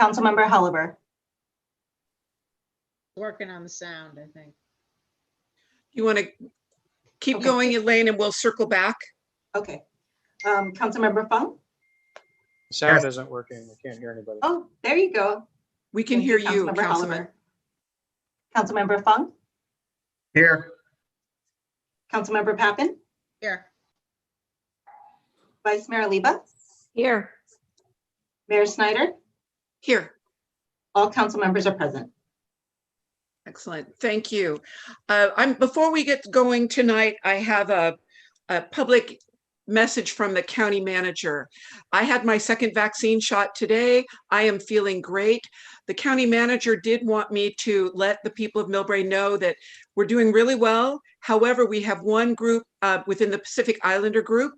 Councilmember Hulliver. Working on the sound, I think. You want to keep Okay. going, Elaine, and we'll circle back? Okay. Councilmember Fung. Sound isn't working. I can't hear anybody. Oh, there you go. We can Thank hear you, Councilmember Councilman. Hulliver. Councilmember Fung. Here. Councilmember Pappen. Here. Vice Mayor Oliva. Here. Mayor Snyder. Here. All council members are present. Excellent. Thank you. Before we get going tonight, I have a public message from the county manager. I had my second vaccine shot today. I am feeling great. The county manager did want me to let the people of Millbrae know that we're doing really well. However, we have one group within the Pacific Islander group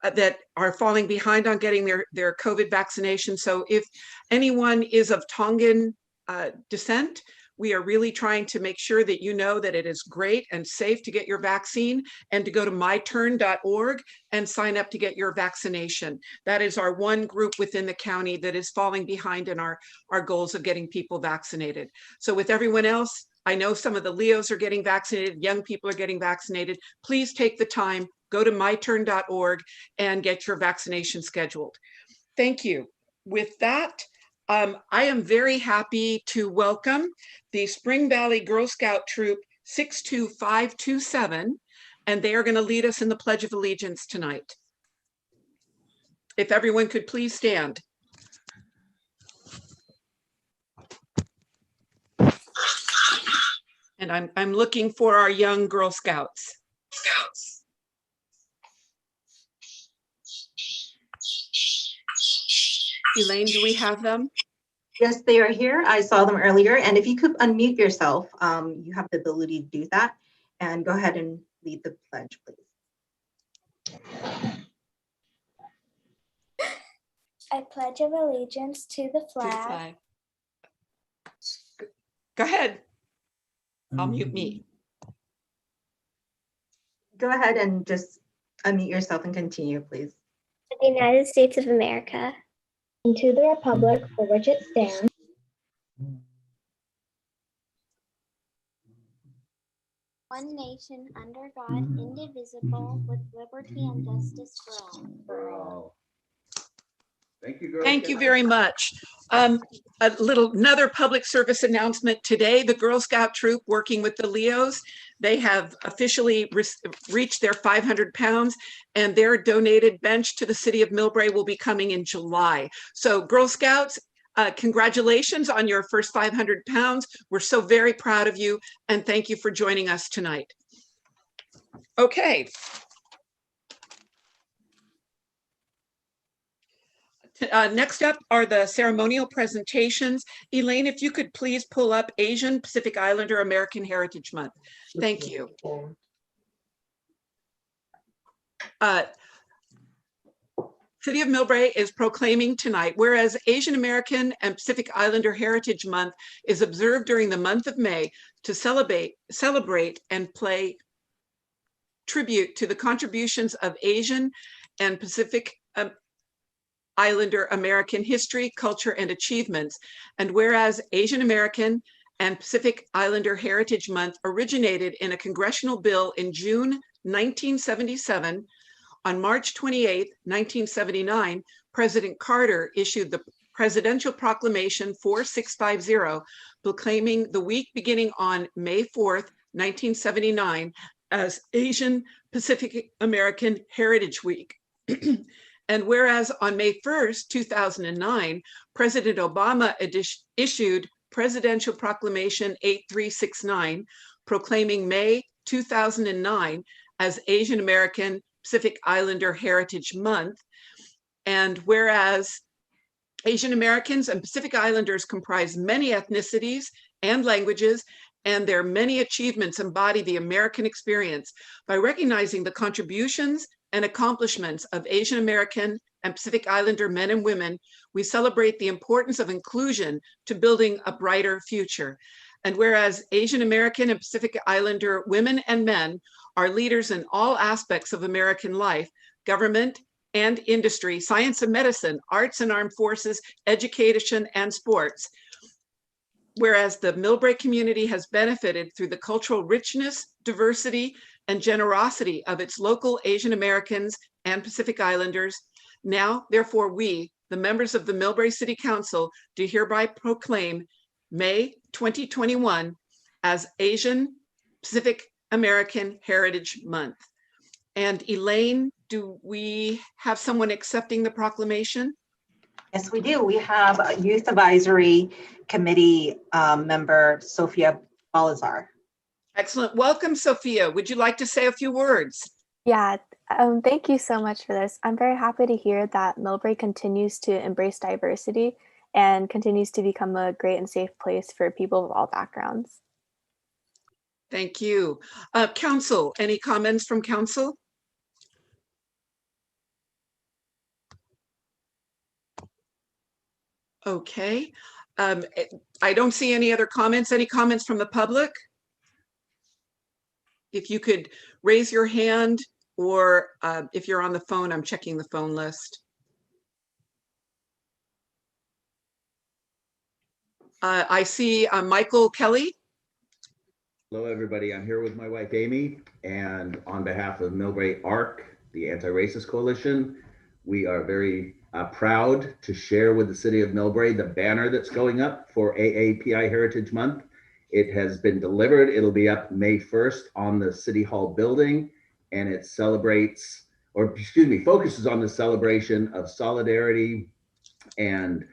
that are falling behind on getting their COVID vaccination. So if anyone is of Tongan descent, we are really trying to make sure that you know that it is great and safe to get your vaccine and to go to myturn.org and sign up to get your vaccination. That is our one group within the county that is falling behind in our goals of getting people vaccinated. So with everyone else, I know some of the Leos are getting vaccinated, young people are getting vaccinated. Please take the time, go to myturn.org and get your vaccination scheduled. Thank you. With that, I am very happy to welcome the Spring Valley Girl Scout Troop 62527, and they are going to lead us in the Pledge of Allegiance tonight. If everyone could please stand. And I'm looking for our young Girl Scouts. Elaine, do we have them? Yes, they are here. I saw them earlier. And if you could unmute yourself, you have the ability to do that. And go ahead and lead the pledge, please. I pledge of allegiance to the To the flag. flag. Go ahead. I'll mute me. Go ahead and just unmute yourself and continue, please. Of the United States of America, and to the republic for which it stands, one nation under God, indivisible, with liberty and justice for all. Thank you, girl. Thank you very much. Another public service announcement today. The Girl Scout troop working with the Leos, they have officially reached their 500 pounds, and their donated bench to the city of Millbrae will be coming in July. So Girl Scouts, congratulations on your first 500 pounds. We're so very proud of you, and thank you for joining us tonight. Okay. Next up are the ceremonial presentations. Elaine, if you could please pull up Asian Pacific Islander American Heritage Month. Thank you. City of Millbrae is proclaiming tonight, whereas Asian American and Pacific Islander Heritage Month is observed during the month of May to celebrate and pay tribute to the contributions of Asian and Pacific Islander American history, culture, and achievements. And whereas Asian American and Pacific Islander Heritage Month originated in a congressional bill in June 1977, on March 28, 1979, President Carter issued the Presidential Proclamation 4650, proclaiming the week beginning on May 4th, 1979, as Asian Pacific American Heritage Week. And whereas on May 1st, 2009, President Obama issued Presidential Proclamation 8369, proclaiming May 2009 as Asian American Pacific Islander Heritage Month. And whereas Asian Americans and Pacific Islanders comprise many ethnicities and languages, and their many achievements embody the American experience, by recognizing the contributions and accomplishments of Asian American and Pacific Islander men and women, we celebrate the importance of inclusion to building a brighter future. And whereas Asian American and Pacific Islander women and men are leaders in all aspects of American life, government, and industry, science and medicine, arts and armed forces, education and sports. Whereas the Millbrae community has benefited through the cultural richness, diversity, and generosity of its local Asian Americans and Pacific Islanders, now, therefore, we, the members of the Millbrae City Council, do hereby proclaim May 2021 as Asian Pacific American Heritage Month. And Elaine, do we have someone accepting the proclamation? Yes, we do. We have a Youth Advisory Committee member, Sophia Balazar. Excellent. Welcome, Sophia. Would you like to say a few words? Yeah, thank you so much for this. I'm very happy to hear that Millbrae continues to embrace diversity and continues to become a great and safe place for people of all backgrounds. Thank you. Council, any comments from council? Okay. I don't see any other comments. Any comments from the public? If you could raise your hand, or if you're on the phone, I'm checking the phone list. I see Michael Kelly. Hello, everybody. I'm here with my wife, Amy, and on behalf of Millbrae ARC, the Anti-Racist Coalition, we are very proud to share with the city of Millbrae the banner that's going up for AAPI Heritage Month. It has been delivered. It'll be up May 1st on the City Hall building, and it celebrates, or excuse me, focuses on the celebration of solidarity and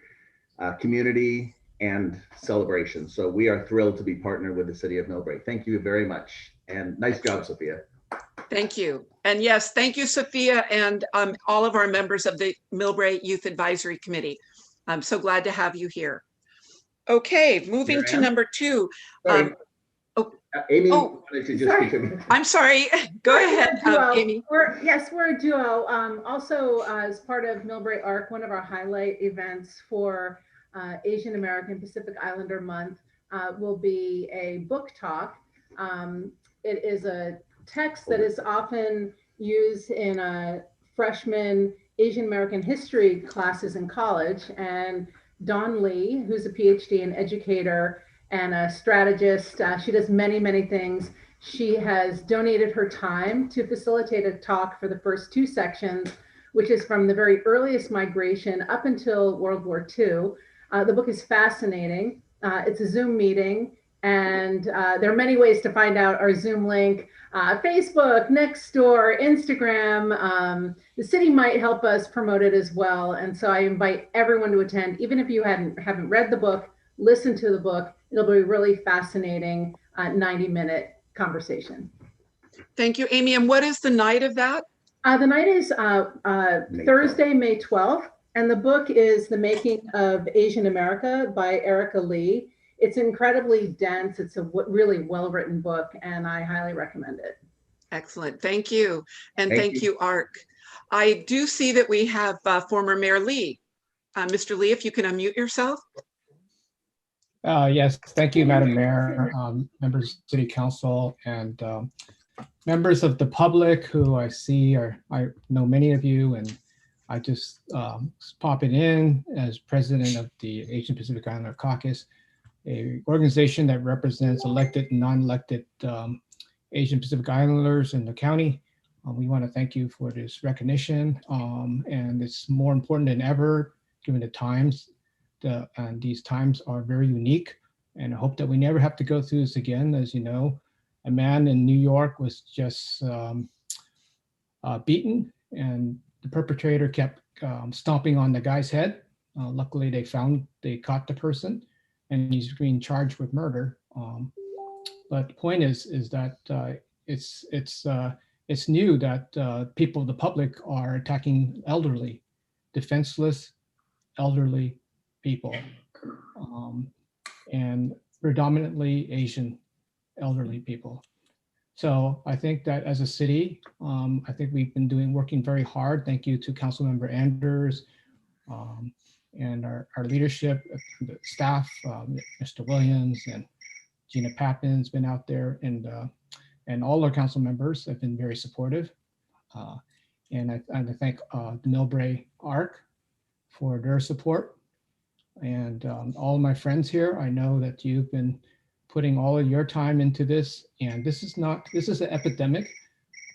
community and celebration. So we are thrilled to be partnered with the city of Millbrae. Thank you very much. And nice job, Sophia. Thank you. And yes, thank you, Sophia, and all of our members of the Millbrae Youth Advisory Committee. I'm so glad to have you here. Okay, moving to number 2. Amy, oh, wanted to just contribute. I'm sorry. Go ahead, Amy. We're a duo. Also, as part of Millbrae ARC, one of our highlight events for Asian American Pacific Islander Month will be a book talk. It is a text that is often used in freshman Asian American history classes in college. And Dawn Lee, who's a PhD and educator and a strategist, she does many, many things. She has donated her time to facilitate a talk for the first 2 sections, which is from the very earliest migration up until World War II. The book is fascinating. It's a Zoom meeting, and there are many ways to find out our Zoom link. Facebook, Nextdoor, Instagram. The city might help us promote it as well. And so I invite everyone to attend, even if you haven't read the book, listen to the book. It'll be a really fascinating 90-minute conversation. Thank you, Amy. And what is the night of that? The night is Thursday, May 12th. And the book is The Making of Asian America by Erica Lee. It's incredibly dense. It's a really well-written book, and I highly recommend it. Excellent. Thank you. And thank you, ARC. I do see that we have former Mayor Lee. Mr. Lee, if you can unmute yourself. Yes, thank you, Madam Mayor, members of City Council, and members of the public who I see I know many of you, and I just popping in as president of the Asian Pacific Islander Caucus, a organization that represents elected and non-elected Asian Pacific Islanders in the county. We want to thank you for this recognition, and it's more important than ever given the times. And these times are very unique, and I hope that we never have to go through this again. As you know, a man in New York was just beaten, and the perpetrator kept stomping on the guy's head. Luckily, they caught the person, and he's being charged with murder. But the point is that it's new that people, the public, are attacking elderly, defenseless, elderly people, and predominantly Asian elderly people. So I think that as a city, I think we've been working very hard. Thank you to Councilmember Anders and our leadership, the staff, Mr. Williams and Gina Pappin's been out there, and all our council members have been very supportive. And I thank the Millbrae ARC for their support. And all of my friends here, I know that you've been putting all of your time into this. And this is an epidemic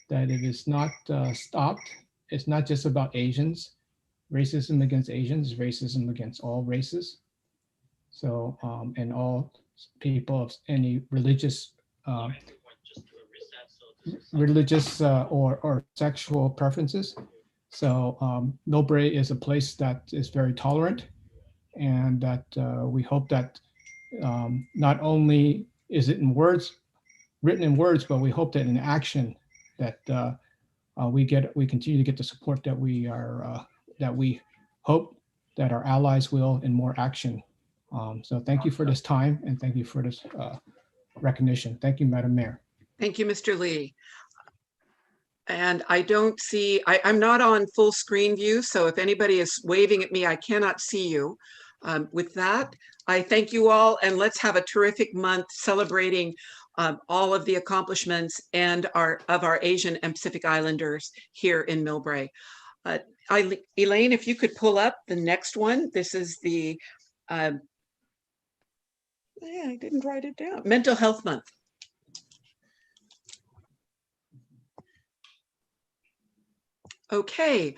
that it is not stopped. It's not just about Asians. Racism against Asians is racism against all races. So, and all people of any religious or sexual preferences. So Millbrae is a place that is very tolerant, and that we hope that not only is it written in words, but we hope that in action that we continue to get the support that we hope that our allies will in more action. So thank you for this time, and thank you for this recognition. Thank you, Madam Mayor. Thank you, Mr. Lee. And I don't see, I'm not on full screen view, so if anybody is waving at me, I cannot see you. With that, I thank you all, and let's have a terrific month celebrating all of the accomplishments and of our Asian and Pacific Islanders here in Millbrae. Elaine, if you could pull up the next one. This is the, I didn't write it down, Mental Health Month. Okay,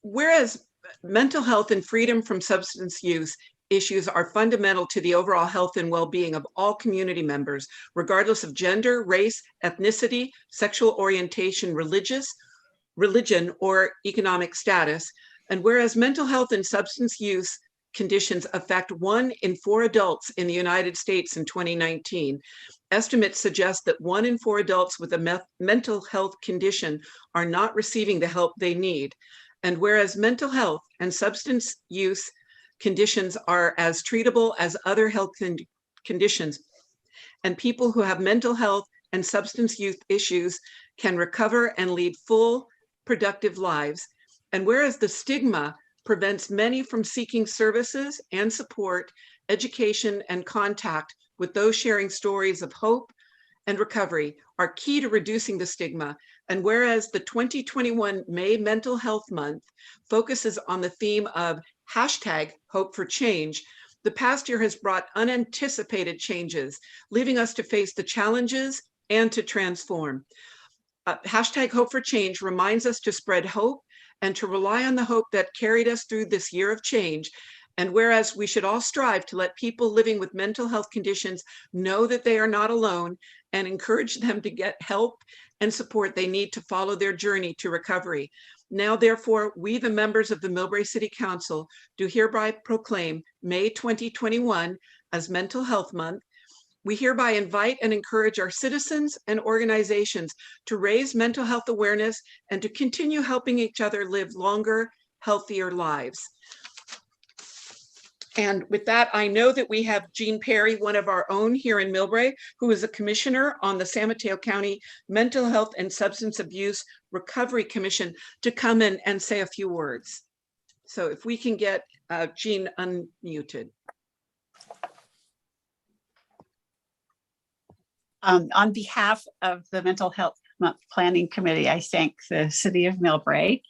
whereas mental health and freedom from substance use issues are fundamental to the overall health and well-being of all community members, regardless of gender, race, ethnicity, sexual orientation, religion, or economic status. And whereas mental health and substance use conditions affect 1 in 4 adults in the United States in 2019, estimates suggest that 1 in 4 adults with a mental health condition are not receiving the help they need. And whereas mental health and substance use conditions are as treatable as other health conditions, and people who have mental health and substance use issues can recover and lead full, productive lives. And whereas the stigma prevents many from seeking services and support, education, and contact with those sharing stories of hope and recovery are key to reducing the stigma. And whereas the 2021 May Mental Health Month focuses on the theme of #Hope for Change, the past year has brought unanticipated changes, leaving us to face the challenges and to transform. #Hope for Change reminds us to spread hope and to rely on the hope that carried us through this year of change. And whereas we should all strive to let people living with mental health conditions know that they are not alone, and encourage them to get help and support they need to follow their journey to recovery. Now, therefore, we, the members of the Millbrae City Council, do hereby proclaim May 2021 as Mental Health Month. We hereby invite and encourage our citizens and organizations to raise mental health awareness and to continue helping each other live longer, healthier lives. And with that, I know that we have Jean Perry, one of our own here in Millbrae, who is a commissioner on the San Mateo County Mental Health and Substance Abuse Recovery Commission, to come in and say a few words. So if we can get Jean unmuted. On behalf of the Mental Health Month Planning Committee, I thank the City of Millbrae.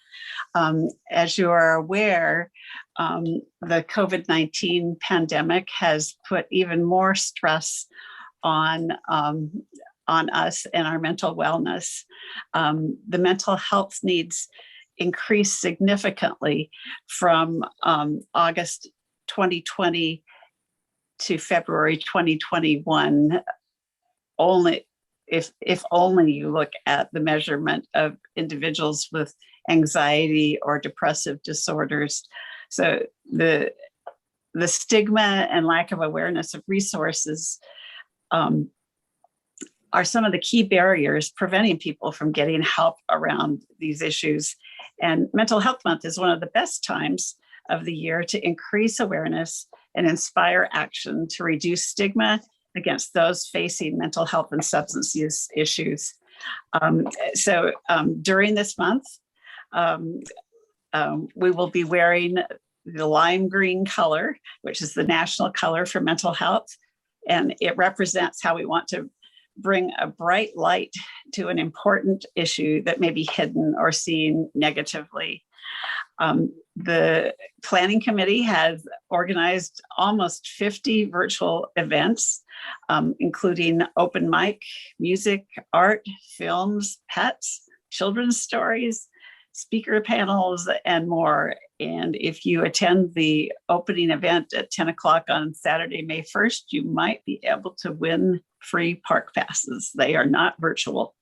As you are aware, the COVID-19 pandemic has put even more stress on us and our mental wellness. The mental health needs increased significantly from August 2020 to February 2021. Only if only you look at the measurement of individuals with anxiety or depressive disorders. So the stigma and lack of awareness of resources are some of the key barriers preventing people from getting help around these issues. And Mental Health Month is one of the best times of the year to increase awareness and inspire action to reduce stigma against those facing mental health and substance use issues. So during this month, we will be wearing the lime green color, which is the national color for mental health. And it represents how we want to bring a bright light to an important issue that may be hidden or seen negatively. The planning committee has organized almost 50 virtual events, including open mic, music, art, films, pets, children's stories, speaker panels, and more. And if you attend the opening event at 10 o'clock on Saturday, May 1st, you might be able to win free park passes. They are not virtual.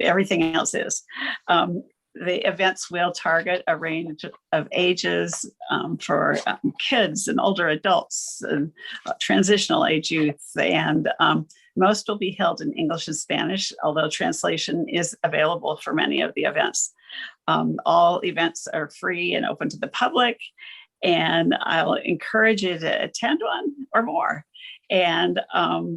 Everything else is. The events will target a range of ages for kids and older adults and transitional age youth. And most will be held in English and Spanish, although translation is available for many of the events. All events are free and open to the public, and I'll encourage you to attend one or more, and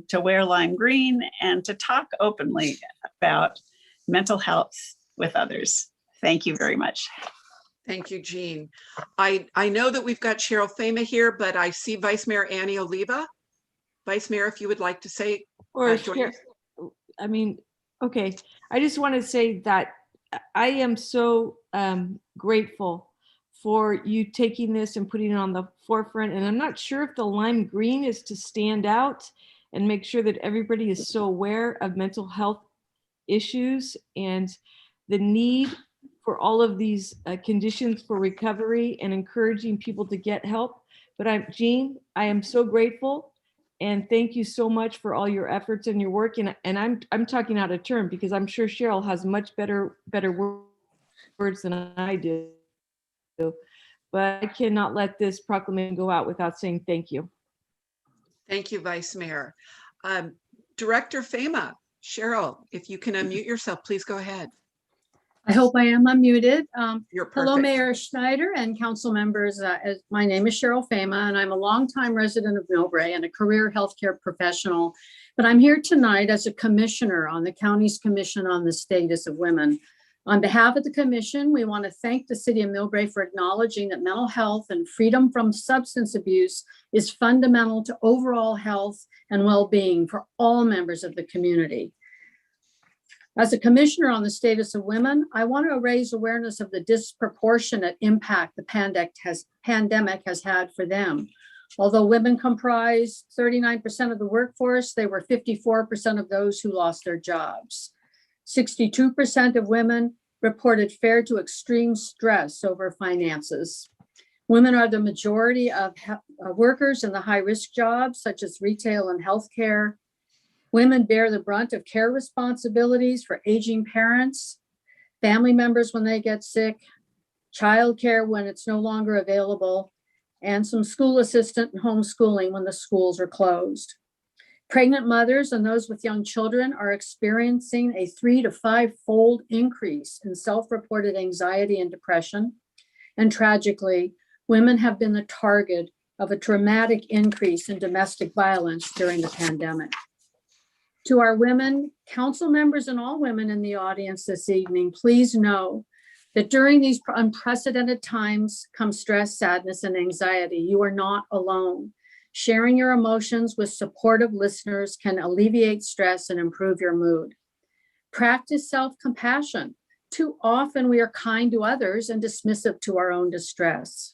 to wear lime green and to talk openly about mental health with others. Thank you very much. Thank you, Jean. I know that we've got Cheryl Fama here, but I see Vice Mayor Annie Oliva. Vice Mayor, if you would like to say, I mean, okay. I just want to say that I am so grateful for you taking this and putting it on the forefront. And I'm not sure if the lime green is to stand out and make sure that everybody is so aware of mental health issues and the need for all of these conditions for recovery and encouraging people to get help. But Jean, I am so grateful, and thank you so much for all your efforts and your work. And I'm talking out of turn because I'm sure Cheryl has much better words than I do. But I cannot let this proclamation go out without saying thank you. Thank you, Vice Mayor. Director Fama, Cheryl, if you can unmute yourself, please go ahead. I hope I am unmuted. You're perfect. Hello, Mayor Schneider and council members. My name is Cheryl Fama, and I'm a longtime resident of Millbrae and a career healthcare professional. But I'm here tonight as a commissioner on the county's Commission on the Status of Women. On behalf of the commission, we want to thank the city of Millbrae for acknowledging that mental health and freedom from substance abuse is fundamental to overall health and well-being for all members of the community. As a commissioner on the status of women, I want to raise awareness of the disproportionate impact the pandemic has had for them. Although women comprise 39% of the workforce, they were 54% of those who lost their jobs. 62% of women reported fair to extreme stress over finances. Women are the majority of workers in the high-risk jobs, such as retail and healthcare. Women bear the brunt of care responsibilities for aging parents, family members when they get sick, childcare when it's no longer available, and some school assistant and homeschooling when the schools are closed. Pregnant mothers and those with young children are experiencing a 3 to 5-fold increase in self-reported anxiety and depression. And tragically, women have been the target of a dramatic increase in domestic violence during the pandemic. To our women, council members, and all women in the audience this evening, please know that during these unprecedented times come stress, sadness, and anxiety. You are not alone. Sharing your emotions with supportive listeners can alleviate stress and improve your mood. Practice self-compassion. Too often we are kind to others and dismissive to our own distress.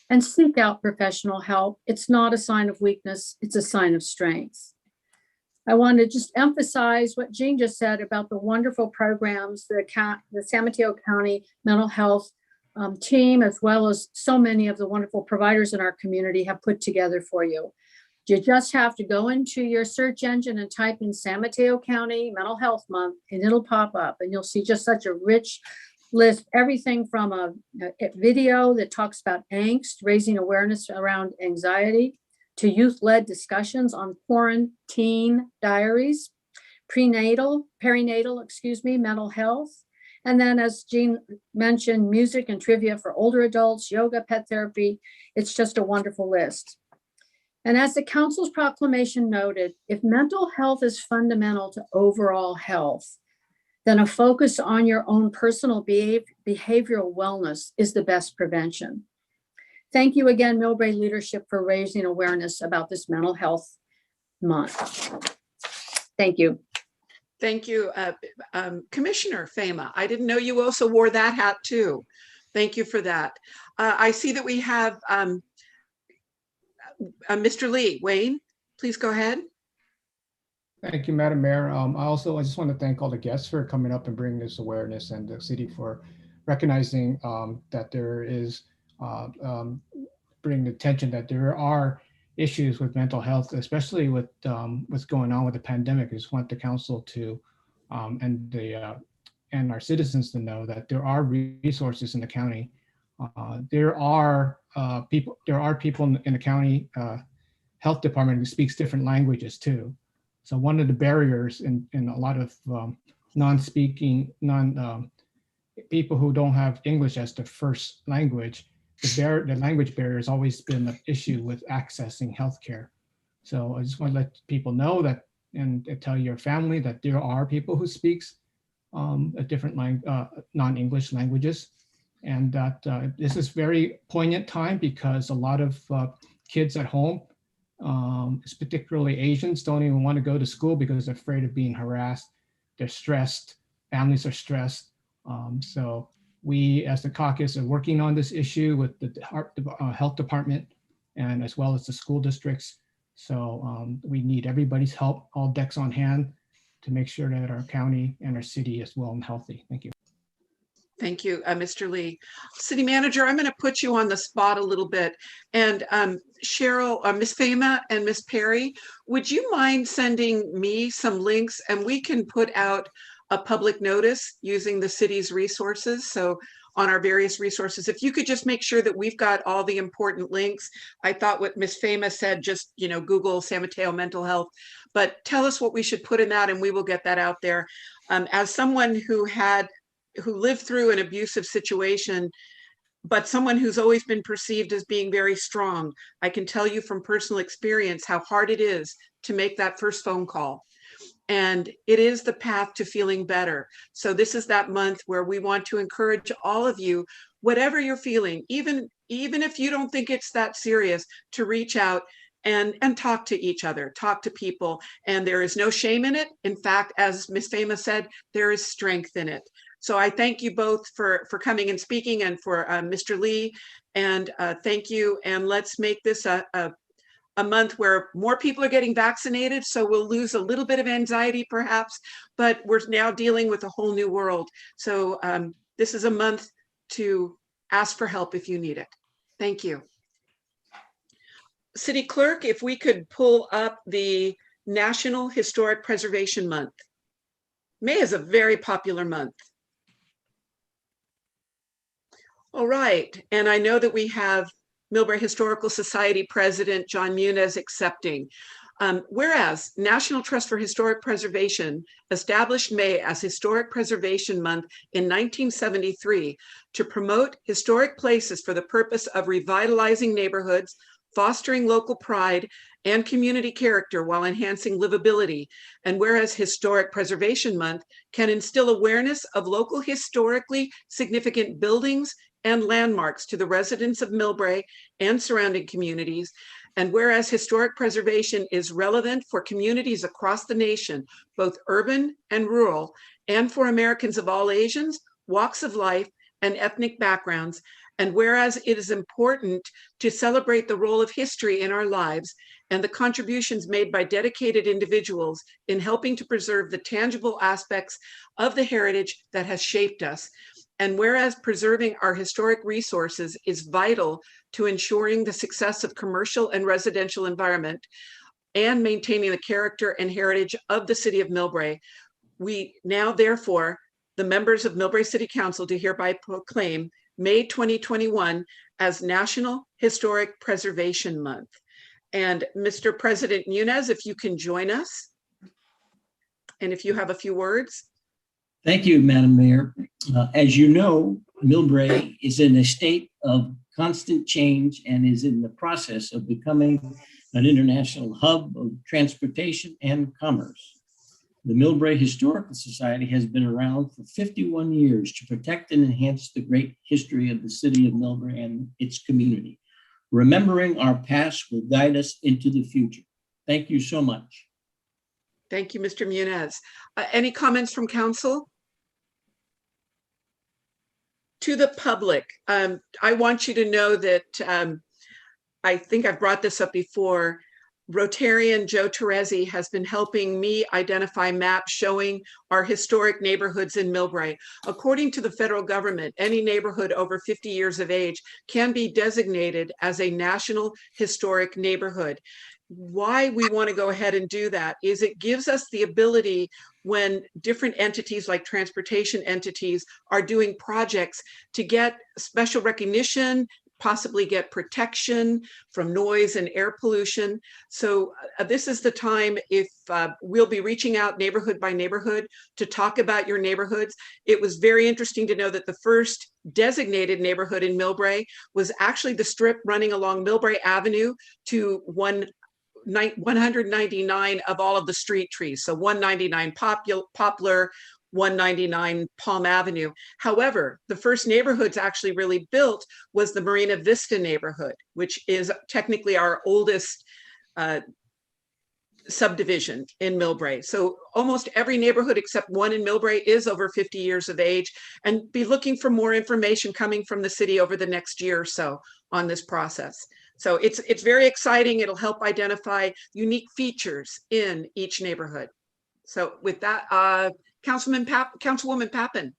And seek out professional help. It's not a sign of weakness, it's a sign of strength. I want to just emphasize what Jean just said about the wonderful programs the San Mateo County Mental Health team, as well as so many of the wonderful providers in our community have put together for you. You just have to go into your search engine and type in San Mateo County Mental Health Month, and it'll pop up, and you'll see just such a rich list, everything from a video that talks about angst, raising awareness around anxiety, to youth-led discussions on quarantine diaries, perinatal, mental health. And then, as Jean mentioned, music and trivia for older adults, yoga, pet therapy. It's just a wonderful list. And as the council's proclamation noted, if mental health is fundamental to overall health, then a focus on your own personal behavioral wellness is the best prevention. Thank you again, Millbrae leadership, for raising awareness about this mental health month. Thank you. Thank you, Commissioner Fama. I didn't know you also wore that hat too. Thank you for that. I see that we have Mr. Lee. Wayne, please go ahead. Thank you, Madam Mayor. I just want to thank all the guests for coming up and bringing this awareness, and the city for recognizing that there is bringing attention that there are issues with mental health, especially with what's going on with the pandemic. I just want the council to and our citizens to know that there are resources in the county. There are people in the county health department who speaks different languages too. So one of the barriers in a lot of people who don't have English as their first language, the language barrier has always been an issue with accessing healthcare. So I just want to let people know that, and tell your family that there are people who speaks a different non-English languages, and that this is very poignant time because a lot of kids at home, particularly Asians, don't even want to go to school because they're afraid of being harassed. They're stressed. Families are stressed. So we, as the caucus, are working on this issue with the health department and as well as the school districts. So we need everybody's help, all decks on hand, to make sure that our county and our city is well and healthy. Thank you. Thank you, Mr. Lee. City Manager, I'm going to put you on the spot a little bit. And Cheryl, Ms. Fama and Ms. Perry, would you mind sending me some links, and we can put out a public notice using the city's resources? So on our various resources, if you could just make sure that we've got all the important links. I thought what Ms. Fama said, just, you know, Google San Mateo mental health, but tell us what we should put in that and we will get that out there. As someone who lived through an abusive situation, but someone who's always been perceived as being very strong, I can tell you from personal experience how hard it is to make that first phone call. And it is the path to feeling better. So this is that month where we want to encourage all of you, whatever you're feeling, even if you don't think it's that serious, to reach out and talk to each other, talk to people. And there is no shame in it. In fact, as Ms. Fama said, there is strength in it. So I thank you both for coming and speaking, and for Mr. Lee, and thank you. And let's make this a month where more people are getting vaccinated, so we'll lose a little bit of anxiety perhaps, but we're now dealing with a whole new world. So this is a month to ask for help if you need it. Thank you. City Clerk, if we could pull up the National Historic Preservation Month. May is a very popular month. All right, and I know that we have Millbrae Historical Society President John Muniz accepting. Whereas National Trust for Historic Preservation established May as Historic Preservation Month in 1973 to promote historic places for the purpose of revitalizing neighborhoods, fostering local pride and community character while enhancing livability. And whereas Historic Preservation Month can instill awareness of local historically significant buildings and landmarks to the residents of Millbrae and surrounding communities. And whereas historic preservation is relevant for communities across the nation, both urban and rural, and for Americans of all ages, walks of life, and ethnic backgrounds. And whereas it is important to celebrate the role of history in our lives and the contributions made by dedicated individuals in helping to preserve the tangible aspects of the heritage that has shaped us. And whereas preserving our historic resources is vital to ensuring the success of commercial and residential environment and maintaining the character and heritage of the city of Millbrae, we now therefore, the members of Millbrae City Council, do hereby proclaim May 2021 as National Historic Preservation Month. And Mr. President Muniz, if you can join us, and if you have a few words. Thank you, Madam Mayor. As you know, Millbrae is in a state of constant change and is in the process of becoming an international hub of transportation and commerce. The Millbrae Historical Society has been around for 51 years to protect and enhance the great history of the city of Millbrae and its community. Remembering our past will guide us into the future. Thank you so much. Thank you, Mr. Muniz. Any comments from council? To the public, I want you to know that I think I've brought this up before. Rotarian Joe Terezi has been helping me identify maps showing our historic neighborhoods in Millbrae. According to the federal government, any neighborhood over 50 years of age can be designated as a national historic neighborhood. Why we want to go ahead and do that is it gives us the ability, when different entities like transportation entities are doing projects, to get special recognition, possibly get protection from noise and air pollution. So this is the time, if we'll be reaching out neighborhood by neighborhood to talk about your neighborhoods. It was very interesting to know that the first designated neighborhood in Millbrae was actually the strip running along Millbrae Avenue to 199 of all of the street trees. So 199 Poplar, 199 Palm Avenue. However, the first neighborhoods actually really built was the Marina Vista neighborhood, which is technically our oldest subdivision in Millbrae. So almost every neighborhood except one in Millbrae is over 50 years of age, and be looking for more information coming from the city over the next year or so on this process. So it's very exciting. It'll help identify unique features in each neighborhood. So with that, Councilwoman Pappen.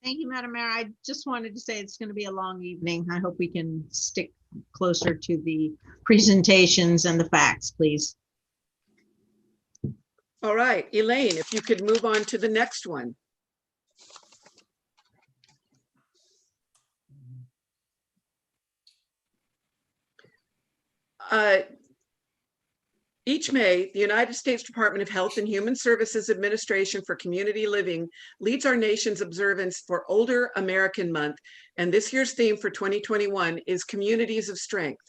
Thank you, Madam Mayor. I just wanted to say it's going to be a long evening. I hope we can stick closer to the presentations and the facts, please. All right, Elaine, if you could move on to the next one. Each May, the United States Department of Health and Human Services Administration for Community Living leads our nation's observance for Older American Month, and this year's theme for 2021 is Communities of Strength.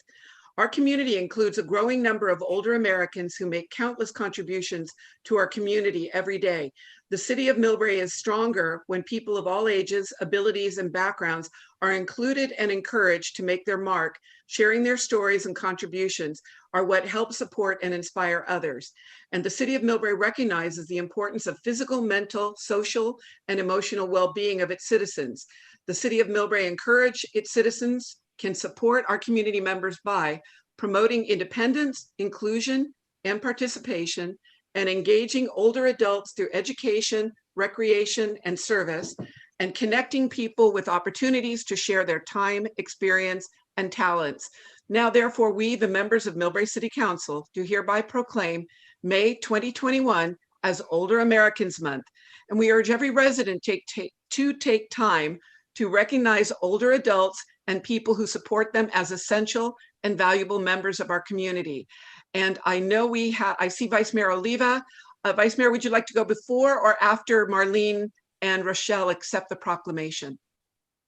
Our community includes a growing number of older Americans who make countless contributions to our community every day. The city of Millbrae is stronger when people of all ages, abilities, and backgrounds are included and encouraged to make their mark. Sharing their stories and contributions are what helps support and inspire others. And the city of Millbrae recognizes the importance of physical, mental, social, and emotional well-being of its citizens. The city of Millbrae encourages its citizens can support our community members by promoting independence, inclusion, and participation, and engaging older adults through education, recreation, and service, and connecting people with opportunities to share their time, experience, and talents. Now, therefore, we, the members of Millbrae City Council, do hereby proclaim May 2021 as Older Americans Month. And we urge every resident to take time to recognize older adults and people who support them as essential and valuable members of our community. And I know I see Vice Mayor Oliva. Vice Mayor, would you like to go before or after Marlene and Rochelle accept the proclamation?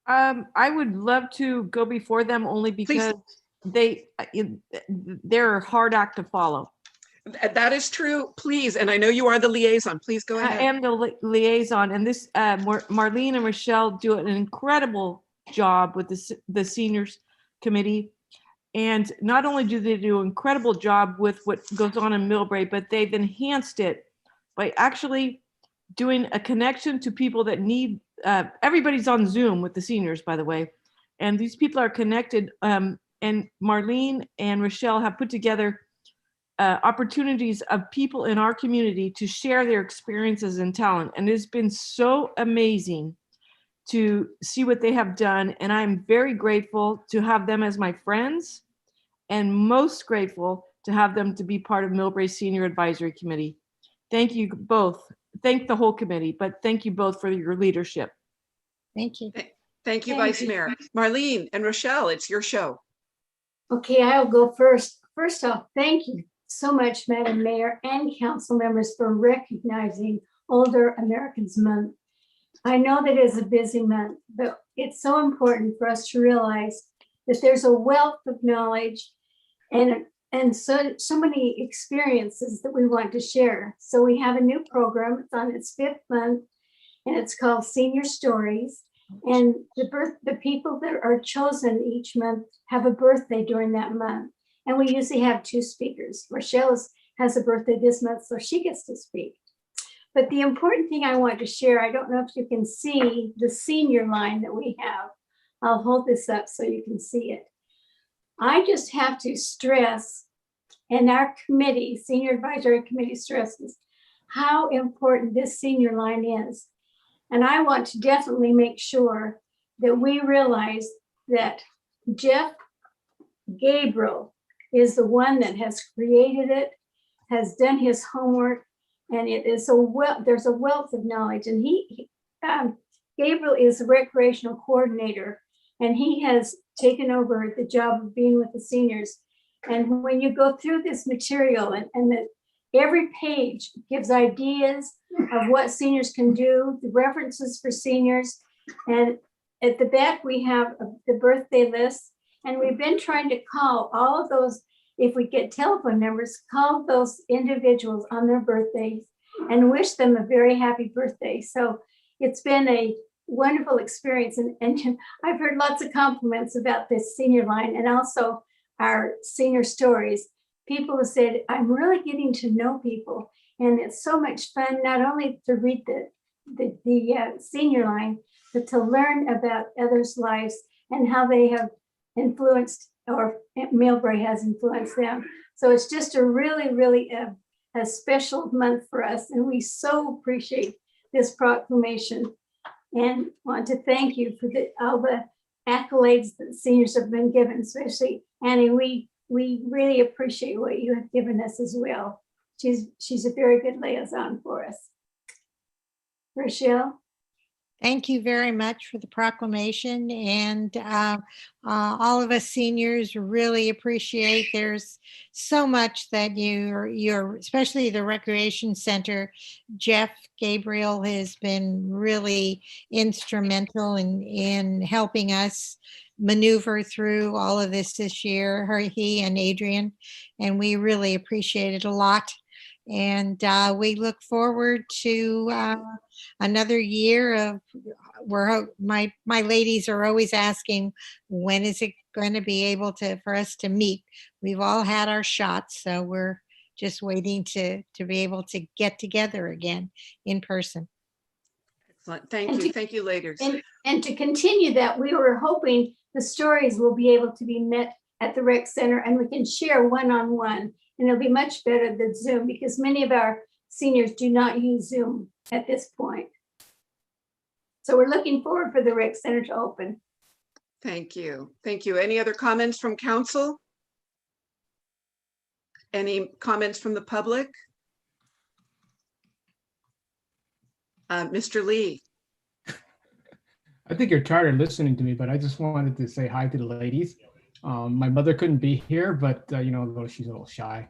I would love to go before them only because they're a hard act to follow. That is true, please. And I know you are the liaison. Please go ahead. I am the liaison, and this Marlene and Rochelle do an incredible job with the seniors committee. And not only do they do an incredible job with what goes on in Millbrae, but they've enhanced it by actually doing a connection to people that need, everybody's on Zoom with the seniors, by the way. And these people are connected. And Marlene and Rochelle have put together opportunities of people in our community to share their experiences and talent. And it's been so amazing to see what they have done. And I'm very grateful to have them as my friends, and most grateful to have them to be part of Millbrae Senior Advisory Committee. Thank you both. Thank the whole committee, but thank you both for your leadership. Thank you. Thank you, Vice Mayor. Marlene and Rochelle, it's your show. Okay, I'll go first. First off, thank you so much, Madam Mayor and council members, for recognizing Older Americans Month. I know that it is a busy month, but it's so important for us to realize that there's a wealth of knowledge and so many experiences that we want to share. So we have a new program. It's on its 5th month, and it's called Senior Stories. And the people that are chosen each month have a birthday during that month. And we usually have 2 speakers. Rochelle is has a birthday this month, so she gets to speak. But the important thing I want to share, I don't know if you can see the senior line that we have. I'll hold this up so you can see it. I just have to stress, and our committee, Senior Advisory Committee stresses, how important this senior line is. And I want to definitely make sure that we realize that Jeff Gabriel is the one that has created it, has done his homework, and it is there's a wealth of knowledge. And Gabriel is the recreational coordinator, and he has taken over the job of being with the seniors. And when you go through this material and every page gives ideas of what seniors can do, the references for seniors. And at the back, we have the birthday list. And we've been trying to call all of those, if we get telephone numbers, call those individuals on their birthdays and wish them a very happy birthday. So it's been a wonderful experience. And I've heard lots of compliments about this senior line and also our senior stories. People have said, I'm really getting to know people. And it's so much fun, not only to read the senior line, but to learn about others' lives and how they have influenced, or Millbrae has influenced them. So it's just a really, really a special month for us. And we so appreciate this proclamation and want to thank you for all the accolades that seniors have been given, especially Annie. We really appreciate what you have given us as well. She's a very good liaison for us. Rochelle? Thank you very much for the proclamation, and all of us seniors really appreciate. There's so much that you're, especially the Recreation Center. Jeff Gabriel has been really instrumental in helping us maneuver through all of this year, he and Adrian, and we really appreciate it a lot. And we look forward to another year of, my ladies are always asking, when is it going to be able for us to meet? We've all had our shots, so we're just waiting to be able to get together again in person. Excellent. Thank you, ladies. And to continue that, we were hoping the stories will be able to be met at the rec center and we can share one-on-one. And it'll be much better than Zoom because many of our seniors do not use Zoom at this point. So we're looking forward for the rec center to open. Thank you. Thank you. Any other comments from council? Any comments from the public? Mr. Lee. I think you're tired of listening to me, but I just wanted to say hi to the ladies. My mother couldn't be here, but she's a little shy.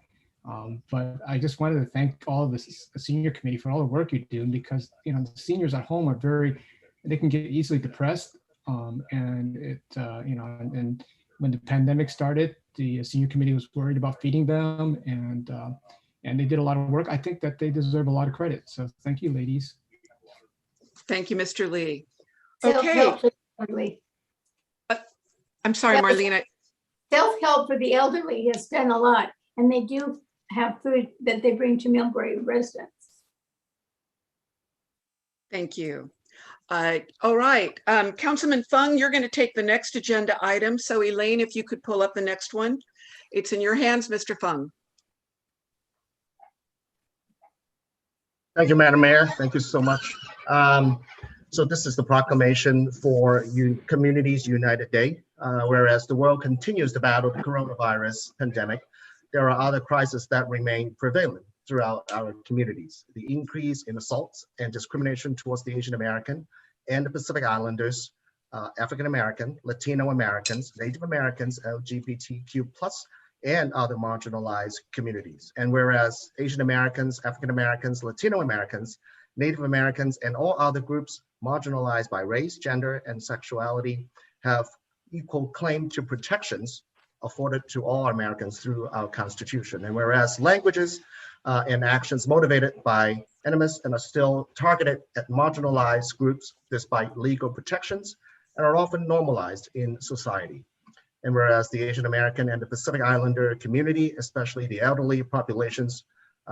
But I just wanted to thank all of the senior committee for all the work you're doing because the seniors at home are they can get easily depressed. And when the pandemic started, the senior committee was worried about feeding them, and they did a lot of work. I think that they deserve a lot of credit. So thank you, ladies. Thank you, Mr. Lee. Okay. I'm sorry, Marlene. Self-help for the elderly has done a lot, and they do have food that they bring to Millbrae residents. Thank you. All right, Councilman Fung, you're going to take the next agenda item. So Elaine, if you could pull up the next one. It's in your hands, Mr. Fung. Thank you, Madam Mayor. Thank you so much. So this is the proclamation for Communities United Day. Whereas the world continues to battle the coronavirus pandemic, there are other crises that remain prevalent throughout our communities. The increase in assaults and discrimination towards the Asian American and the Pacific Islanders, African American, Latino Americans, Native Americans, LGBTQ+, and other marginalized communities. And whereas Asian Americans, African Americans, Latino Americans, Native Americans, and all other groups marginalized by race, gender, and sexuality have equal claim to protections afforded to all Americans through our Constitution. And whereas languages and actions motivated by animus and are still targeted at marginalized groups despite legal protections and are often normalized in society. And whereas the Asian American and the Pacific Islander community, especially the elderly populations,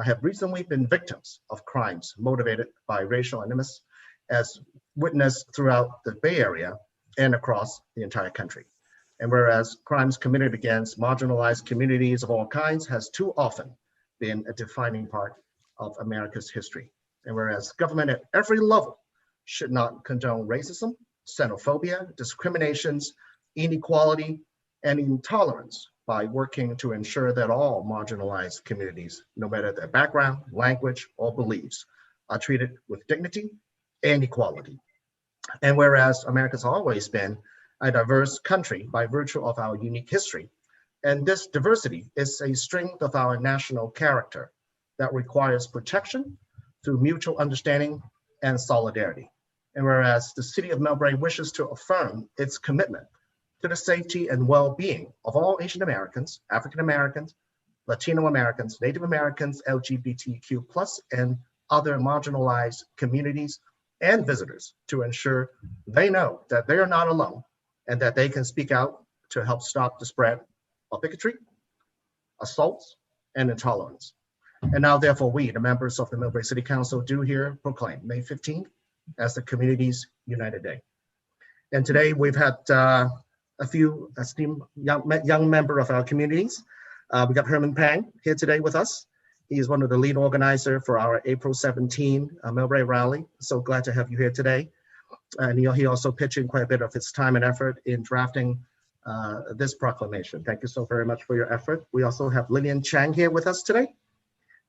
have recently been victims of crimes motivated by racial animus, as witnessed throughout the Bay Area and across the entire country. And whereas crimes committed against marginalized communities of all kinds has too often been a defining part of America's history. And whereas government at every level should not condone racism, xenophobia, discriminations, inequality, and intolerance by working to ensure that all marginalized communities, no matter their background, language, or beliefs, are treated with dignity and equality. And whereas America's always been a diverse country by virtue of our unique history, and this diversity is a strength of our national character that requires protection through mutual understanding and solidarity. And whereas the city of Millbrae wishes to affirm its commitment to the safety and well-being of all Asian Americans, African Americans, Latino Americans, Native Americans, LGBTQ+, and other marginalized communities and visitors, to ensure they know that they are not alone and that they can speak out to help stop the spread of bigotry, assaults, and intolerance. And now, therefore, we, the members of the Millbrae City Council, do here proclaim May 15th as the Community's United Day. And today we've had a few esteemed young member of our communities. We got Herman Pang here today with us. He is one of the lead organizer for our April 17 Millbrae rally. So glad to have you here today. And he also pitched in quite a bit of his time and effort in drafting this proclamation. Thank you so very much for your effort. We also have Lillian Chang here with us today.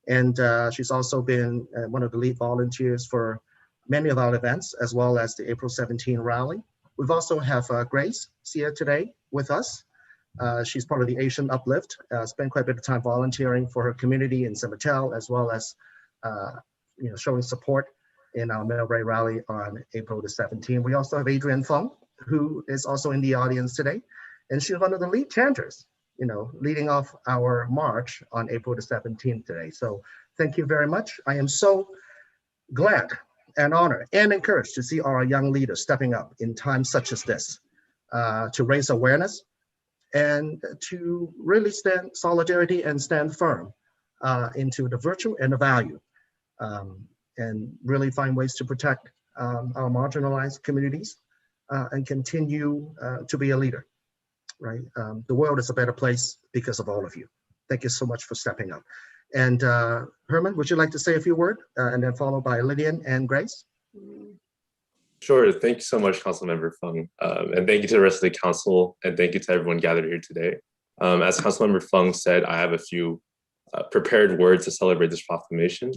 And she's also been one of the lead volunteers for many of our events, as well as the April 17 rally. We've also have Grace here today with us. She's part of the Asian Uplift, spent quite a bit of time volunteering for her community in San Mateo, as well as showing support in our Millbrae rally on April the 17th. We also have Adrienne Fung, who is also in the audience today, and she's one of the lead chanters, leading off our march on April the 17th today. So thank you very much. I am so glad and honored and encouraged to see our young leaders stepping up in times such as this to raise awareness and to really stand solidarity and stand firm into the virtue and the value, and really find ways to protect our marginalized communities and continue to be a leader, right? The world is a better place because of all of you. Thank you so much for stepping up. And Herman, would you like to say a few words and then followed by Lillian and Grace? Sure. Thank you so much, Councilmember Fung. And thank you to the rest of the council, and thank you to everyone gathered here today. As Councilmember Fung said, I have a few prepared words to celebrate this proclamation.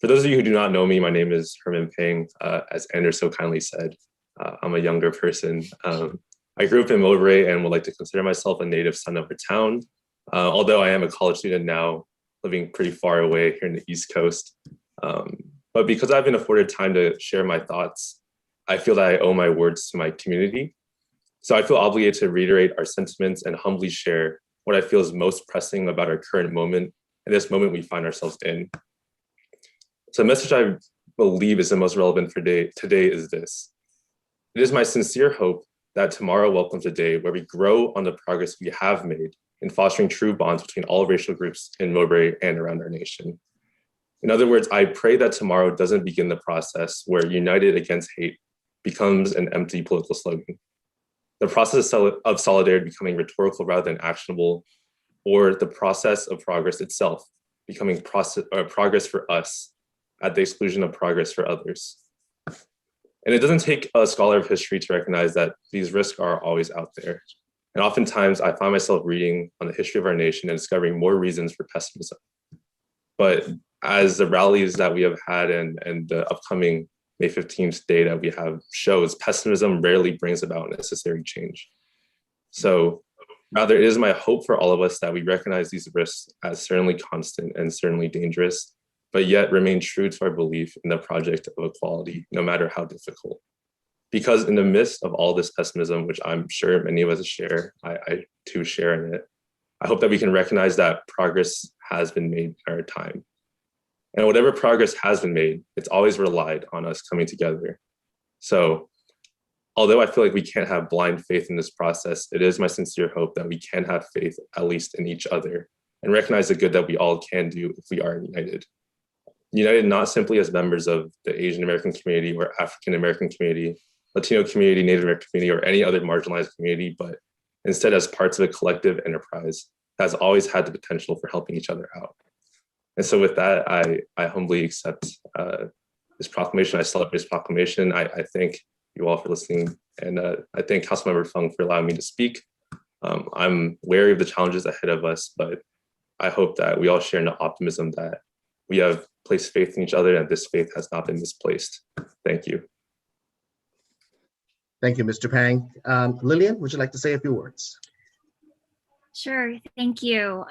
For those of you who do not know me, my name is Herman Pang. As Anders so kindly said, I'm a younger person. I grew up in Millbrae and would like to consider myself a native son of the town, although I am a college student now, living pretty far away here in the East Coast. But because I've been afforded time to share my thoughts, I feel that I owe my words to my community. So I feel obligated to reiterate our sentiments and humbly share what I feel is most pressing about our current moment and this moment we find ourselves in. So the message I believe is the most relevant for today is this. It is my sincere hope that tomorrow welcomes a day where we grow on the progress we have made in fostering true bonds between all racial groups in Millbrae and around our nation. In other words, I pray that tomorrow doesn't begin the process where united against hate becomes an empty political slogan. The process of solidarity becoming rhetorical rather than actionable, or the process of progress itself becoming progress for us at the exclusion of progress for others. And it doesn't take a scholar of history to recognize that these risks are always out there. And oftentimes I find myself reading on the history of our nation and discovering more reasons for pessimism. But as the rallies that we have had and the upcoming May 15th day that we have shows, pessimism rarely brings about necessary change. So rather, it is my hope for all of us that we recognize these risks as certainly constant and certainly dangerous, but yet remain true to our belief in the project of equality, no matter how difficult. Because in the midst of all this pessimism, which I'm sure many of us share, I too share in it, I hope that we can recognize that progress has been made in our time. And whatever progress has been made, it's always relied on us coming together. So although I feel like we can't have blind faith in this process, it is my sincere hope that we can have faith, at least in each other, and recognize the good that we all can do if we are united. United not simply as members of the Asian American community or African American community, Latino community, Native American community, or any other marginalized community, but instead as parts of a collective enterprise that has always had the potential for helping each other out. And so with that, I humbly accept this proclamation. I celebrate this proclamation. I thank you all for listening. And I thank Councilmember Fung for allowing me to speak. I'm wary of the challenges ahead of us, but I hope that we all share in the optimism that we have placed faith in each other and this faith has not been misplaced. Thank you. Thank you, Mr. Pang. Lillian, would you like to say a few words? Sure, thank you.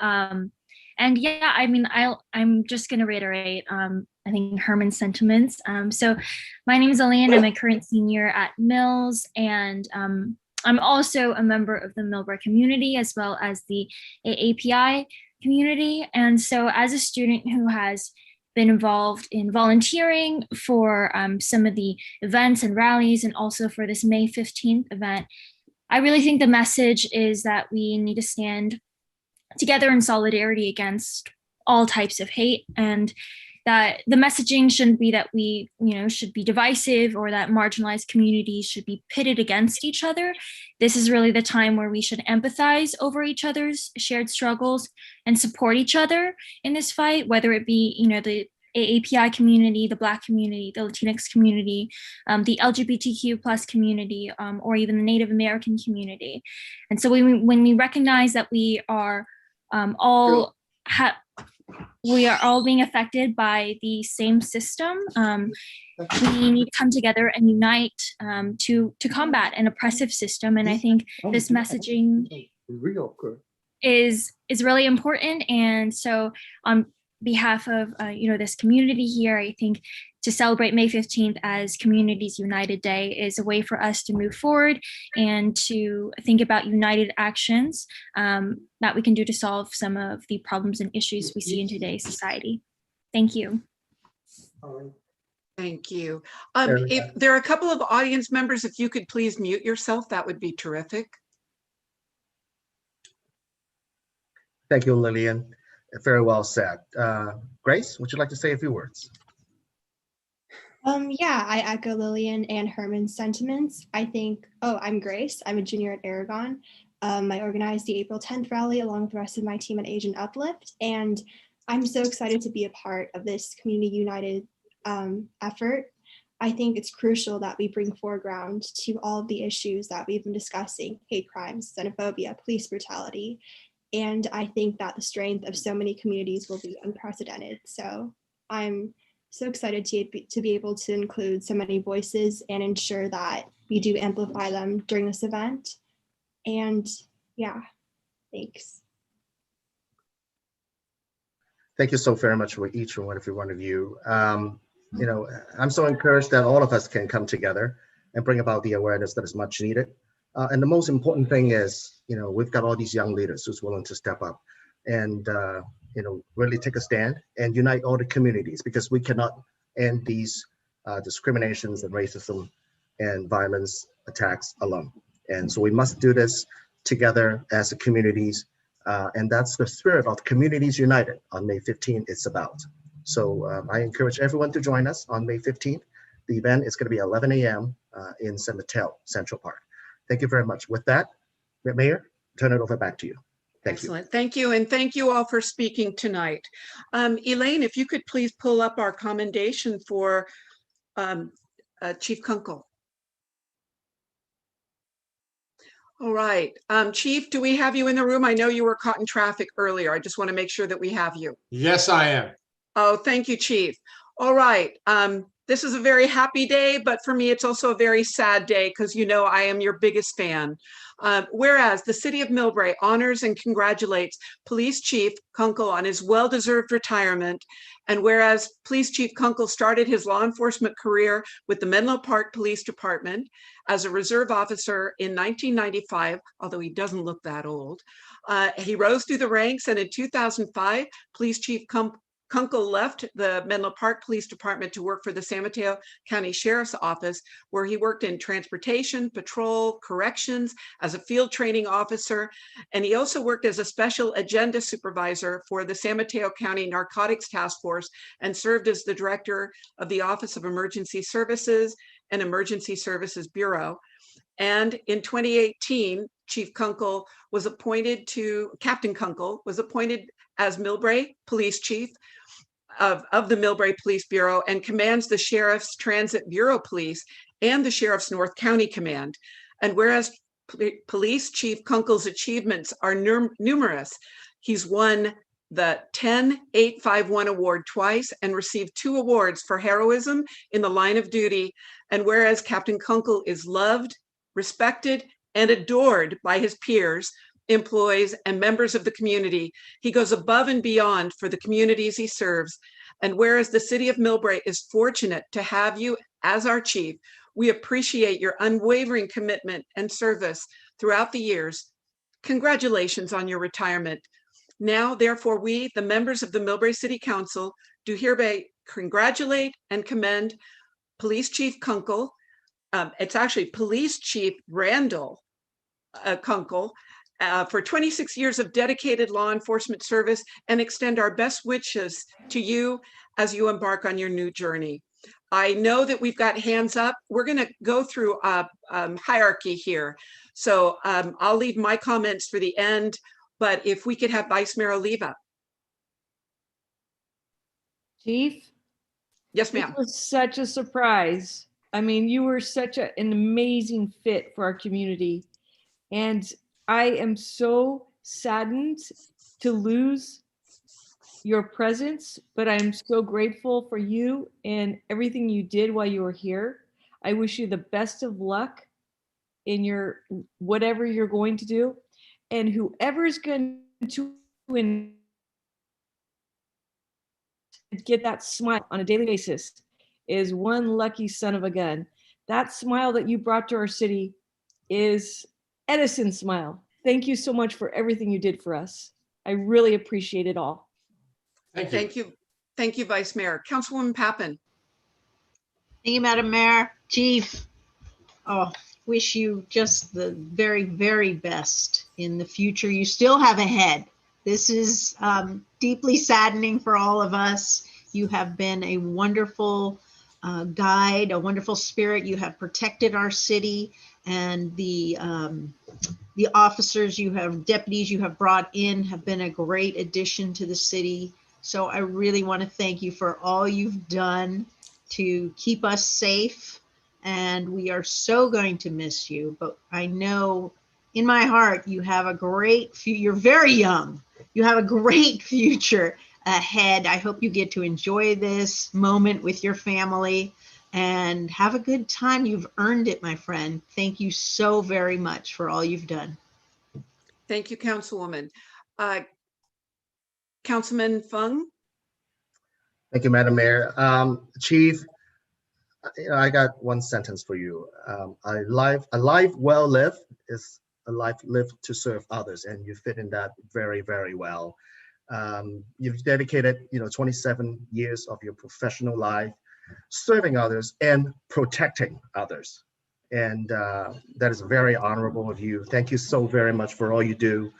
And yeah, I mean, I'm just going to reiterate, I think Herman's sentiments. So my name is Lillian. I'm a current senior at Mills, and I'm also a member of the Millbrae community as well as the AAPI community. And so as a student who has been involved in volunteering for some of the events and rallies, and also for this May 15th event, I really think the message is that we need to stand together in solidarity against all types of hate, and that the messaging shouldn't be that we, should be divisive or that marginalized communities should be pitted against each other. This is really the time where we should empathize over each other's shared struggles and support each other in this fight, whether it be, the AAPI community, the Black community, the Latinx community, the LGBTQ plus community, or even the Native American community. And so when we recognize that we are all being affected by the same system, we need to come together and unite to combat an oppressive system. And I think this messaging is really important. And so on behalf of this community here, I think to celebrate May 15th as Communities United Day is a way for us to move forward and to think about united actions that we can do to solve some of the problems and issues we see in today's society. Thank you. Thank you. If there are a couple of audience members, if you could please mute yourself, that would be terrific. Thank you, Lillian. Very well said. Grace, would you like to say a few words? Yeah, I echo Lillian and Herman's sentiments. I'm Grace. I'm a junior at Aragon. I organized the April 10th rally along with the rest of my team at Asian Uplift, and I'm so excited to be a part of this Community United effort. I think it's crucial that we bring foreground to all of the issues that we've been discussing: hate crimes, xenophobia, police brutality, and I think that the strength of so many communities will be unprecedented. So I'm so excited to be able to include so many voices and ensure that we do amplify them during this event. And yeah, thanks. Thank you so very much for each and every one of you. I'm so encouraged that all of us can come together and bring about the awareness that is much needed. And the most important thing is, we've got all these young leaders who's willing to step up and really take a stand and unite all the communities, because we cannot end these discriminations and racism and violence attacks alone. And so we must do this together as a communities. And that's the spirit of Communities United on May 15th it's about. So I encourage everyone to join us on May 15th. The event is going to be 11 a.m. In San Mateo Central Park. Thank you very much. With that, Mayor, turn it over back to you. Thank Excellent. Thank you. And thank you all for speaking tonight. Elaine, if you could please pull up our commendation for Chief Kunkel. All right. Chief, do we have you in the room? I know you were caught in traffic earlier. I just want to make sure that we have you. Yes, I am. Oh, thank you, Chief. All right. This is a very happy day, but for me, it's also a very sad day because I am your biggest fan. Whereas the City of Millbrae honors and congratulates Police Chief Kunkel on his well-deserved retirement, and whereas Police Chief Kunkel started his law enforcement career with the Menlo Park Police Department as a reserve officer in 1995, although he doesn't look that old, he rose through the ranks, and in 2005, Police Chief Kunkel left the Menlo Park Police Department to work for the San Mateo County Sheriff's Office, where he worked in transportation, patrol, corrections, as a field training officer. And he also worked as a special agenda supervisor for the San Mateo County Narcotics Task Force and served as the director of the Office of Emergency Services and Emergency Services Bureau. And in 2018, Captain Kunkel was appointed as Millbrae Police Chief of the Millbrae Police Bureau and commands the Sheriff's Transit Bureau Police and the Sheriff's North County Command. And whereas Police Chief Kunkel's achievements are numerous, he's won the 10-851 award twice and received 2 awards for heroism in the line of duty. And whereas Captain Kunkel is loved, respected, and adored by his peers, employees, and members of the community, he goes above and beyond for the communities he serves. And whereas the city of Millbrae is fortunate to have you as our chief, we appreciate your unwavering commitment and service throughout the years. Congratulations on your retirement. Now, therefore, we, the members of the Millbrae City Council, do hereby congratulate and commend Police Chief Kunkel. It's actually Police Chief Randall Kunkel, for 26 years of dedicated law enforcement service, and extend our best wishes to you as you embark on your new journey. I know that we've got hands up. We're going to go through a hierarchy here. So I'll leave my comments for the end, but if we could have Vice Mayor Oliva. Chief? Yes, ma'am. It was such a surprise. I mean, you were such an amazing fit for our community. And I am so saddened to lose your presence, but I'm so grateful for you and everything you did while you were here. I wish you the best of luck in your whatever you're going to do. And whoever's going to get that smile on a daily basis is one lucky son of a gun. That smile that you brought to our city is Edison's smile. Thank you so much for everything you did for us. I really appreciate it all. Thank you. Thank you, Vice Mayor. Councilwoman Pappen. Thank you, Madam Mayor. Chief, oh, wish you just the very, very best in the future you still have ahead. This is deeply saddening for all of us. You have been a wonderful guide, a wonderful spirit. You have protected our city, and the officers you have, deputies you have brought in have been a great addition to the city. So I really want to thank you for all you've done to keep us safe. And we are so going to miss you, but I know in my heart you have a great future. You're very young. You have a great future ahead. I hope you get to enjoy this moment with your family and have a good time. You've earned it, my friend. Thank you so very much for all you've done. Thank you, Councilwoman. Councilman Fung. Thank you, Madam Mayor. Chief, I got one sentence for you. A life well lived is a life lived to serve others, and you fit in that very, very well. You've dedicated, 27 years of your professional life serving others and protecting others, and that is very honorable of you. Thank you so very much for all you do.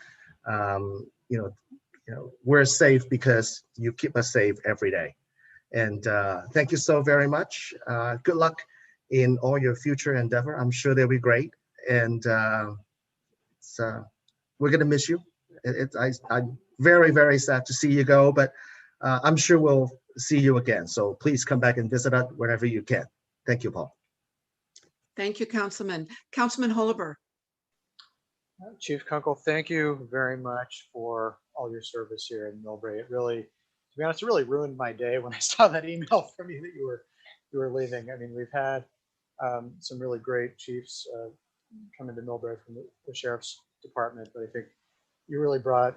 We're safe because you keep us safe every day. And thank you so very much. Good luck in all your future endeavor. I'm sure they'll be great. And we're gonna miss you. I'm very, very sad to see you go, but I'm sure we'll see you again. So please come back and visit us whenever you can. Thank you, Paul. Thank you, Councilman. Councilman Holober. Chief Kunkel, thank you very much for all your service here in Millbrae. It really, to be honest, it really ruined my day when I saw that email from you that you were leaving. I mean, we've had some really great chiefs come into Millbrae from the Sheriff's Department, but I think you really brought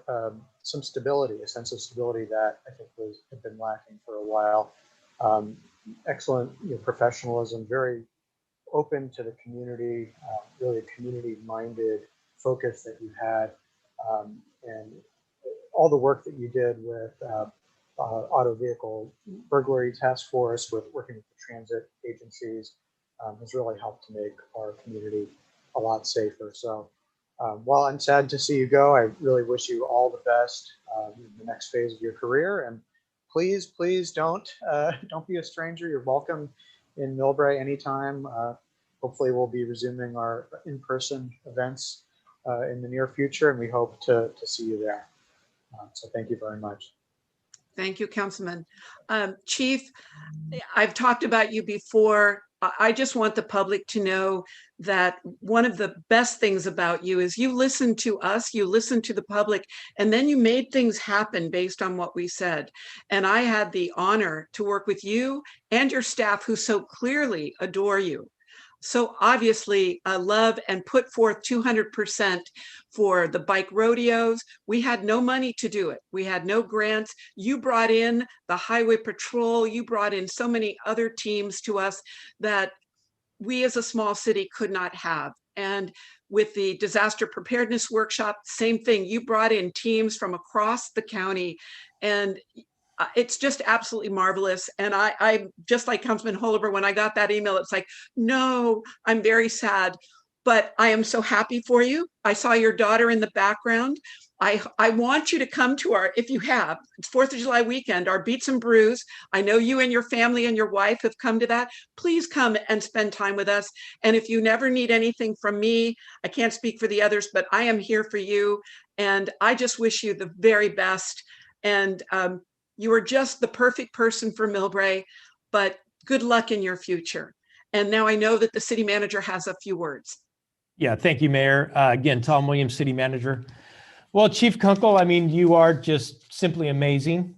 some stability, a sense of stability that I think had been lacking for a while. Excellent professionalism, very open to the community, really a community-minded focus that you had, and all the work that you did with auto vehicle burglary task force with working with the transit agencies has really helped to make our community a lot safer. So while I'm sad to see you go, I really wish you all the best in the next phase of your career. And please, please don't be a stranger. You're welcome in Millbrae anytime. Hopefully we'll be resuming our in-person events in the near future, and we hope to see you there. So thank you very much. Thank you, Councilman. Chief, I've talked about you before. I just want the public to know that one of the best things about you is you listen to us, you listen to the public, and then you made things happen based on what we said. And I had the honor to work with you and your staff who so clearly adore you. So obviously love and put forth 200% for the bike rodeos. We had no money to do it. We had no grants. You brought in the highway patrol. You brought in so many other teams to us that we as a small city could not have. And with the disaster preparedness workshop, same thing. You brought in teams from across the county, and it's just absolutely marvelous. And I just like Councilman Holober, when I got that email, it's like, no, I'm very sad, but I am so happy for you. I saw your daughter in the background. I want you to come to our, if you have, it's 4th of July weekend, our Beats and Brews. I know you and your family and your wife have come to that. Please come and spend time with us. And if you never need anything from me, I can't speak for the others, but I am here for you. And I just wish you the very best. And you are just the perfect person for Millbrae, but good luck in your future. And now I know that the city manager has a few words. Yeah, thank you, Mayor. Again, Tom Williams, City Manager. Well, Chief Kunkel, I mean, you are just simply amazing.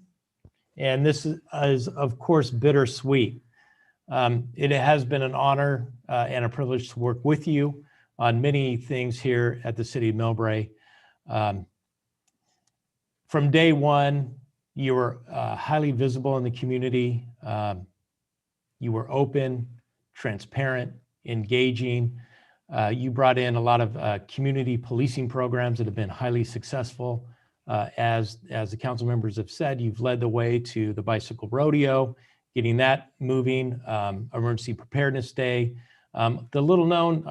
And this is of course, bittersweet. It has been an honor and a privilege to work with you on many things here at the City of Millbrae. From day one, you were highly visible in the community. You were open, transparent, engaging. You brought in a lot of community policing programs that have been highly successful. As the council members have said, you've led the way to the bicycle rodeo, getting that moving, Emergency Preparedness Day. The little known,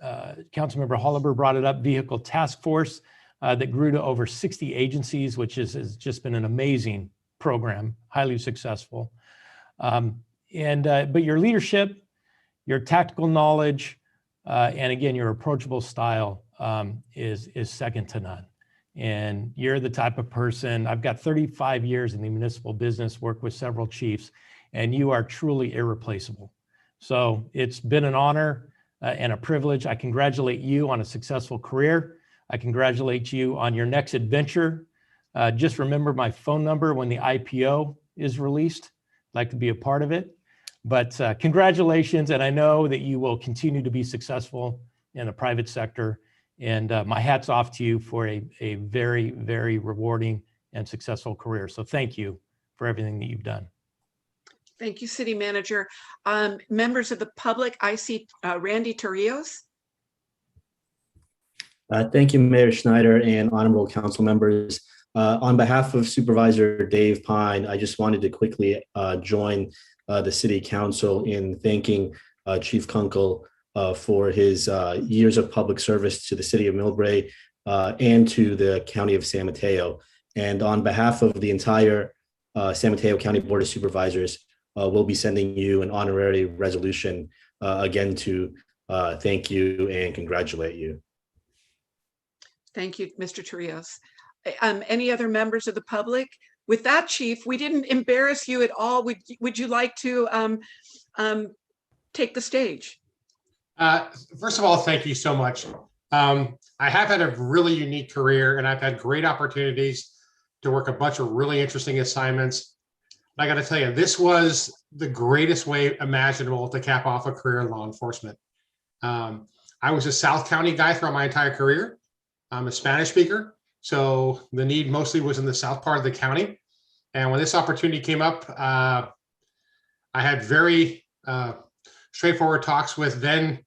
Councilmember Holober brought it up, Vehicle Task Force that grew to over 60 agencies, which has just been an amazing program, highly successful. But your leadership, your tactical knowledge, and again, your approachable style is second to none. And you're the type of person, I've got 35 years in the municipal business, worked with several chiefs, and you are truly irreplaceable. So it's been an honor and a privilege. I congratulate you on a successful career. I congratulate you on your next adventure. Just remember my phone number when the IPO is released. I'd like to be a part of it. But congratulations, and I know that you will continue to be successful in the private sector. And my hat's off to you for a very, very rewarding and successful career. So thank you for everything that you've done. Thank you, City Manager. Members of the public, I see Randy Torrijos. Thank you, Mayor Schneider and honorable council members. On behalf of Supervisor Dave Pine, I just wanted to quickly join the City Council in thanking Chief Kunkel for his years of public service to the City of Millbrae and to the County of San Mateo. And on behalf of the entire San Mateo County Board of Supervisors, we'll be sending you an honorary resolution again to thank you and congratulate you. Thank you, Mr. Torrijos. Any other members of the public? With that, Chief, we didn't embarrass you at all. Would you like to take the stage? First of all, thank you so much. I have had a really unique career, and I've had great opportunities to work a bunch of really interesting assignments. I got to tell you, this was the greatest way imaginable to cap off a career in law enforcement. I was a South County guy throughout my entire career. I'm a Spanish speaker, so the need mostly was in the south part of the county. And when this opportunity came up, I had very straightforward talks with then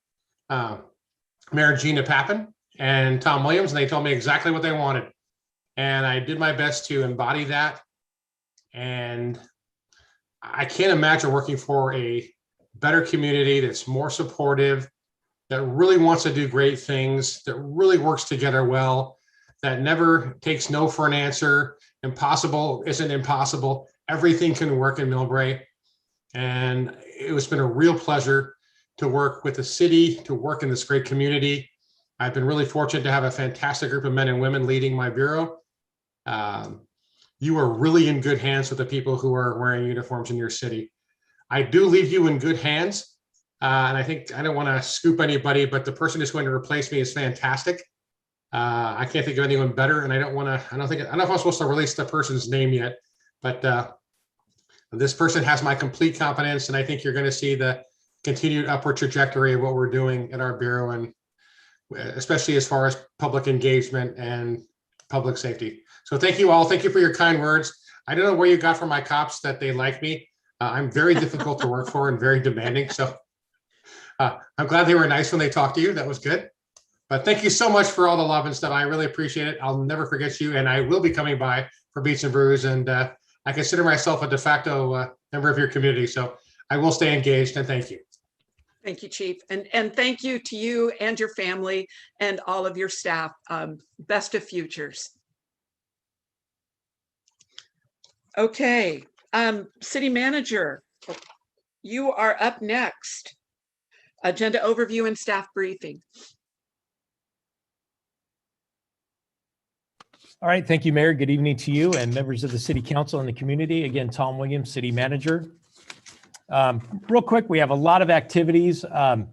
Mayor Gina Pappin and Tom Williams, and they told me exactly what they wanted. And I did my best to embody that And I can't imagine working for a better community that's more supportive, that really wants to do great things, that really works together well, that never takes no for an answer. Impossible isn't impossible. Everything can work in Millbrae. And it's been a real pleasure to work with the city, to work in this great community. I've been really fortunate to have a fantastic group of men and women leading my bureau. You are really in good hands with the people who are wearing uniforms in your city. I do leave you in good hands. And I think, I don't want to scoop anybody, but the person who's going to replace me is fantastic. I can't think of anyone better. And I don't know if I'm supposed to release the person's name yet, but this person has my complete confidence. And I think you're going to see the continued upward trajectory of what we're doing at our bureau, and especially as far as public engagement and public safety. So thank you all. Thank you for your kind words. I don't know where you got from my cops that they like me. I'm very difficult to work for and very demanding. So I'm glad they were nice when they talked to you. That was good. But thank you so much for all the love and stuff. I really appreciate it. I'll never forget you. And I will be coming by for Beats and Brews. And I consider myself a de facto member of your community. So I will stay engaged, and thank you. Thank you, Chief. And thank you to you and your family and all of your staff. Best of futures. Okay, City Manager, you are up next. Agenda overview and staff briefing. All right, thank you, Mayor. Good evening to you and members of the City Council and the community. Again, Tom Williams, City Manager. Real quick, we have a lot of activities that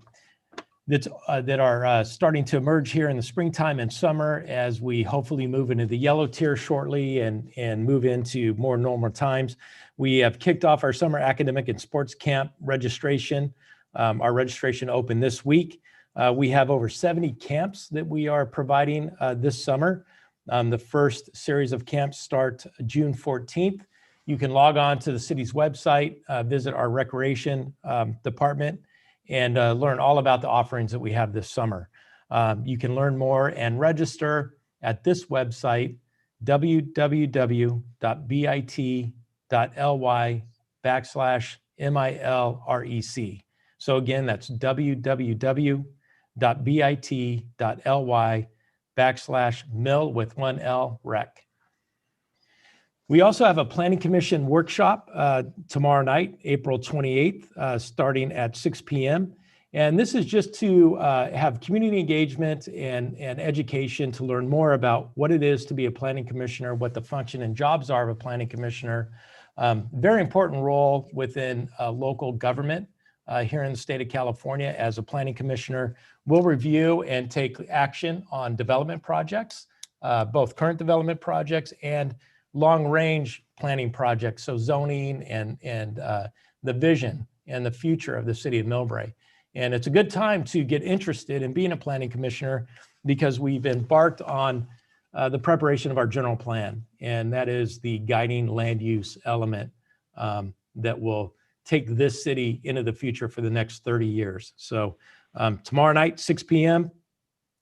are starting to emerge here in the springtime and summer as we hopefully move into the yellow tier shortly and move into more normal times. We have kicked off our summer academic and sports camp registration. Our registration opened this week. We have over 70 camps that we are providing this summer. The first series of camps start June 14th. You can log on to the city's website, visit our recreation department, and learn all about the offerings that we have this summer. You can learn more and register at this website, www.bit.ly/MILREC. So again, that's www.bit.ly/mil with one L rec. We also have a Planning Commission workshop tomorrow night, April 28th, starting at 6 p.m. And this is just to have community engagement and education to learn more about what it is to be a planning commissioner, what the function and jobs are of a planning commissioner. Very important role within local government here in the state of California. As a planning commissioner, we'll review and take action on development projects, both current development projects and long-range planning projects, so zoning and the vision and the future of the city of Millbrae. And it's a good time to get interested in being a planning commissioner because we've embarked on the preparation of our general plan, and that is the guiding land use element that will take this city into the future for the next 30 years. So tomorrow night, 6 p.m.,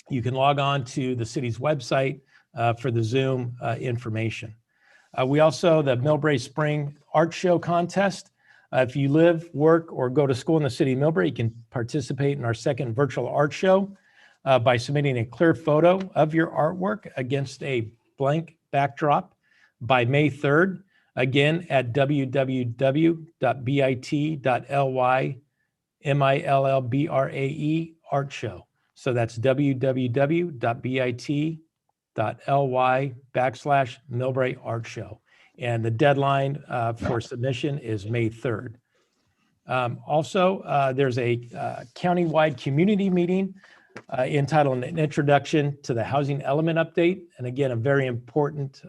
you can log on to the city's website for the Zoom information. We also, the Millbrae Spring Art Show Contest. If you live, work, or go to school in the city of Millbrae, you can participate in our second virtual art show by submitting a clear photo of your artwork against a blank backdrop by May 3rd. Again, at www.bit.ly/MILLBRAE art show. So that's www.bit.ly/Millbrae art show. And the deadline for submission is May 3rd. Also, there's a countywide community meeting entitled An Introduction to the Housing Element Update. And again, a very important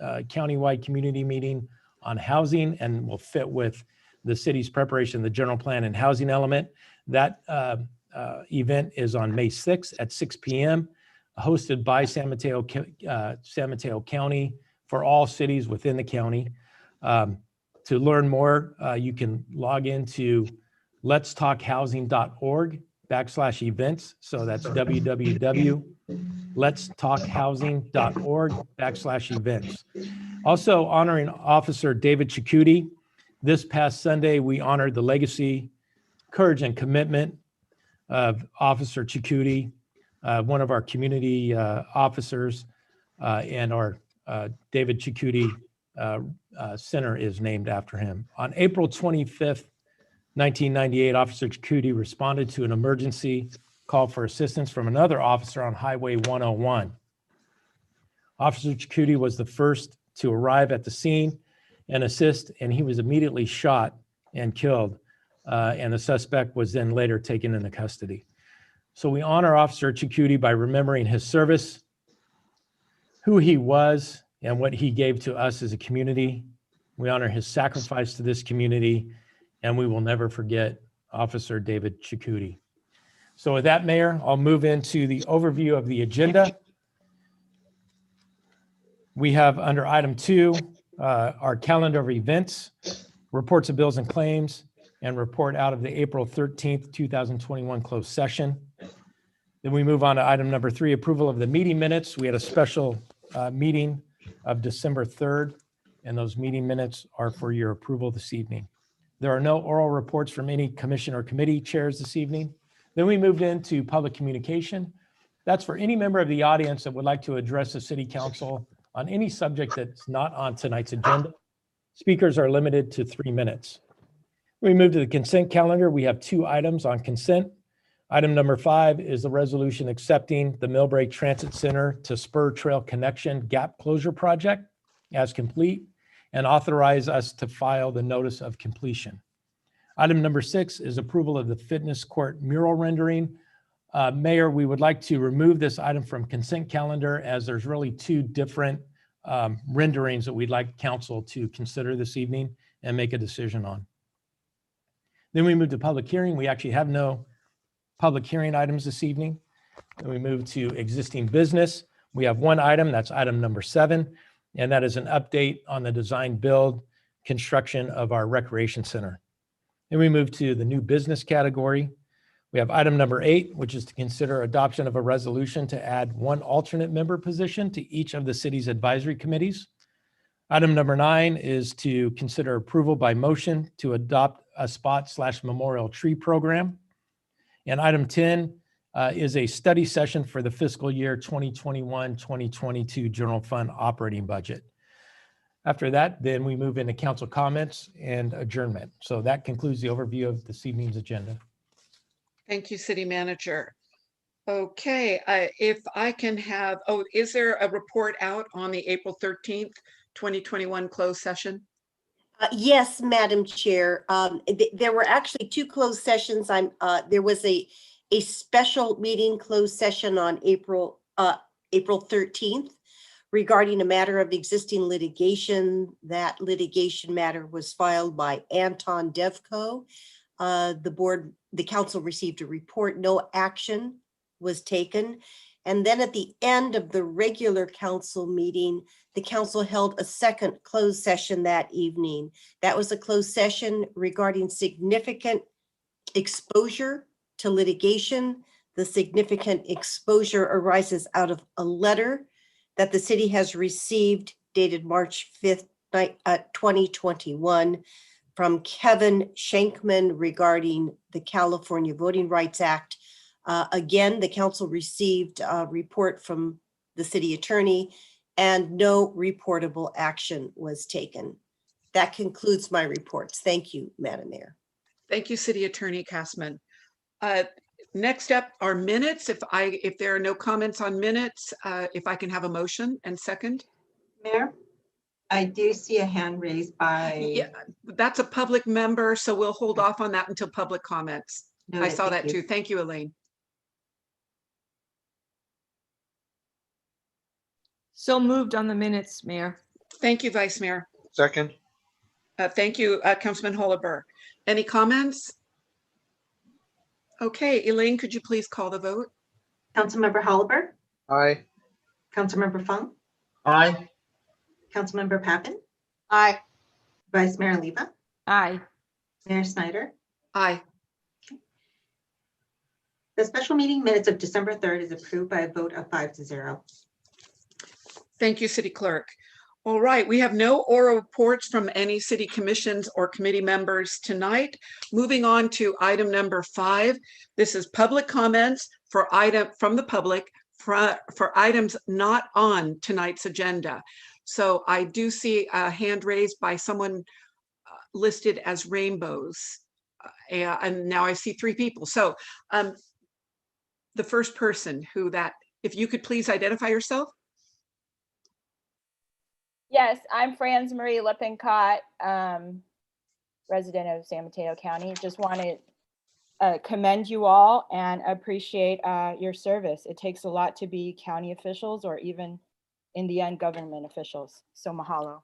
countywide community meeting on housing and will fit with the city's preparation of the general plan and housing element. That event is on May 6th at 6 p.m. hosted by San Mateo County for all cities within the county. To learn more, you can log into letstalkhousing.org/events. So that's www.letstalkhousing.org/events. Also honoring Officer David Chikuti. This past Sunday, we honored the legacy, courage, and commitment of Officer Chikuti, one of our community officers, and our David Chikuti Center is named after him. On April 25th, 1998, Officer Chikuti responded to an emergency call for assistance from another officer on Highway 101. Officer Chikuti was the first to arrive at the scene and assist, and he was immediately shot and killed, and the suspect was then later taken into custody. So we honor Officer Chikuti by remembering his service, who he was, and what he gave to us as a community. We honor his sacrifice to this community, and we will never forget Officer David Chikuti. So with that, Mayor, I'll move into the overview of the agenda. We have under item 2, our calendar of events, reports of bills and claims, and report out of the April 13th, 2021 closed session. Then we move on to item number 3, approval of the meeting minutes. We had a special meeting of December 3rd, and those meeting minutes are for your approval this evening. There are no oral reports from any commission or committee chairs this evening. Then we moved into public communication. That's for any member of the audience that would like to address the City Council on any subject that's not on tonight's agenda. Speakers are limited to 3 minutes. We move to the consent calendar. We have 2 items on consent. Item number 5 is the resolution accepting the Millbrae Transit Center to Spur Trail Connection Gap Closure Project as complete and authorize us to file the notice of completion. Item number 6 is approval of the fitness court mural rendering. Mayor, we would like to remove this item from consent calendar as there's really 2 different renderings that we'd like council to consider this evening and make a decision on. Then we move to public hearing. We actually have no public hearing items this evening. Then we move to existing business. We have 1 item, that's item number 7, and that is an update on the design build construction of our recreation center. Then we move to the new business category. We have item number 8, which is to consider adoption of a resolution to add 1 alternate member position to each of the city's advisory committees. Item number 9 is to consider approval by motion to adopt a spot/memorial tree program. And item 10 is a study session for the fiscal year 2021-2022 general fund operating budget. After that, then we move into council comments and adjournment. So that concludes the overview of this evening's agenda. Thank you, City Manager. Okay, if I can have, is there a report out on the April 13th, 2021 closed session? Yes, Madam Chair. There were actually 2 closed sessions. There was a special meeting closed session on April 13th regarding a matter of existing litigation. That litigation matter was filed by Anton Devco. The council received a report. No action was taken. And then at the end of the regular council meeting, the council held a second closed session that evening. That was a closed session regarding significant exposure to litigation. The significant exposure arises out of a letter that the city has received dated March 5th, 2021 from Kevin Shankman regarding the California Voting Rights Act. Again, the council received a report from the city attorney and no reportable action was taken. That concludes my reports. Thank you, Madam Mayor. Thank you, City Attorney Kassman. Next up are minutes. If there are no comments on minutes, if I can have a motion and second. Mayor, I do see a hand raised by. Yeah, that's a public member, so we'll hold off on that until public comments. I saw that too. Thank you, Elaine. So moved on the minutes, Mayor. Thank you, Vice Mayor. Second. Thank you, Councilman Hollenberg. Any comments? Okay, Elaine, could you please call the vote? Councilmember Hollenberg. Aye. Councilmember Fung. Aye. Councilmember Pappen. Aye. Vice Mayor Oliva. Aye. Mayor Snyder. Aye. Okay. The special meeting minutes of December 3rd is approved by a vote of 5-0. Thank you, City Clerk. All right, we have no oral reports from any city commissions or committee members tonight. Moving on to item number 5. This is public comments from the public for items not on tonight's agenda. So I do see a hand raised by someone listed as Rainbows. And now I see 3 people. So the first person if you could please identify yourself. Yes, I'm Franz Marie Lippincott, resident of San Mateo County. Just want to commend you all and appreciate your service. It takes a lot to be county officials or even in the end government officials. So mahalo.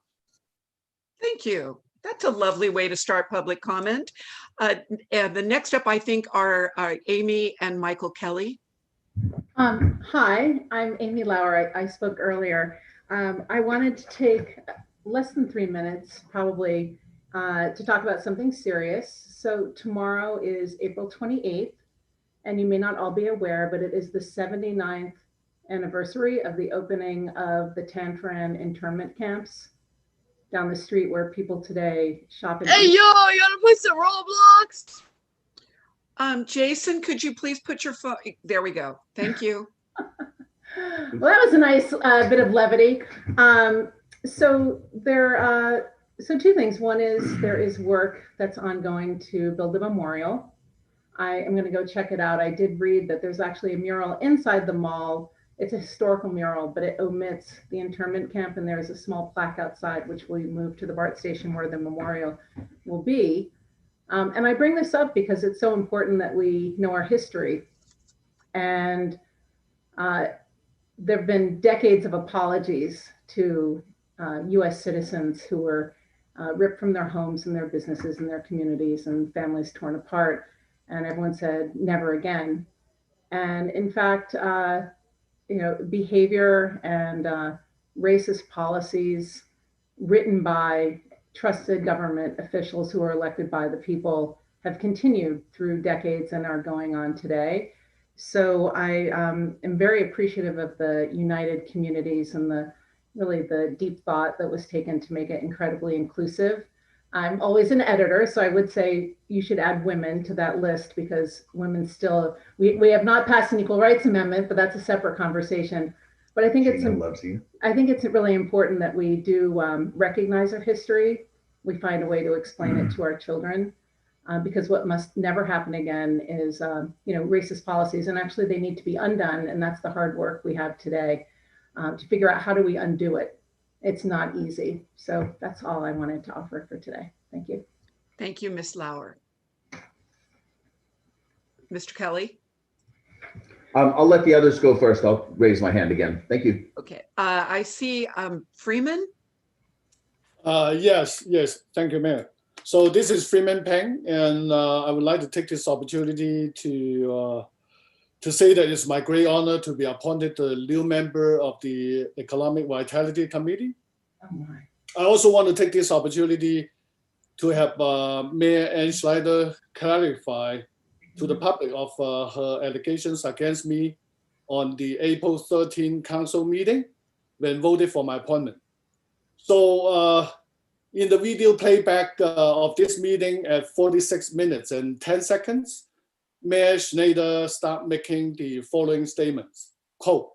Thank you. That's a lovely way to start public comment. And the next up, I think, are Amy and Michael Kelly. Hi, I'm Amy Lauer. I spoke earlier. I wanted to take less than 3 minutes, probably, to talk about something serious. So tomorrow is April 28th, and you may not all be aware, but it is the 79th anniversary of the opening of the Tanforan internment camps down the street where people today shop. Hey, yo, you wanna play some Roblox? Jason, could you please put your phone? There we go. Thank you. Well, that was a nice bit of levity. So 2 things. One is there is work that's ongoing to build a memorial. I am going to go check it out. I did read that there's actually a mural inside the mall. It's a historical mural, but it omits the internment camp, and there's a small plaque outside, which will move to the BART station where the memorial will be. And I bring this up because it's so important that we know our history. And there have been decades of apologies to US citizens who were ripped from their homes and their businesses and their communities and families torn apart. And everyone said, never again. And in fact, behavior and racist policies written by trusted government officials who are elected by the people have continued through decades and are going on today. So I am very appreciative of the united communities and the deep thought that was taken to make it incredibly inclusive. I'm always an editor, so I would say you should add women to that list because women still, we have not passed an equal rights amendment, but that's a separate conversation. But I think it's really important that we do recognize our history. We find a way to explain it to our children. Because what must never happen again is, racist policies, and actually they need to be undone. And that's the hard work we have today to figure out how do we undo it. It's not easy. So that's all I wanted to offer for today. Thank you. Thank you, Ms. Lauer. Mr. Kelly? I'll let the others go first. I'll raise my hand again. Thank you. Okay, I see Freeman. Yes. Thank you, Mayor. So this is Freeman Peng, and I would like to take this opportunity to say that it's my great honor to be appointed the new member of the Economic Vitality Committee. I also want to take this opportunity to have Mayor Ann Schneider clarify to the public of her allegations against me on the April 13 council meeting when voted for my appointment. So in the video playback of this meeting at 46 minutes and 10 seconds, Mayor Schneider started making the following statements. Quote,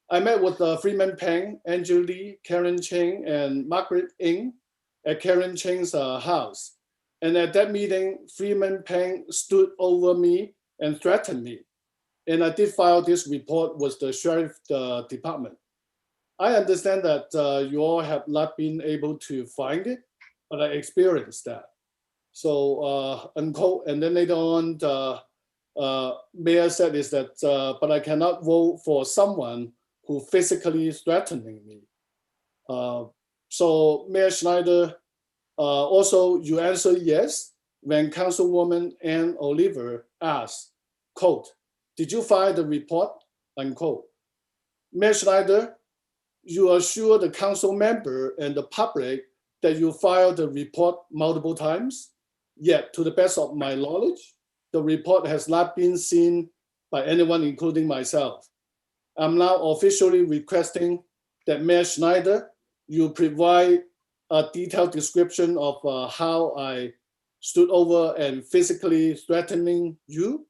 I met with Freeman Peng, Andrew Lee, Karen Cheng, and Margaret Ng at Karen Cheng's house. And at that meeting, Freeman Peng stood over me and threatened me. And I did file this report with the sheriff department. I understand that you all have not been able to find it, but I experienced that. So unquote, and then later on, Mayor said is that, but I cannot vote for someone who physically threatening me. So Mayor Schneider, also you answered yes when Councilwoman Ann Oliver asked, quote, did you file the report, unquote. Mayor Schneider, you assure the council member and the public that you filed the report multiple times, yet to the best of my knowledge, the report has not been seen by anyone, including myself. I'm now officially requesting that Mayor Schneider you provide a detailed description of how I stood over and physically threatening you,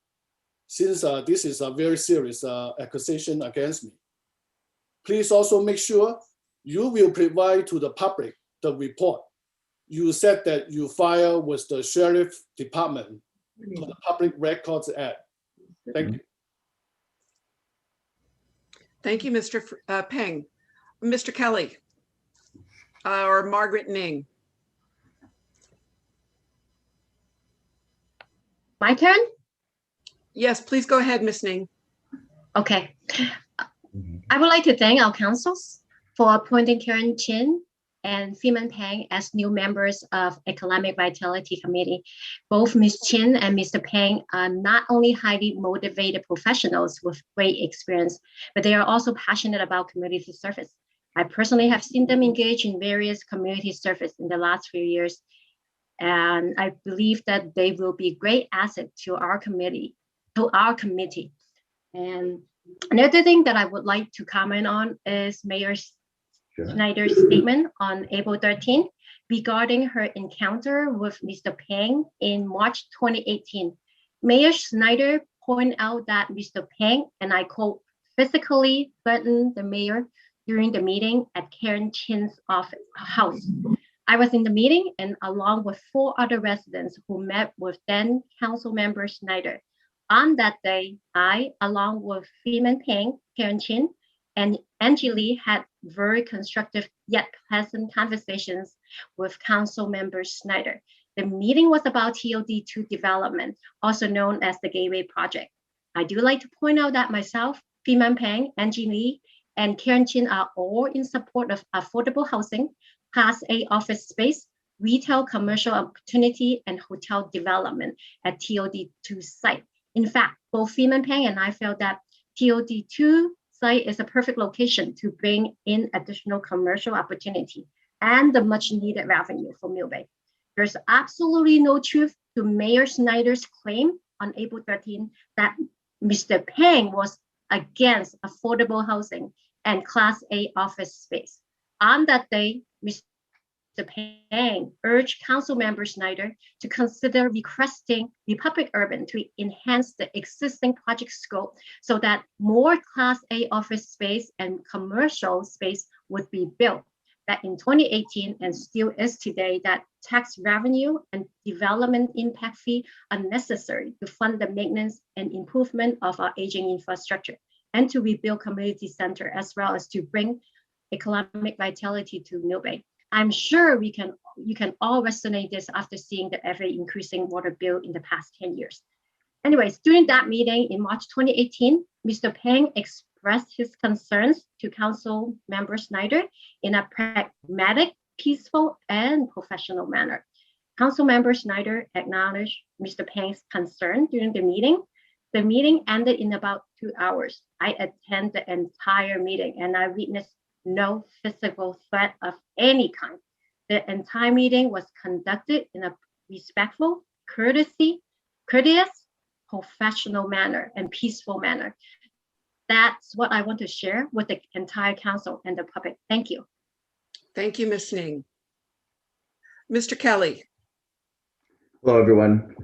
since this is a very serious accusation against me. Please also make sure you will provide to the public the report. You said that you file with the Sheriff Department for the Public Records Act. Thank you. Thank you, Mr. Peng. Mr. Kelly or Margaret Ning. My turn? Yes, please go ahead, Ms. Ning. Okay. I would like to thank our councils for appointing Karen Chin and Freeman Peng as new members of Economic Vitality Committee. Both Ms. Chin and Mr. Peng are not only highly motivated professionals with great experience, but they are also passionate about community service. I personally have seen them engage in various community service in the last few years, and I believe that they will be a great asset to our committee. And another thing that I would like to comment on is Mayor Schneider's statement on April 13th regarding her encounter with Mr. Peng in March 2018. Mayor Schneider pointed out that Mr. Peng, and I quote, physically threatened the mayor during the meeting at Karen Chin's house. I was in the meeting and along with 4 other residents who met with then council member Schneider. On that day, I, along with Freeman Peng, Karen Chin, and Angie Lee had very constructive yet pleasant conversations with council member Schneider. The meeting was about TOD2 development, also known as the Gateway Project. I do like to point out that myself, Freeman Peng, Angie Lee, and Karen Chin are all in support of affordable housing, Class A office space, retail commercial opportunity, and hotel development at TOD2 site. In fact, both Freeman Peng and I felt that TOD2 site is a perfect location to bring in additional commercial opportunity and the much needed revenue for Millbrae. There's absolutely no truth to Mayor Schneider's claim on April 13 that Mr. Peng was against affordable housing and Class A office space. On that day, Mr. Peng urged Council Member Schneider to consider requesting Republic Urban to enhance the existing project scope so that more Class A office space and commercial space would be built. That in 2018 and still is today, that tax revenue and development impact fee are necessary to fund the maintenance and improvement of our aging infrastructure and to rebuild community center as well as to bring economic vitality to Millbrae. I'm sure you can all resonate this after seeing the ever increasing water bill in the past 10 years. Anyways, during that meeting in March 2018, Mr. Peng expressed his concerns to Council Member Schneider in a pragmatic, peaceful, and professional manner. Council Member Schneider acknowledged Mr. Peng's concern during the meeting. The meeting ended in about 2 hours. I attended the entire meeting and I witnessed no physical threat of any kind. The entire meeting was conducted in a respectful, courteous, professional manner and peaceful manner. That's what I want to share with the entire council and the public. Thank you. Thank you, Ms. Ning. Mr. Kelly. Hello, everyone.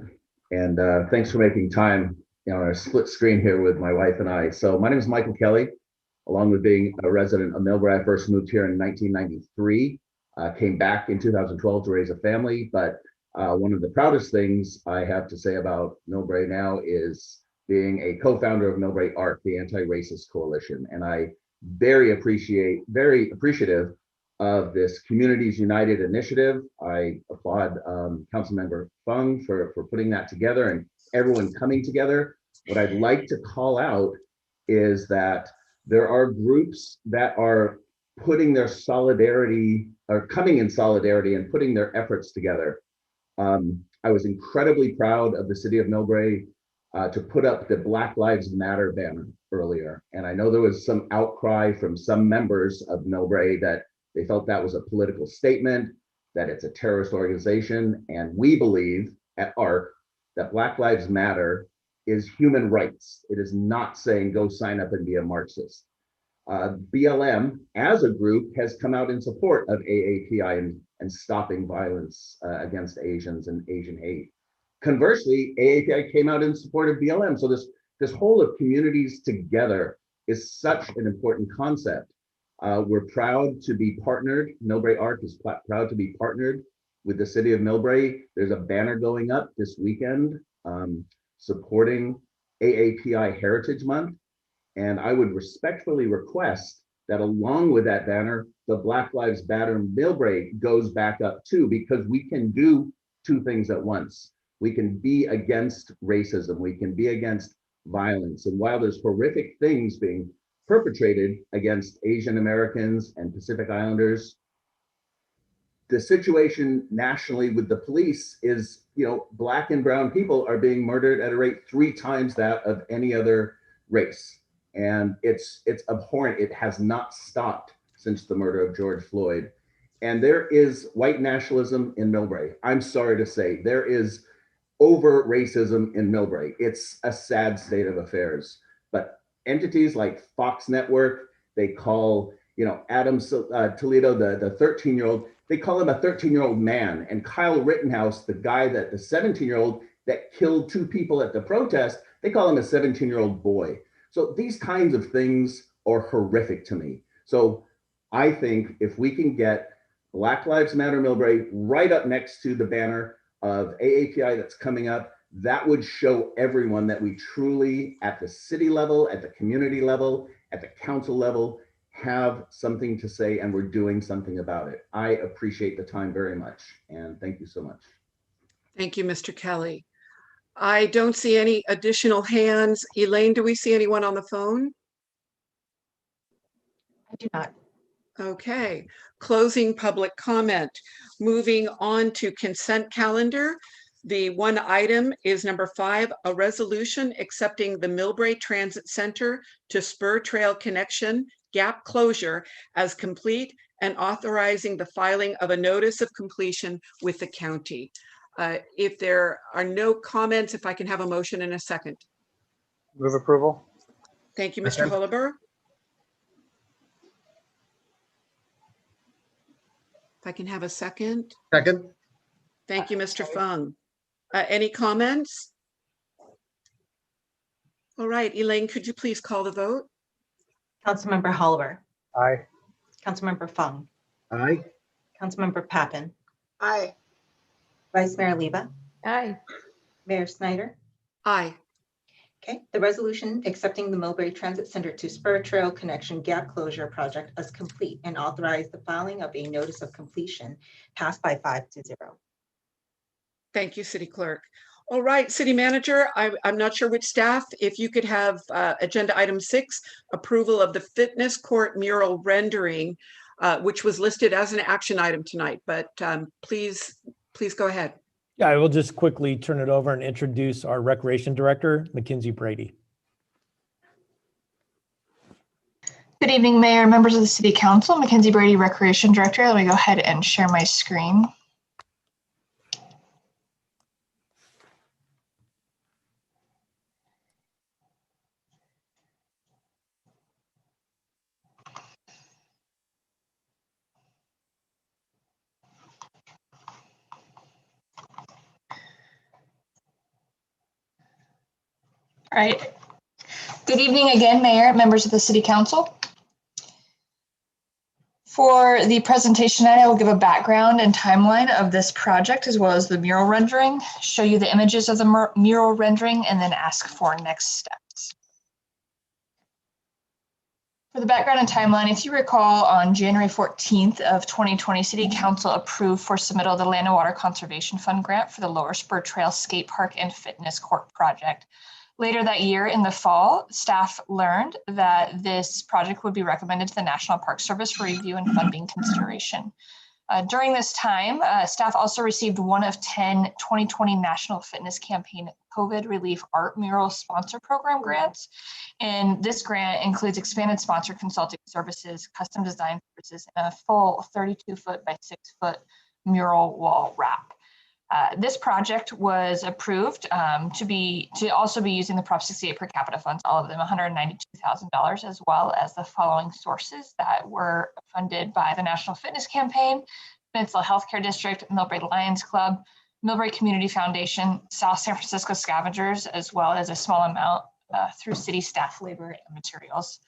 And thanks for making time on our split screen here with my wife and I. So my name is Michael Kelly. Along with being a resident of Millbrae, I first moved here in 1993, came back in 2012 to raise a family. But one of the proudest things I have to say about Millbrae now is being a co-founder of Millbrae ARC, the Anti-Racist Coalition. And I very appreciative of this Communities United initiative. I applaud Councilmember Fung for putting that together and everyone coming together. What I'd like to call out is that there are groups that are putting their solidarity or coming in solidarity and putting their efforts together. I was incredibly proud of the city of Millbrae to put up the Black Lives Matter banner earlier. And I know there was some outcry from some members of Millbrae that they felt that was a political statement, that it's a terrorist organization. And we believe at ARC that Black Lives Matter is human rights. It is not saying go sign up and be a Marxist. BLM as a group has come out in support of AAPI and stopping violence against Asians and Asian hate. Conversely, AAPI came out in support of BLM. So this whole of communities together is such an important concept. We're proud to be partnered. Millbrae ARC is proud to be partnered with the city of Millbrae. There's a banner going up this weekend supporting AAPI Heritage Month. And I would respectfully request that along with that banner, the Black Lives Matter Millbrae goes back up too, because we can do two things at once. We can be against racism. We can be against violence. And while there's horrific things being perpetrated against Asian Americans and Pacific Islanders, the situation nationally with the police is, Black and brown people are being murdered at a rate 3 times that of any other race. And it's abhorrent. It has not stopped since the murder of George Floyd. And there is white nationalism in Millbrae. I'm sorry to say, there is over racism in Millbrae. It's a sad state of affairs. But entities like Fox Network, they call, Adam Toledo, the 13-year-old, they call him a 13-year-old man. And Kyle Rittenhouse, the 17-year-old that killed 2 people at the protest, they call him a 17-year-old boy. So these kinds of things are horrific to me. So I think if we can get Black Lives Matter Millbrae right up next to the banner of AAPI that's coming up, that would show everyone that we truly, at the city level, at the community level, at the council level, have something to say and we're doing something about it. I appreciate the time very much, and thank you so much. Thank you, Mr. Kelly. I don't see any additional hands. Elaine, do we see anyone on the phone? I do not. Okay, closing public comment. Moving on to consent calendar. The one item is number 5, a resolution accepting the Millbrae Transit Center to Spur Trail Connection gap closure as complete and authorizing the filing of a notice of completion with the county. If there are no comments, if I can have a motion in a second. Move approval. Thank you, Mr. Holliber. If I can have a second. Second. Thank you, Mr. Fung. Any comments? All right, Elaine, could you please call the vote? Councilmember Holliber. Aye. Councilmember Fung. Aye. Councilmember Pappen. Aye. Vice Mayor Leva. Aye. Mayor Snyder. Aye. Okay, the resolution accepting the Millbrae Transit Center to Spur Trail Connection gap closure project as complete and authorize the filing of a notice of completion passed by 5-0. Thank you, City Clerk. All right, City Manager, I'm not sure which staff, if you could have agenda item 6, approval of the fitness court mural rendering, which was listed as an action item tonight, but please go ahead. Yeah, I will just quickly turn it over and introduce our Recreation Director, Mackenzie Brady. Good evening, Mayor, members of the City Council. Mackenzie Brady, Recreation Director. Let me go ahead and share my screen. All right. Good evening again, Mayor, members of the City Council. For the presentation tonight, I will give a background and timeline of this project as well as the mural rendering, show you the images of the mural rendering, and then ask for next steps. For the background and timeline, if you recall, on January 14th of 2020, City Council approved for submittal of the Land and Water Conservation Fund grant for the Lower Spur Trail Skate Park and Fitness Court project. Later that year in the fall, staff learned that this project would be recommended to the National Park Service for review and funding consideration. During this time, staff also received one of 10 2020 National Fitness Campaign COVID Relief Art Mural Sponsor Program grants. And this grant includes expanded sponsor consulting services, custom design services, and a full 32-foot by 6-foot mural wall wrap. This project was approved to also be using the Prop 68 per capita funds, all of them $192,000, as well as the following sources that were funded by the National Fitness Campaign, Peninsula Healthcare District, Millbrae Lions Club, Millbrae Community Foundation, South San Francisco Scavengers, as well as a small amount through city staff labor and materials.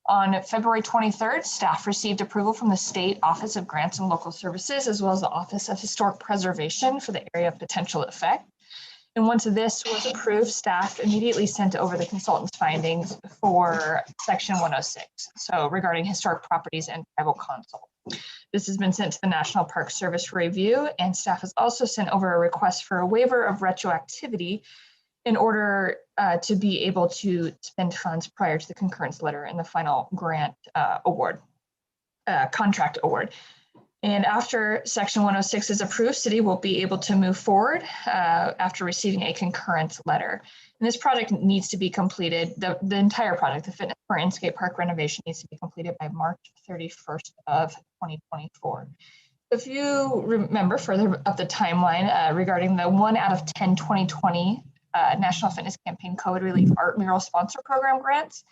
On February 23rd, staff received approval from the State Office of Grants and Local Services, as well as the Office of Historic Preservation for the area of potential effect. And once this was approved, staff immediately sent over the consultant's findings for Section 106, so regarding historic properties and tribal council. This has been sent to the National Park Service for review, and staff has also sent over a request for a waiver of retroactivity in order to be able to spend funds prior to the concurrence letter and the final grant contract award. And after Section 106 is approved, City will be able to move forward after receiving a concurrence letter. And this project needs to be completed, the entire project, the fitness court and skate park renovation needs to be completed by March 31st of 2024. If you remember further up the timeline regarding the 1 out of 10 2020 National Fitness Campaign COVID Relief Art Mural Sponsor Program grants,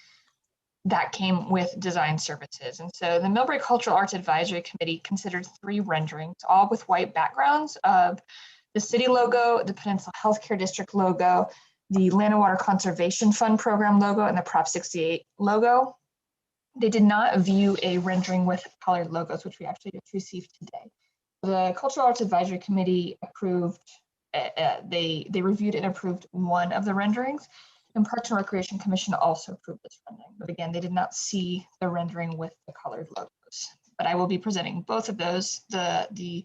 that came with design services. And so the Millbrae Cultural Arts Advisory Committee considered 3 renderings, all with white backgrounds of the city logo, the Peninsula Healthcare District logo, the Land and Water Conservation Fund program logo, and the Prop 68 logo. They did not view a rendering with colored logos, which we actually just received today. The Cultural Arts Advisory Committee approved, they reviewed and approved 1 of the renderings, and Parks and Recreation Commission also approved this rendering. But again, they did not see the rendering with the colored logos. But I will be presenting both of those, the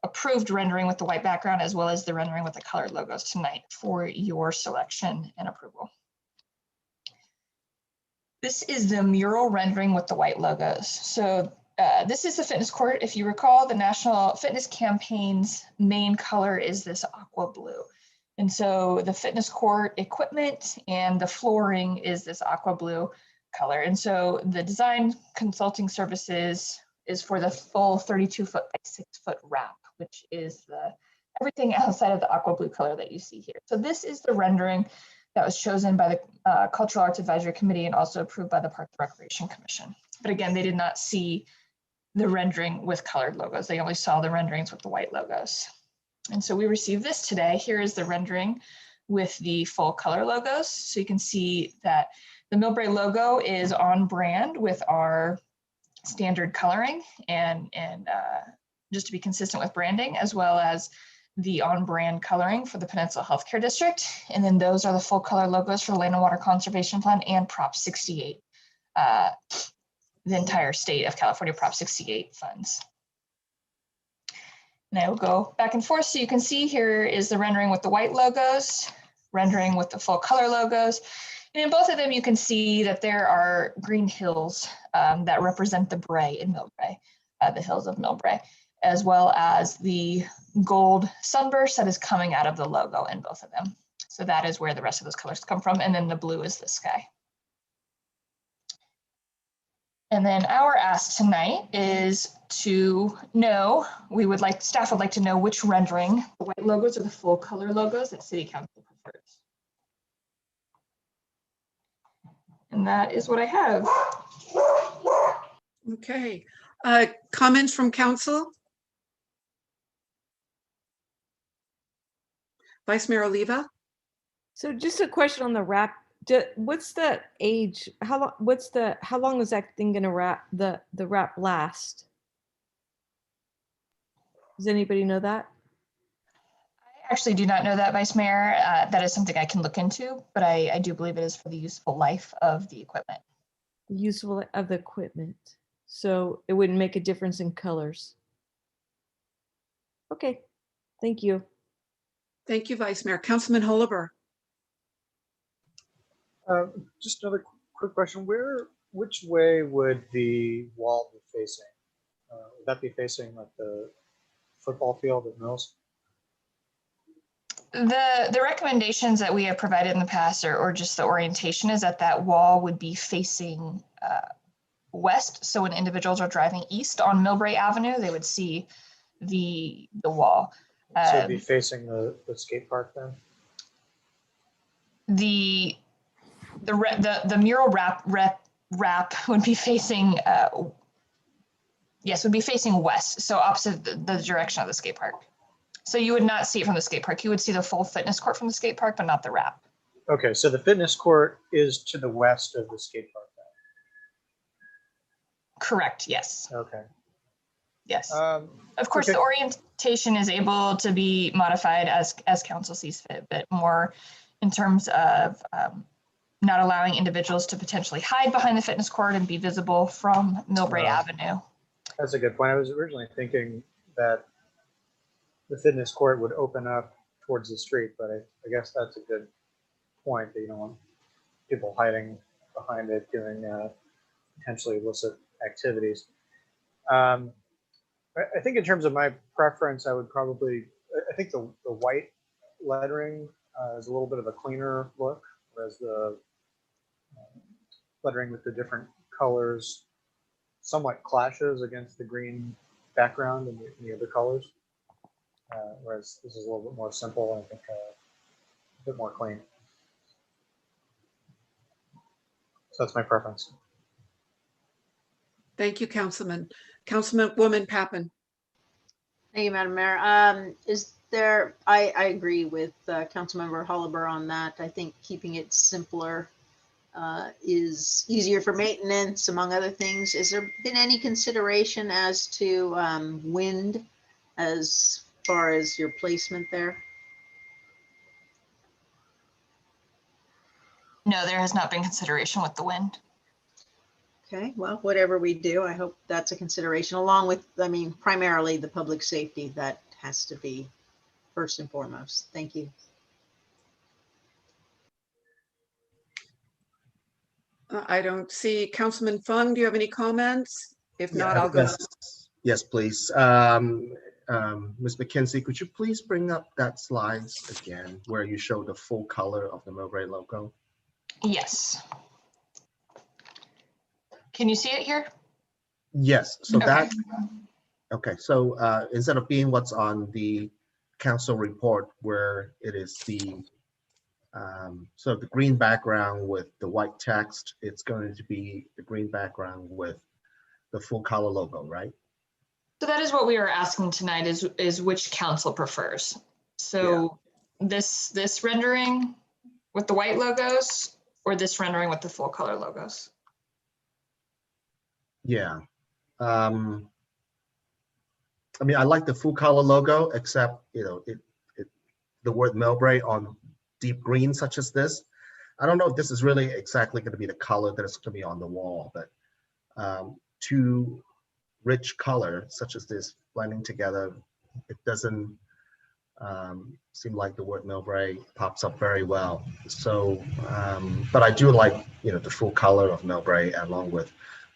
approved rendering with the white background as well as the rendering with the colored logos tonight for your selection and approval. This is the mural rendering with the white logos. So this is the fitness court. If you recall, the National Fitness Campaign's main color is this aqua blue. And so the fitness court equipment and the flooring is this aqua blue color. And so the design consulting services is for the full 32-foot by 6-foot wrap, which is everything outside of the aqua blue color that you see here. So this is the rendering that was chosen by the Cultural Arts Advisory Committee and also approved by the Parks and Recreation Commission. But again, they did not see the rendering with colored logos. They only saw the renderings with the white logos. And so we received this today. Here is the rendering with the full color logos. So you can see that the Millbrae logo is on brand with our standard coloring and just to be consistent with branding, as well as the on-brand coloring for the Peninsula Healthcare District. And then those are the full color logos for the Land and Water Conservation Plan and Prop 68, the entire state of California Prop 68 funds. And I will go back and forth so you can see here is the rendering with the white logos, rendering with the full color logos. And in both of them, you can see that there are green hills that represent the brae in Millbrae, the hills of Millbrae, as well as the gold sunburst that is coming out of the logo in both of them. So that is where the rest of those colors come from. And then the blue is the sky. And then our ask tonight is to know, staff would like to know which rendering, the white logos or the full color logos that City Council prefers. And that is what I have. Okay, comments from council? Vice Mayor Oliva? So just a question on the wrap. What's the age? How long is that thing gonna wrap, the wrap last? Does anybody know that? I actually do not know that, Vice Mayor. That is something I can look into, but I do believe it is for the useful life of the equipment. The useful of the equipment. So it wouldn't make a difference in colors. Okay, thank you. Thank you, Vice Mayor. Councilman Holober. Just another quick question. Which way would the wall be facing? Would that be facing like the football field at Mills? The recommendations that we have provided in the past, or just the orientation, is that wall would be facing west. So when individuals are driving east on Millbrae Avenue, they would see the wall. So it'd be facing the skate park then? The mural wrap would be facing, yes, would be facing west, so opposite the direction of the skate park. So you would not see it from the skate park. You would see the full fitness court from the skate park, but not the wrap. Okay, so the fitness court is to the west of the skate park then? Correct, yes. Okay. Yes. Of course, the orientation is able to be modified as council sees fit, but more in terms of not allowing individuals to potentially hide behind the fitness court and be visible from Millbrae Avenue. That's a good point. I was originally thinking that the fitness court would open up towards the street, but I guess that's a good point, that you don't want people hiding behind it doing potentially illicit activities. I think in terms of my preference, I would probably, I think the white lettering is a little bit of a cleaner look, whereas the lettering with the different colors somewhat clashes against the green background and the other colors. Whereas this is a little bit more simple and I think a bit more clean. So that's my preference. Thank you, Councilman. Councilwoman Pappen. Thank you, Madam Mayor. Is there, I agree with Councilmember Holliber on that. I think keeping it simpler is easier for maintenance, among other things. Has there been any consideration as to wind as far as your placement there? No, there has not been consideration with the wind. Okay, well, whatever we do, I hope that's a consideration, along with, I mean, primarily the public safety. That has to be first and foremost. Thank you. I don't see Councilman Fung. Do you have any comments? If not, I'll go. Yes, please. Ms. McKenzie, could you please bring up that slides again where you show the full color of the Millbrae logo? Yes. Can you see it here? Yes, so Okay. that, okay, so instead of being what's on the council report where it is the, so the green background with the white text, it's going to be the green background with the full color logo, right? So that is what we are asking tonight is which council prefers. So this rendering with the white logos or this rendering with the full color logos? Yeah. I mean, I like the full color logo, except, you know, the word Millbrae on deep green such as this. I don't know if this is really exactly going to be the color that is going to be on the wall, but too rich color such as this blending together, it doesn't seem like the word Millbrae pops up very well. So, but I do like, you know, the full color of Millbrae along with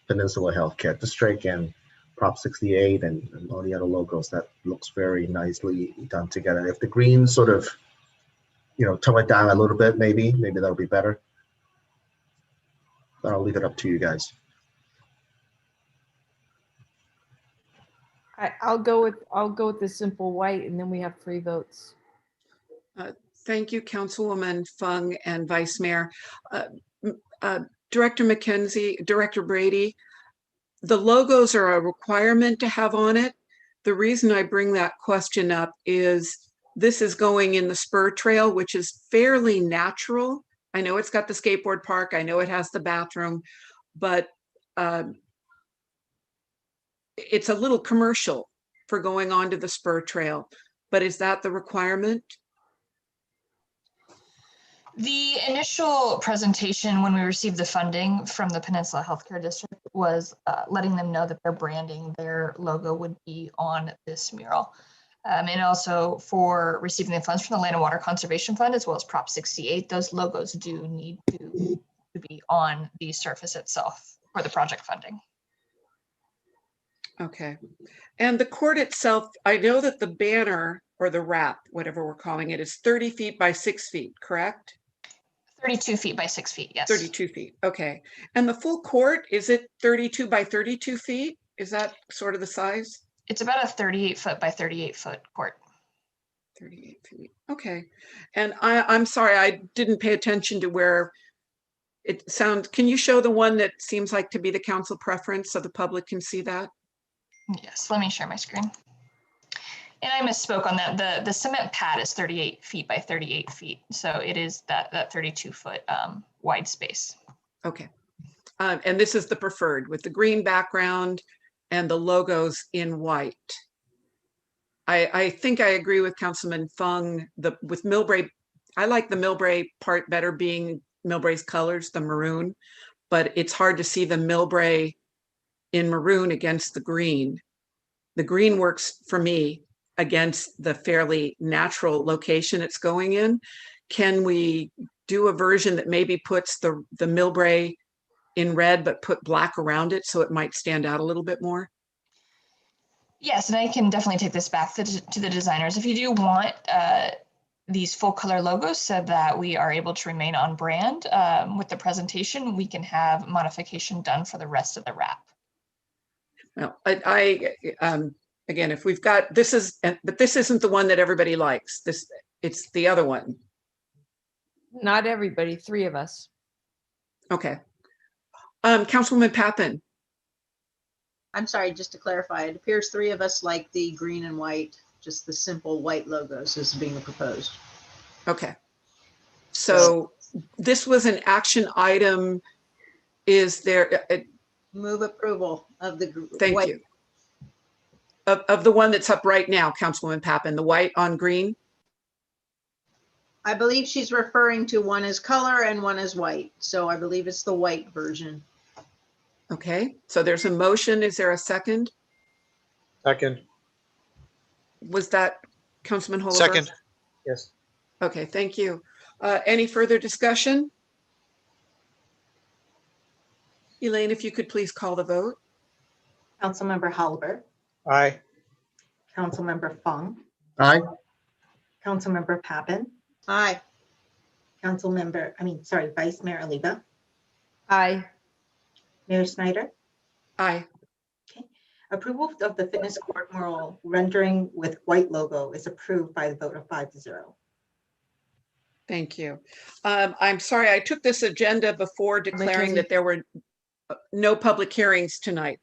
Peninsula Healthcare District and Prop 68 and all the other logos. That looks very nicely done together. If the green sort of, you know, tone it down a little bit, maybe that'll be better. But I'll leave it up to you guys. I'll go with the simple white, and then we have 3 votes. Thank you, Councilwoman Fung and Vice Mayor. Director McKenzie, Director Brady, the logos are a requirement to have on it. The reason I bring that question up is this is going in the spur trail, which is fairly natural. I know it's got the skateboard park. I know it has the bathroom, but it's a little commercial for going onto the spur trail. But is that the requirement? The initial presentation when we received the funding from the Peninsula Healthcare District was letting them know that their branding, their logo would be on this mural. And also for receiving the funds from the Land and Water Conservation Fund, as well as Prop 68, those logos do need to be on the surface itself for the project funding. Okay. And the court itself, I know that the banner or the wrap, whatever we're calling it, is 30 feet by 6 feet, correct? 32 feet by 6 feet, yes. 32 feet, okay. And the full court, is it 32 by 32 feet? Is that sort of the size? It's about a 38 foot by 38 foot court. 38 feet. Okay. And I'm sorry, I didn't pay attention to where it sounds. Can you show the one that seems like to be the council preference so the public can see that? Yes, let me share my screen. And I misspoke on that. The cement pad is 38 feet by 38 feet. So it is that 32-foot wide space. Okay. And this is the preferred with the green background and the logos in white. I think I agree with Councilman Fung. With Millbrae, I like the Millbrae part better, being Millbrae's colors, the maroon, but it's hard to see the Millbrae in maroon against the green. The green works for me against the fairly natural location it's going in. Can we do a version that maybe puts the Millbrae in red, but put black around it so it might stand out a little bit more? Yes, and I can definitely take this back to the designers. If you do want these full color logos so that we are able to remain on brand with the presentation, we can have modification done for the rest of the wrap. Well, again, if we've got, but this isn't the one that everybody likes. It's the other one. Not everybody, 3 of us. Okay. Councilwoman Pappen. I'm sorry, just to clarify, it appears 3 of us like the green and white, just the simple white logos is being proposed. Okay. So this was an action item. Is there move approval of the thank white. You. Of the one that's up right now, Councilwoman Pappen, the white on green? I believe she's referring to one as color and one as white. So I believe it's the white version. Okay, so there's a motion. Is there a second? Second. Was that Councilman Holoberg? Second. Yes. Okay, thank you. Any further discussion? Elaine, if you could please call the vote. Councilmember Holoberg. Aye. Councilmember Fung. Aye. Councilmember Pappen. Aye. Vice Mayor Oliva. Aye. Mayor Snyder. Aye. Okay. Approval of the fitness court mural rendering with white logo is approved by the vote of 5-0. Thank you. I'm sorry, I took this agenda before declaring that there were no public hearings tonight.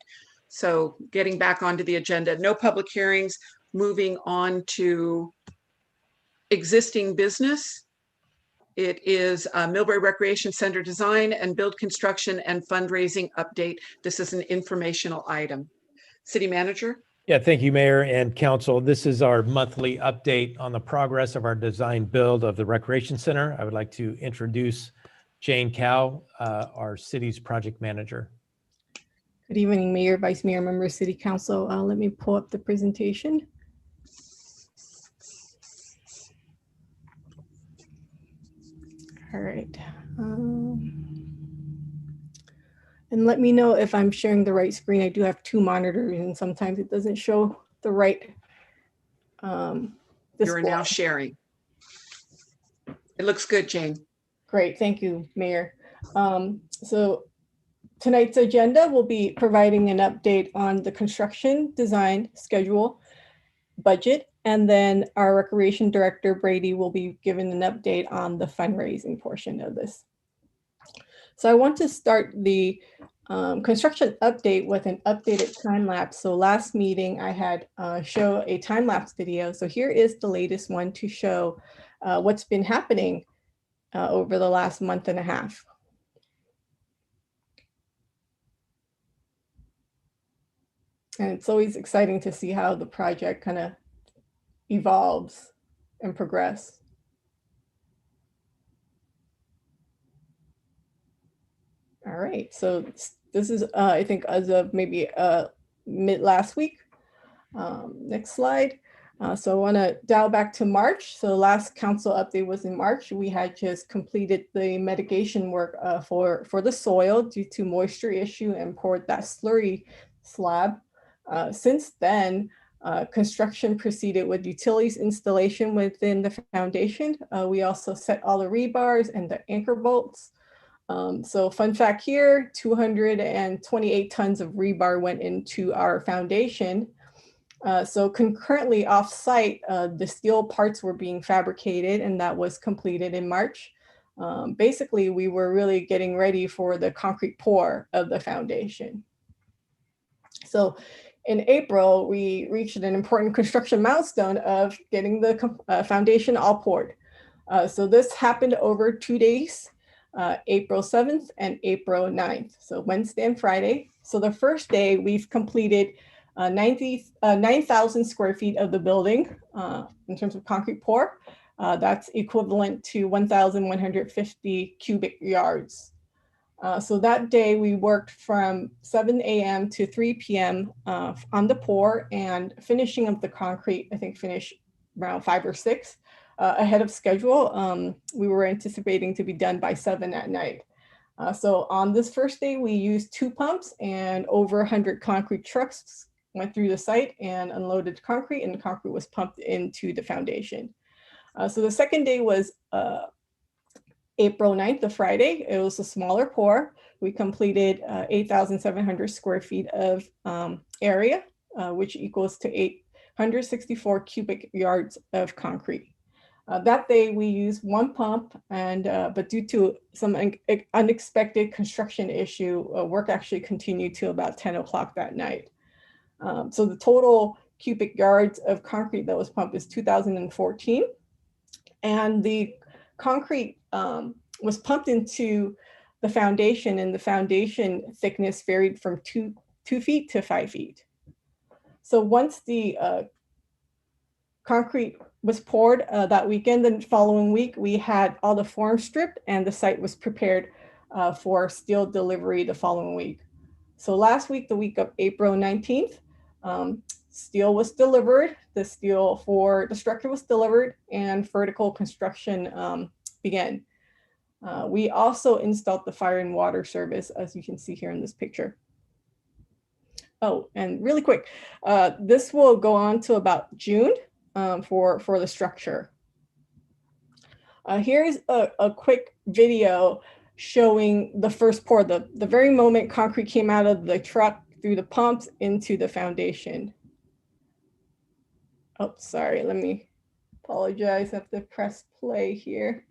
So getting back onto the agenda, no public hearings, moving on to existing business. It is Millbrae Recreation Center design and build construction and fundraising update. This is an informational item. City Manager. Yeah, thank you, Mayor and Council. This is our monthly update on the progress of our design build of the Recreation Center. I would like to introduce Jane Cow, our city's project manager. Good evening, Mayor, Vice Mayor, members, City Council. Let me pull up the presentation. All right. And let me know if I'm sharing the right screen. I do have 2 monitors and sometimes it doesn't show the right You're now sharing. It looks good, Jane. Great, thank you, Mayor. So tonight's agenda will be providing an update on the construction design schedule, budget, and then our Recreation Director, Brady, will be given an update on the fundraising portion of this. So I want to start the construction update with an updated time lapse. So last meeting I had show a time lapse video. So here is the latest one to show what's been happening over the last month and a half. And it's always exciting to see how the project kind of evolves and progress. All right, so this is, I think, as of maybe mid last week. Next slide. So I want to dial back to March. So last council update was in March. We had just completed the mitigation work for the soil due to moisture issue and poured that slurry slab. Since then, construction proceeded with utilities installation within the foundation. We also set all the rebars and the anchor bolts. So fun fact here, 228 tons of rebar went into our foundation. So concurrently off-site, the steel parts were being fabricated, and that was completed in March. Basically, we were really getting ready for the concrete pour of the foundation. So in April, we reached an important construction milestone of getting the foundation all poured. So this happened over 2 days, April 7th and April 9th, so Wednesday and Friday. So the first day we've completed 9,000 square feet of the building in terms of concrete pour. That's equivalent to 1,150 cubic yards. So that day we worked from 7 a.m. to 3 p.m. On the pour, and finishing of the concrete, I think finished around 5 or 6 ahead of schedule. We were anticipating to be done by 7 at night. So on this first day, we used 2 pumps, and over 100 concrete trucks went through the site and unloaded concrete, and the concrete was pumped into the foundation. So the second day was April 9th, the Friday. It was a smaller pour. We completed 8,700 square feet of area, which equals to 864 cubic yards of concrete. That day we used 1 pump, and but due to some unexpected construction issue, work actually continued to about 10 o'clock that night. So the total cubic yards of concrete that was pumped is 2,014. And the concrete was pumped into the foundation, and the foundation thickness varied from 2 feet to 5 feet. So once the concrete was poured that weekend, the following week, we had all the forms stripped, and the site was prepared for steel delivery the following week. So last week, the week of April 19th, steel was delivered. The steel for the structure was delivered, and vertical construction began. We also installed the fire and water service, as you can see here in this picture. Oh, and really quick, this will go on to about June for the structure. Here's a quick video showing the first pour, the very moment concrete came out of the truck through the pumps into the foundation. Oh, sorry, let me apologize. I have to press play here.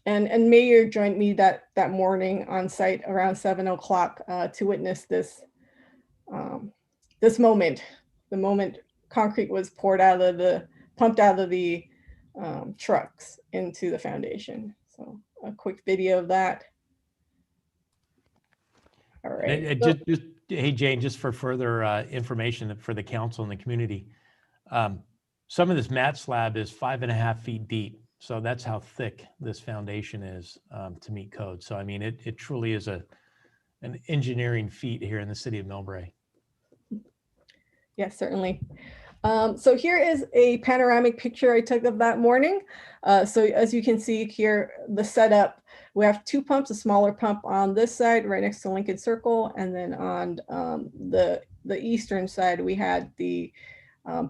And Mayor joined me that morning on site around 7 o'clock to witness this this moment, the moment concrete was pumped out of the trucks into the foundation. So a quick video of that. All right. And just, hey, Jane, just for further information for the council and the community, some of this mat slab is 5.5 feet deep. So that's how thick this foundation is to meet code. So, I mean, it truly is an engineering feat here in the city of Millbrae. Yes, certainly. So here is a panoramic picture I took of that morning. So as you can see here, the setup, we have 2 pumps, a smaller pump on this side right next to Lincoln Circle. And then on the eastern side, we had the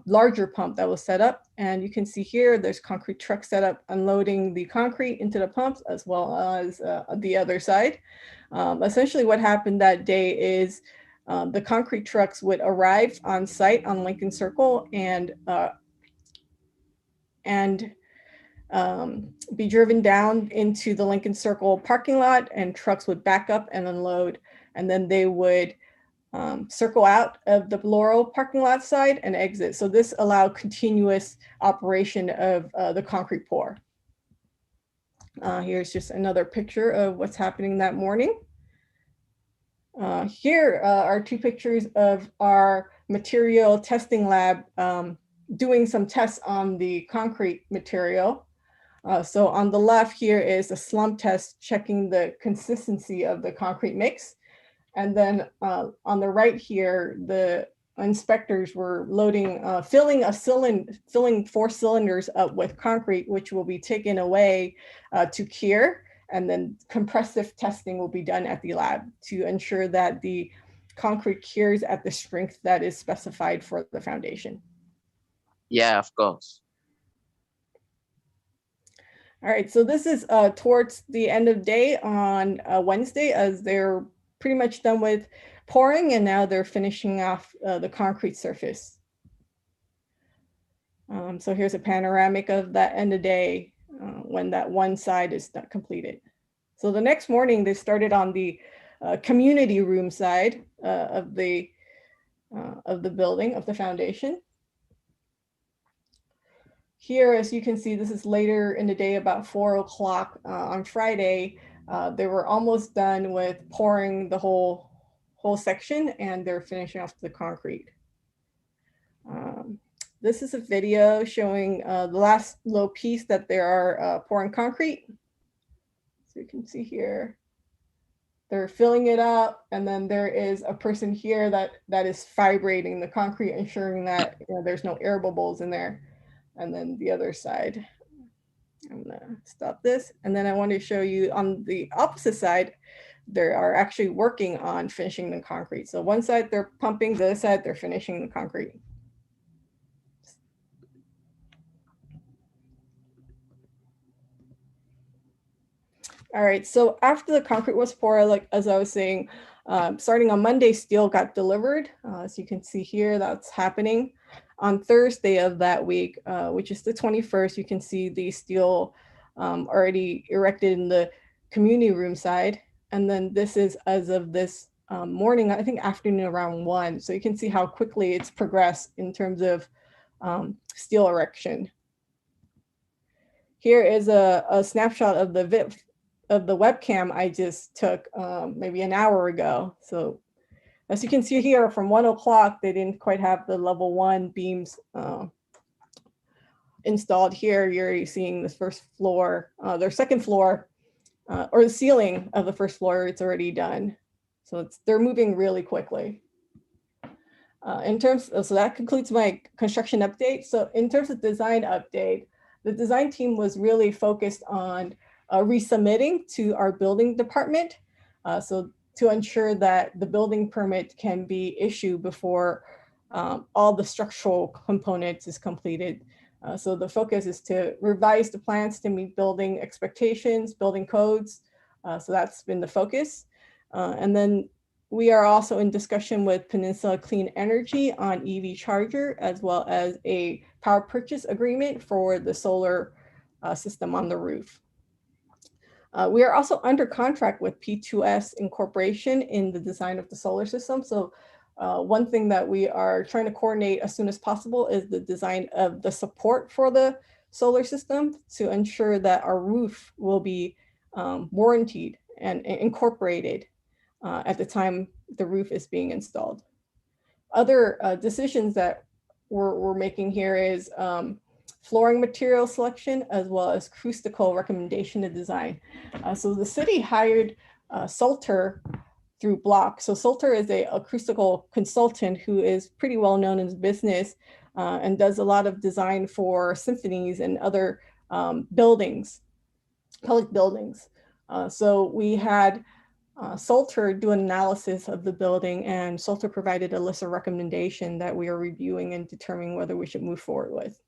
larger pump that was set up. And you can see here, there's concrete truck set up unloading the concrete into the pumps, as well as the other side. Essentially what happened that day is the concrete trucks would arrive on site on Lincoln Circle and be driven down into the Lincoln Circle parking lot, and trucks would back up and unload, and then they would circle out of the Laurel parking lot side and exit. So this allowed continuous operation of the concrete pour. Here's just another picture of what's happening that morning. Here are 2 pictures of our material testing lab doing some tests on the concrete material. So on the left here is a slump test checking the consistency of the concrete mix. And then on the right here, the inspectors were loading, filling 4 cylinders up with concrete, which will be taken away to cure. And then compressive testing will be done at the lab to ensure that the concrete cures at the strength that is specified for the foundation. Yeah, of course. All right, so this is towards the end of day on Wednesday, as they're pretty much done with pouring, and now they're finishing off the concrete surface. So here's a panoramic of that end of day when that one side is not completed. So the next morning, they started on the community room side of the building, of the foundation. Here, as you can see, this is later in the day, about 4 o'clock on Friday. They were almost done with pouring the whole section, and they're finishing off the concrete. This is a video showing the last little piece that they are pouring concrete. So you can see here, they're filling it up, and then there is a person here that is vibrating the concrete, ensuring that there's no air bubbles in there. And then the other side, I'm gonna stop this. And then I want to show you on the opposite side, they are actually working on finishing the concrete. So one side they're pumping, the other side they're finishing the concrete. All right, so after the concrete was poured, like as I was saying, starting on Monday, steel got delivered. As you can see here, that's happening. On Thursday of that week, which is the 21st, you can see the steel already erected in the community room side. And then this is as of this morning, I think afternoon around 1. So you can see how quickly it's progressed in terms of steel erection. Here is a snapshot of the webcam I just took maybe an hour ago. So as you can see here, from 1 o'clock, they didn't quite have the level 1 beams installed here. You're seeing the first floor, their second floor, or the ceiling of the first floor, it's already done. So they're moving really quickly. So that concludes my construction update. So in terms of design update, the design team was really focused on resubmitting to our building department. So to ensure that the building permit can be issued before all the structural components is completed. So the focus is to revise the plans to meet building expectations, building codes. So that's been the focus. And then we are also in discussion with Peninsula Clean Energy on EV charger, as well as a power purchase agreement for the solar system on the roof. We are also under contract with P2S Incorporation in the design of the solar system. So one thing that we are trying to coordinate as soon as possible is the design of the support for the solar system to ensure that our roof will be warranted and incorporated at the time the roof is being installed. Other decisions that we're making here is flooring material selection, as well as acoustical recommendation to design. So the city hired Salter through Block. So Salter is a acoustical consultant who is pretty well known in the business and does a lot of design for symphonies and other buildings, public buildings. So we had Salter do an analysis of the building, and Salter provided a list of recommendations that we are reviewing and determining whether we should move forward with.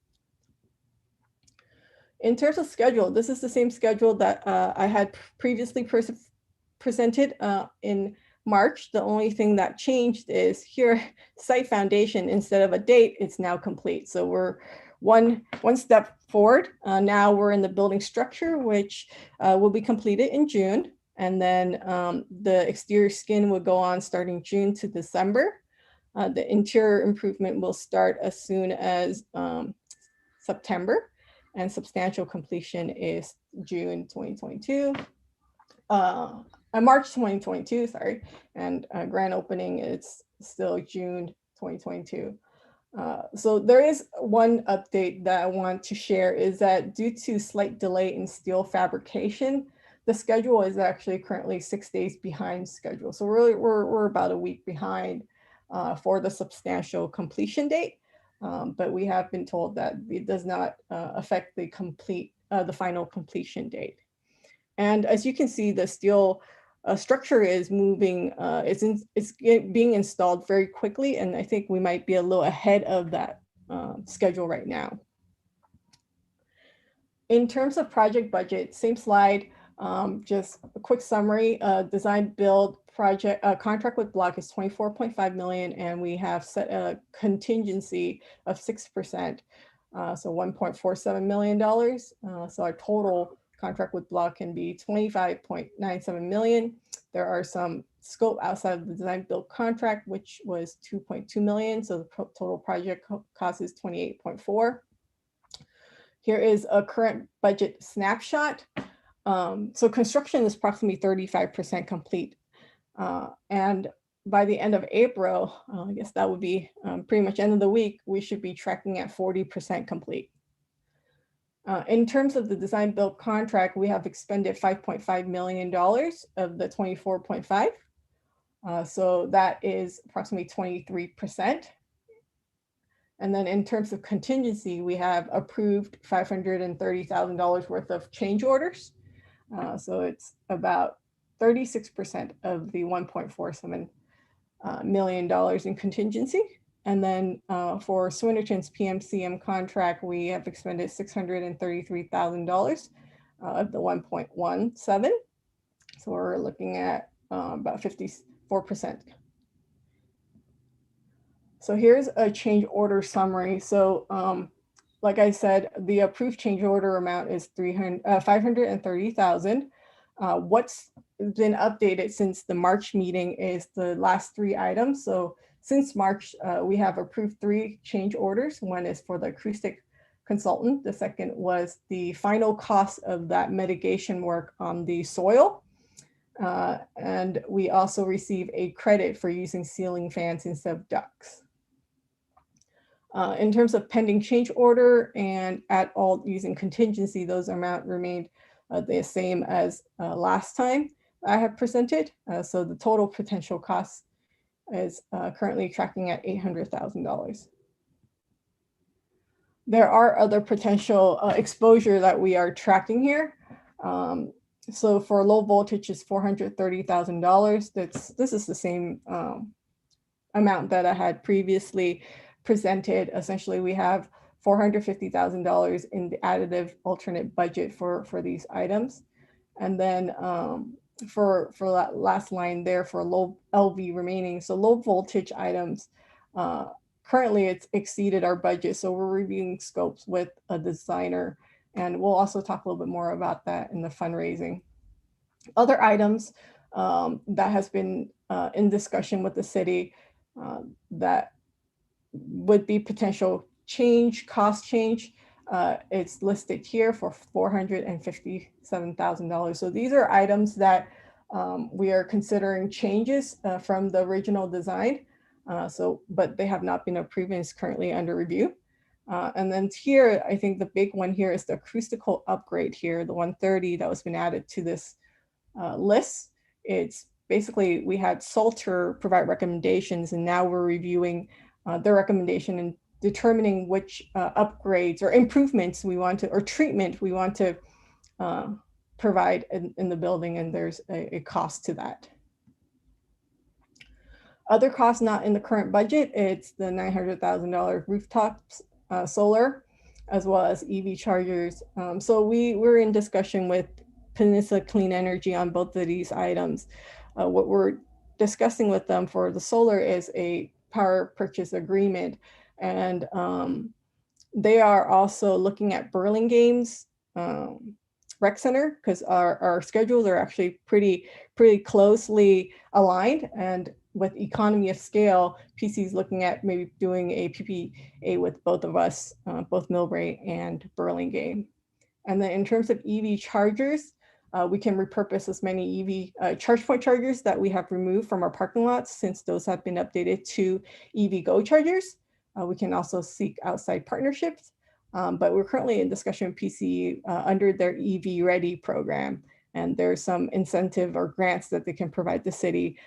In terms of schedule, this is the same schedule that I had previously presented in March. The only thing that changed is here, site foundation, instead of a date, it's now complete. So we're one step forward. Now we're in the building structure, which will be completed in June. And then the exterior skin will go on starting June to December. The interior improvement will start as soon as September. And substantial completion is June 2022, March 2022, sorry. And grand opening is still June 2022. So there is one update that I want to share is that due to slight delay in steel fabrication, the schedule is actually currently 6 days behind schedule. So really we're about a week behind for the substantial completion date. But we have been told that it does not affect the final completion date. And as you can see, the steel structure is moving, it's being installed very quickly. And I think we might be a little ahead of that schedule right now. In terms of project budget, same slide, Just a quick summary, design build project contract with Block is 24.5 million, and we have set a contingency of 6%, so $1.47 million. So our total contract with Block can be 25.97 million. There are some scope outside of the design build contract, which was 2.2 million. So the total project cost is 28.4. Here is a current budget snapshot. So construction is approximately 35% complete. And by the end of April, I guess that would be pretty much end of the week, we should be tracking at 40% complete. In terms of the design build contract, we have expended $5.5 million of the 24.5. So that is approximately 23%. And then in terms of contingency, we have approved $530,000 worth of change orders. So it's about 36% of the $1.47 million in contingency. And then for Swinnerton's PMCM contract, we have expended $633,000 of the 1.17. So we're looking at about 54%. So here's a change order summary. So like I said, the approved change order amount is $530,000. What's been updated since the March meeting is the last 3 items. So since March, we have approved 3 change orders. One is for the acoustic consultant. The second was the final cost of that mitigation work on the soil. And we also receive a credit for using ceiling fans instead of ducts. In terms of pending change order and at all using contingency, those amount remained the same as last time I have presented. So the total potential cost is currently tracking at $800,000. There are other potential exposure that we are tracking here. So for low voltage is $430,000. This is the same amount that I had previously presented. Essentially, we have $450,000 in the additive alternate budget for these items. And then for that last line there for low LV remaining, so low voltage items, currently it's exceeded our budget. So we're reviewing scopes with a designer, and we'll also talk a little bit more about that in the fundraising. Other items that has been in discussion with the city that would be potential change, cost change. It's listed here for $457,000. So these are items that we are considering changes from the original design. But they have not been approved and is currently under review. And then here, I think the big one here is the acoustical upgrade here, the 130 that was been added to this list. It's basically, we had Salter provide recommendations, and now we're reviewing their recommendation and determining which upgrades or improvements we want to, or treatment we want to provide in the building, and there's a cost to that. Other costs not in the current budget, it's the $900,000 rooftops solar, as well as EV chargers. So we're in discussion with Peninsula Clean Energy on both of these items. What we're discussing with them for the solar is a power purchase agreement. And they are also looking at Burlingame's rec center, because our schedules are actually pretty closely aligned. And with economy of scale, PC is looking at maybe doing a PPA with both of us, both Millbrae and Burlingame. And then in terms of EV chargers, we can repurpose as many EV charge point chargers that we have removed from our parking lots, since those have been updated to EV Go chargers. We can also seek outside partnerships, but we're currently in discussion with PC under their EV Ready program. And there's some incentive or grants that they can provide the city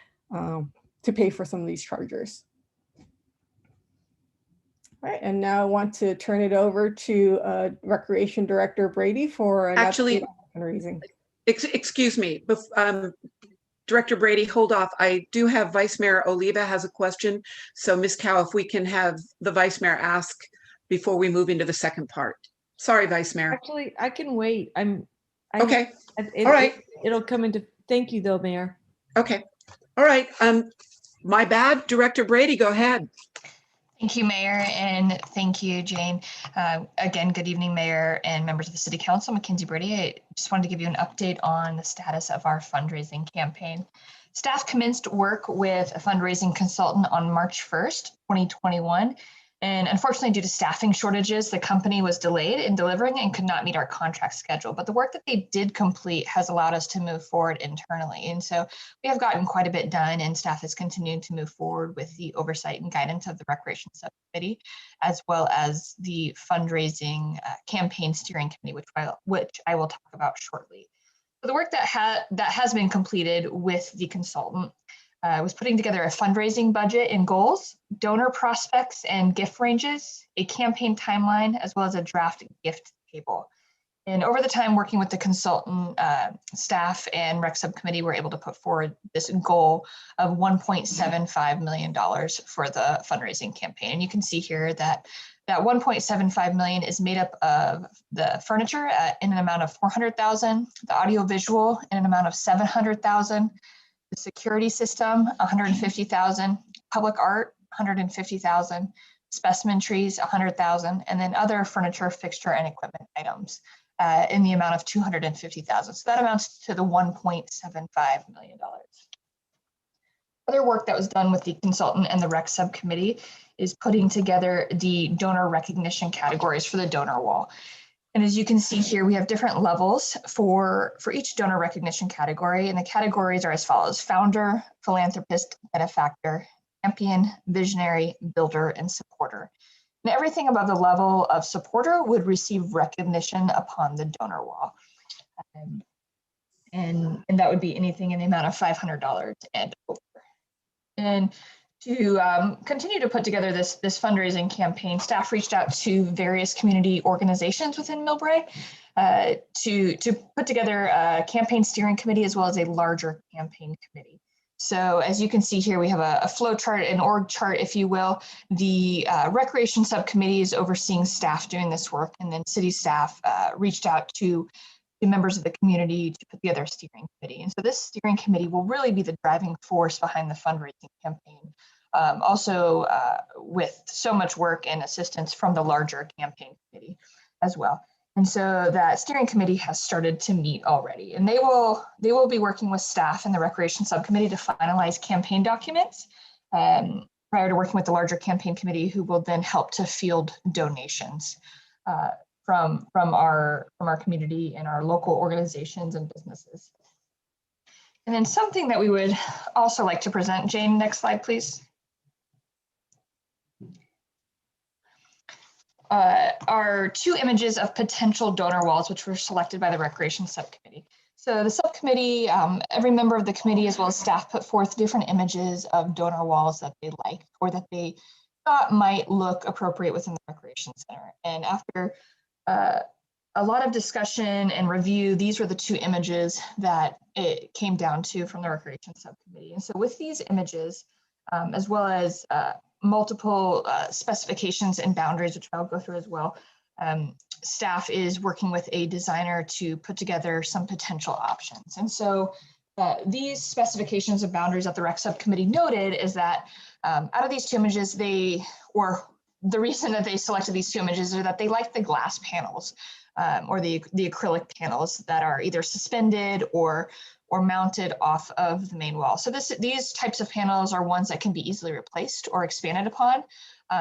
to pay for some of these chargers. All right, and now I want to turn it over to Recreation Director Brady for an update on fundraising. Excuse me, Director Brady, hold off. I do have Vice Mayor Oliva has a question. So Ms. Cow, if we can have the Vice Mayor ask before we move into the second part. Sorry, Vice Mayor. Actually, I can wait. I'm Okay. All right. It'll come into, thank you though, Mayor. Okay. All right. My bad. Director Brady, go ahead. Thank you, Mayor, and thank you, Jane. Again, good evening, Mayor and members of the City Council. Mackenzie Brady. I just wanted to give you an update on the status of our fundraising campaign. Staff commenced work with a fundraising consultant on March 1st, 2021. And unfortunately, due to staffing shortages, the company was delayed in delivering and could not meet our contract schedule. But the work that they did complete has allowed us to move forward internally. And so we have gotten quite a bit done, and staff has continued to move forward with the oversight and guidance of the Recreation Subcommittee, as well as the fundraising campaign steering committee, which I will talk about shortly. So the work that has been completed with the consultant was putting together a fundraising budget and goals, donor prospects and gift ranges, a campaign timeline, as well as a draft gift table. And over the time working with the consultant, staff and rec subcommittee were able to put forward this goal of $1.75 million for the fundraising campaign. And you can see here that that $1.75 million is made up of the furniture in an amount of $400,000, the audiovisual in an amount of $700,000, the security system, $150,000, public art, $150,000, specimen trees, $100,000, and then other furniture, fixture, and equipment items in the amount of $250,000. So that amounts to the $1.75 million. Other work that was done with the consultant and the rec subcommittee is putting together the donor recognition categories for the donor wall. And as you can see here, we have different levels for each donor recognition category, and the categories are as follows: founder, philanthropist, benefactor, champion, visionary, builder, and supporter. And everything above the level of supporter would receive recognition upon the donor wall. And that would be anything in the amount of $500 and over. And to continue to put together this fundraising campaign, staff reached out to various community organizations within Millbrae to put together a campaign steering committee as well as a larger campaign committee. So as you can see here, we have a flow chart, an org chart, if you will. The recreation subcommittee is overseeing staff doing this work, and then city staff reached out to the members of the community to put together a steering committee. And so this steering committee will really be the driving force behind the fundraising campaign. Also with so much work and assistance from the larger campaign committee as well. And so that steering committee has started to meet already, and they will be working with staff and the recreation subcommittee to finalize campaign documents prior to working with the larger campaign committee, who will then help to field donations from our community and our local organizations and businesses. And then something that we would also like to present, Jane, next slide, please. Are two images of potential donor walls, which were selected by the Recreation Subcommittee. So the subcommittee, every member of the committee as well as staff put forth different images of donor walls that they liked or that they thought might look appropriate within the Recreation Center. And after a lot of discussion and review, these were the two images that it came down to from the Recreation Subcommittee. And so with these images, as well as multiple specifications and boundaries, which I'll go through as well, staff is working with a designer to put together some potential options. And so these specifications and boundaries that the rec subcommittee noted is that out of these two images, the reason that they selected these two images is that they like the glass panels or the acrylic panels that are either suspended or mounted off of the main wall. So these types of panels are ones that can be easily replaced or expanded upon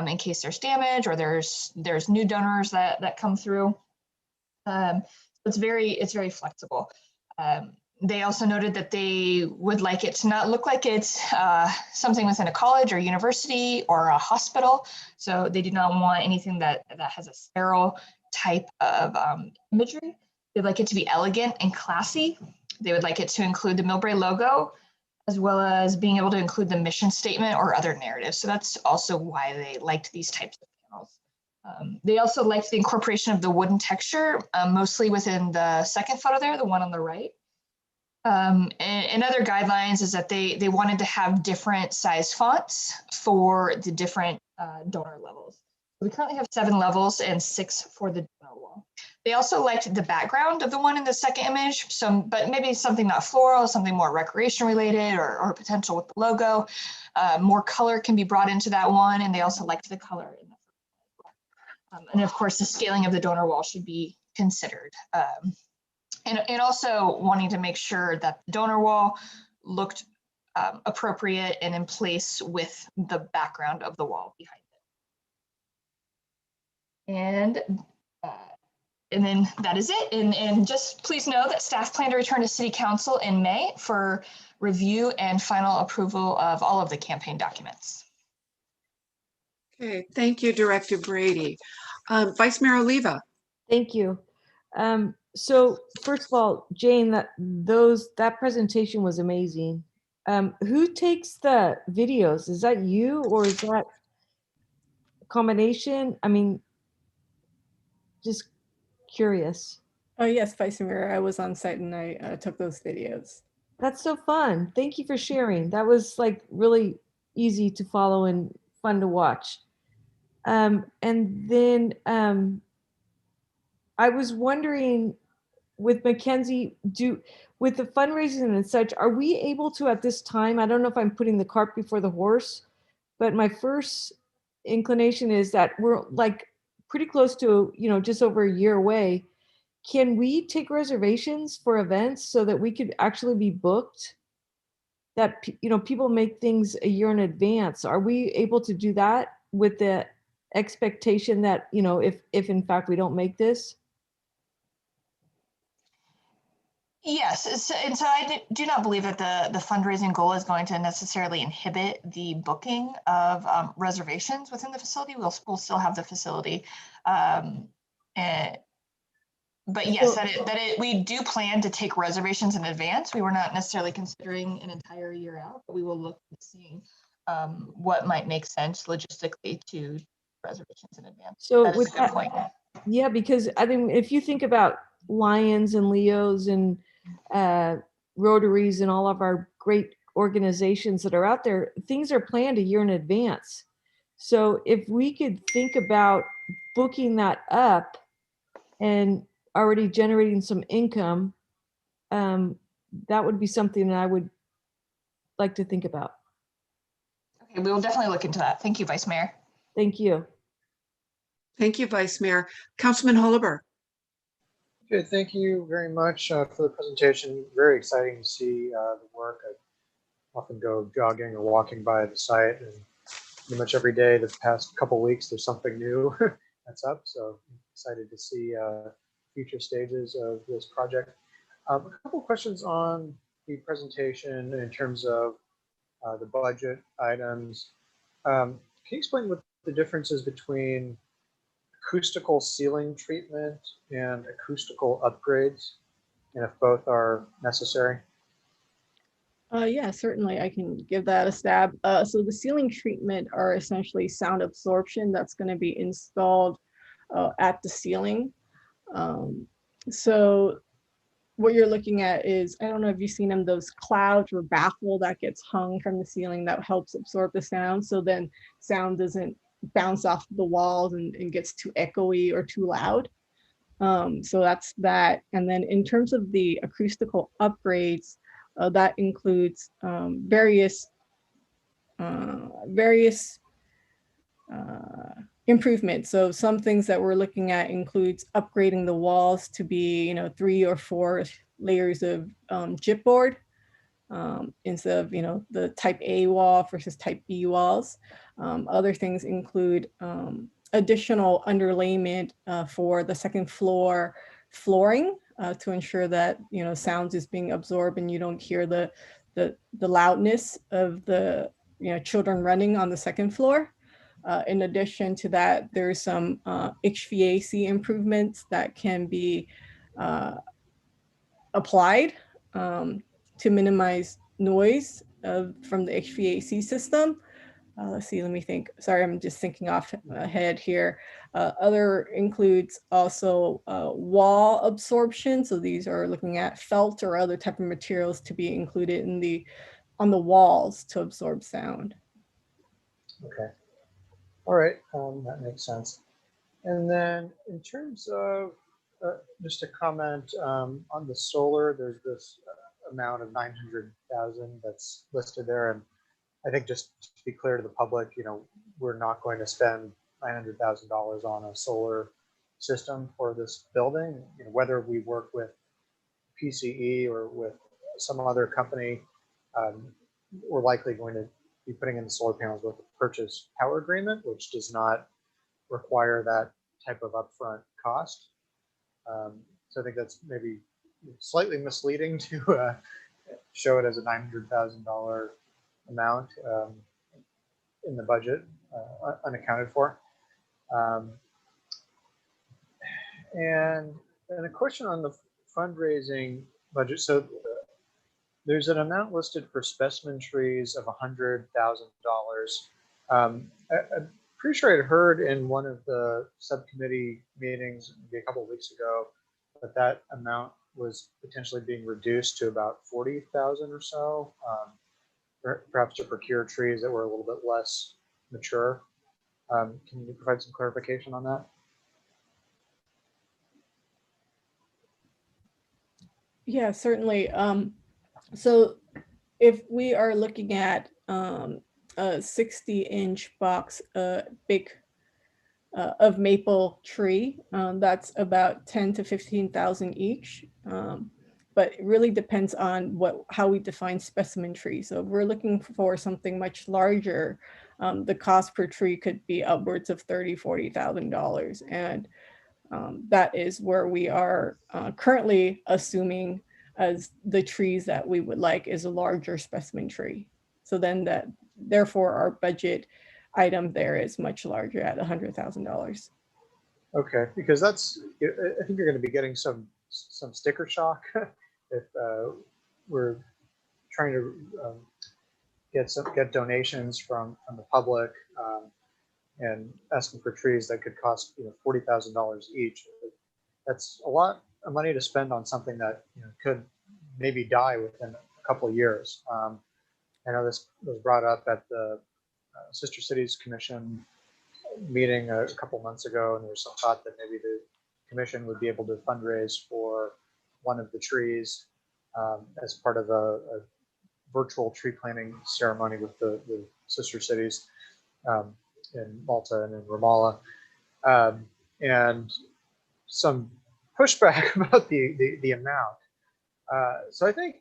in case there's damage or there's new donors that come through. So it's very flexible. They also noted that they would like it to not look like it's something within a college or university or a hospital. So they did not want anything that has a sterile type of imagery. They'd like it to be elegant and classy. They would like it to include the Millbrae logo, as well as being able to include the mission statement or other narratives. So that's also why they liked these types of panels. They also liked the incorporation of the wooden texture, mostly within the second photo there, the one on the right. And other guidelines is that they wanted to have different size fonts for the different donor levels. We currently have 7 levels and 6 for the donor wall. They also liked the background of the one in the second image, but maybe something not floral, something more recreation related or potential with the logo. More color can be brought into that one, and they also liked the color in the and of course, the scaling of the donor wall should be considered. And also wanting to make sure that the donor wall looked appropriate and in place with the background of the wall behind it. And then that is it. And just please know that staff plan to return to City Council in May for review and final approval of all of the campaign documents. Okay, thank you, Director Brady. Vice Mayor Oliva. Thank you. So first of all, Jane, that presentation was amazing. Who takes the videos? Is that you or is that a combination? I mean, just curious. Oh yes, Vice Mayor, I was on site and I took those videos. That's so fun. Thank you for sharing. That was like really easy to follow and fun to watch. And then I was wondering with Mackenzie, with the fundraising and such, are we able to at this time, I don't know if I'm putting the cart before the horse, but my first inclination is that we're like pretty close to, just over a year away. Can we take reservations for events so that we could actually be booked? That, people make things a year in advance. Are we able to do that with the expectation that, if in fact we don't make this? Yes, and so I do not believe that the fundraising goal is going to necessarily inhibit the booking of reservations within the facility. We'll still have the facility. But yes, we do plan to take reservations in advance. We were not necessarily considering an entire year out, but we will look at seeing what might make sense logistically to reservations in advance. So that is a good point. Yeah, because I think if you think about Lions and Leos and Rotaries and all of our great organizations that are out there, things are planned a year in advance. So if we could think about booking that up and already generating some income, that would be something that I would like to think about. Okay, we will definitely look into that. Thank you, Vice Mayor. Thank you. Thank you, Vice Mayor. Councilman Holliber. Okay, thank you very much for the presentation. Very exciting to see the work. I often go jogging or walking by the site, and pretty much every day the past couple weeks there's something new that's up. So I'm excited to see future stages of this project. A couple questions on the presentation in terms of the budget items. Can you explain what the difference is between acoustical ceiling treatment and acoustical upgrades, and if both are necessary? Yeah, certainly I can give that a stab. So the ceiling treatment are essentially sound absorption that's going to be installed at the ceiling. So what you're looking at is, I don't know if you've seen them, those clouds or baffle that gets hung from the ceiling that helps absorb the sound. So then sound doesn't bounce off the walls and gets too echoey or too loud. So that's that. And then in terms of the acoustical upgrades, that includes various improvements. So some things that we're looking at includes upgrading the walls to be, 3 or 4 layers of chipboard instead of, the type A wall versus type B walls. Other things include additional underlayment for the second floor flooring to ensure that, sound is being absorbed and you don't hear the loudness of the, children running on the second floor. In addition to that, there's some HVAC improvements that can be applied to minimize noise from the HVAC system. Let's see, let me think. Sorry, I'm just thinking off ahead here. Other includes also wall absorption. So these are looking at felt or other type of materials to be included in on the walls to absorb sound. Okay. All right, that makes sense. And then in terms of just a comment on the solar, there's this amount of 900,000 that's listed there. And I think just to be clear to the public, we're not going to spend $900,000 on a solar system for this building. Whether we work with PCE or with some other company, we're likely going to be putting in the solar panels with a purchase power agreement, which does not require that type of upfront cost. So I think that's maybe slightly misleading to show it as a $900,000 amount in the budget, unaccounted for. And a question on the fundraising budget. So there's an amount listed for specimen trees of $100,000. I'm pretty sure I'd heard in one of the subcommittee meetings maybe a couple of weeks ago that amount was potentially being reduced to about 40,000 or so, perhaps to procure trees that were a little bit less mature. Can you provide some clarification on that? Yeah, certainly. So if we are looking at a 60-inch box big of maple tree, that's about 10 to 15,000 each. But it really depends on how we define specimen tree. So if we're looking for something much larger, the cost per tree could be upwards of $30,000, $40,000. And that is where we are currently assuming as the trees that we would like is a larger specimen tree. So then therefore our budget item there is much larger at $100,000. Okay, because I think you're going to be getting some sticker shock if we're trying to get donations from the public and asking for trees that could cost $40,000 each. That's a lot of money to spend on something that could maybe die within a couple of years. I know this was brought up at the Sister Cities Commission meeting a couple months ago, and there was some thought that maybe the commission would be able to fundraise for one of the trees as part of a virtual tree planting ceremony with the Sister Cities in Malta and in Ramallah, and some pushback about the amount. So I think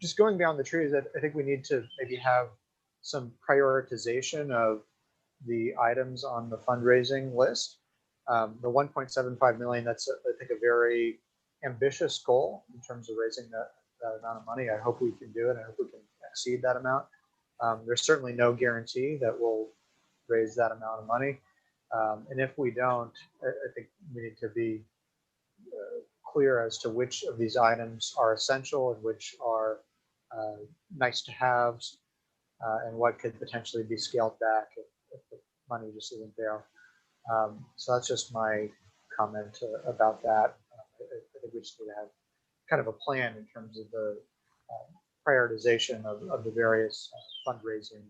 just going beyond the trees, I think we need to maybe have some prioritization of the items on the fundraising list. The 1.75 million, that's I think a very ambitious goal in terms of raising that amount of money. I hope we can do it. I hope we can exceed that amount. There's certainly no guarantee that we'll raise that amount of money. And if we don't, I think we need to be clear as to which of these items are essential and which are nice to have, and what could potentially be scaled back if the money just isn't there. So that's just my comment about that. I think we just need to have kind of a plan in terms of the prioritization of the various fundraising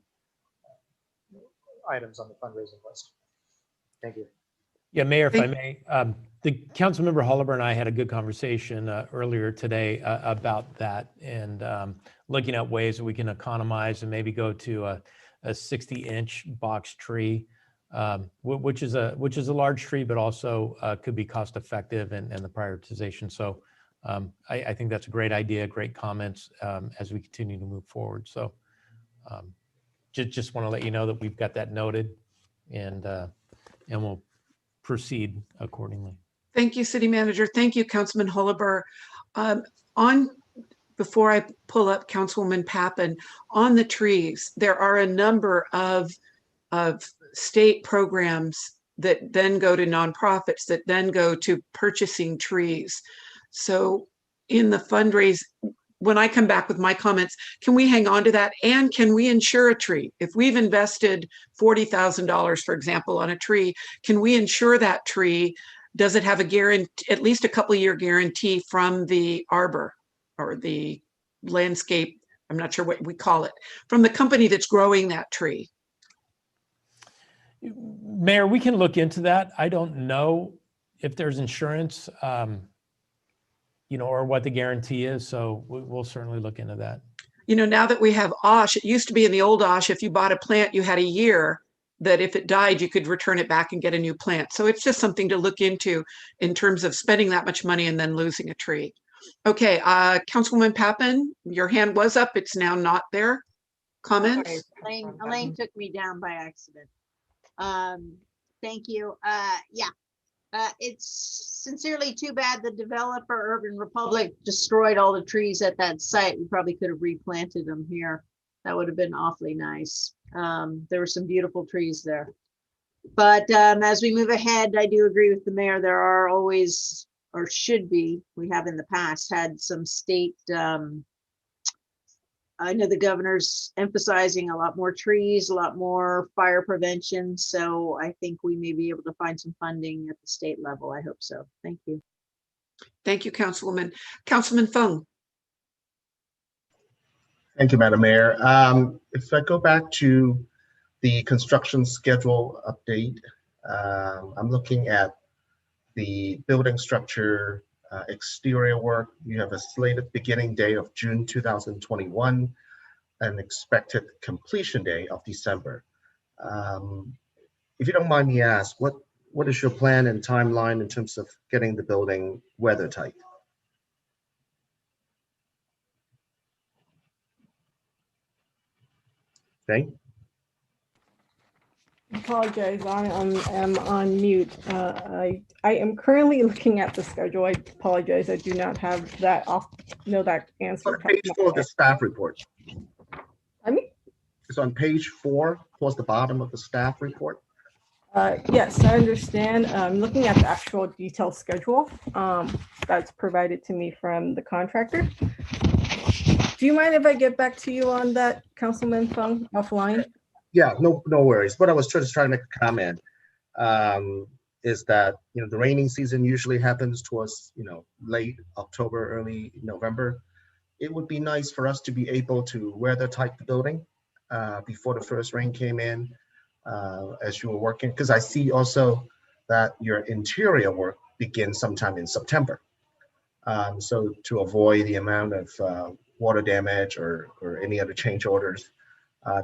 items on the fundraising list. Thank you. Yeah, Mayor, if I may, the Councilmember Holliber and I had a good conversation earlier today about that, and looking at ways that we can economize and maybe go to a 60-inch box tree, which is a large tree, but also could be cost effective and the prioritization. So I think that's a great idea, great comments as we continue to move forward. So just want to let you know that we've got that noted, and we'll proceed accordingly. Thank you, City Manager. Thank you, Councilman Holliber. Before I pull up Councilwoman Pappen, on the trees, there are a number of state programs that then go to nonprofits that then go to purchasing trees. So in the fundraise, when I come back with my comments, can we hang on to that? And can we insure a tree? If we've invested $40,000, for example, on a tree, can we insure that tree? Does it have a guarantee, at least a couple of year guarantee from the arbor or the landscape? I'm not sure what we call it, from the company that's growing that tree. Mayor, we can look into that. I don't know if there's insurance, or what the guarantee is. So we'll certainly look into that. Now that we have OSH, it used to be in the old OSH, if you bought a plant, you had a year that if it died, you could return it back and get a new plant. So it's just something to look into in terms of spending that much money and then losing a tree. Okay, Councilwoman Pappen, your hand was up. It's now not there. Comments? Sorry, Elaine took me down by accident. Thank you. It's sincerely too bad the developer Urban Republic destroyed all the trees at that site. We probably could have replanted them here. That would have been awfully nice. There were some beautiful trees there. But as we move ahead, I do agree with the mayor. There are always, or should be, we have in the past had some state, I know the governor's emphasizing a lot more trees, a lot more fire prevention. So I think we may be able to find some funding at the state level. I hope so. Thank you. Thank you, Councilwoman. Councilman Fung. Thank you, Madam Mayor. If I go back to the construction schedule update, I'm looking at the building structure exterior work. You have a slated beginning day of June 2021, and expected completion day of December. If you don't mind me ask, what is your plan and timeline in terms of getting the building weather tight? Okay. Apologize, I am on mute. I am currently looking at the schedule. I apologize, I do not have that that answer. On page 4 of the staff report. I mean, it's on page 4 towards the bottom of the staff report. Yes, I understand. I'm looking at the actual detailed schedule that's provided to me from the contractor. Do you mind if I get back to you on that, Councilman Fung, offline? Yeah, no worries. What I was just trying to make a comment is that the raining season usually happens towards late October, early November. It would be nice for us to be able to weather tight the building before the first rain came in as you were working, because I see also that your interior work begins sometime in September. So to avoid the amount of water damage or any other change orders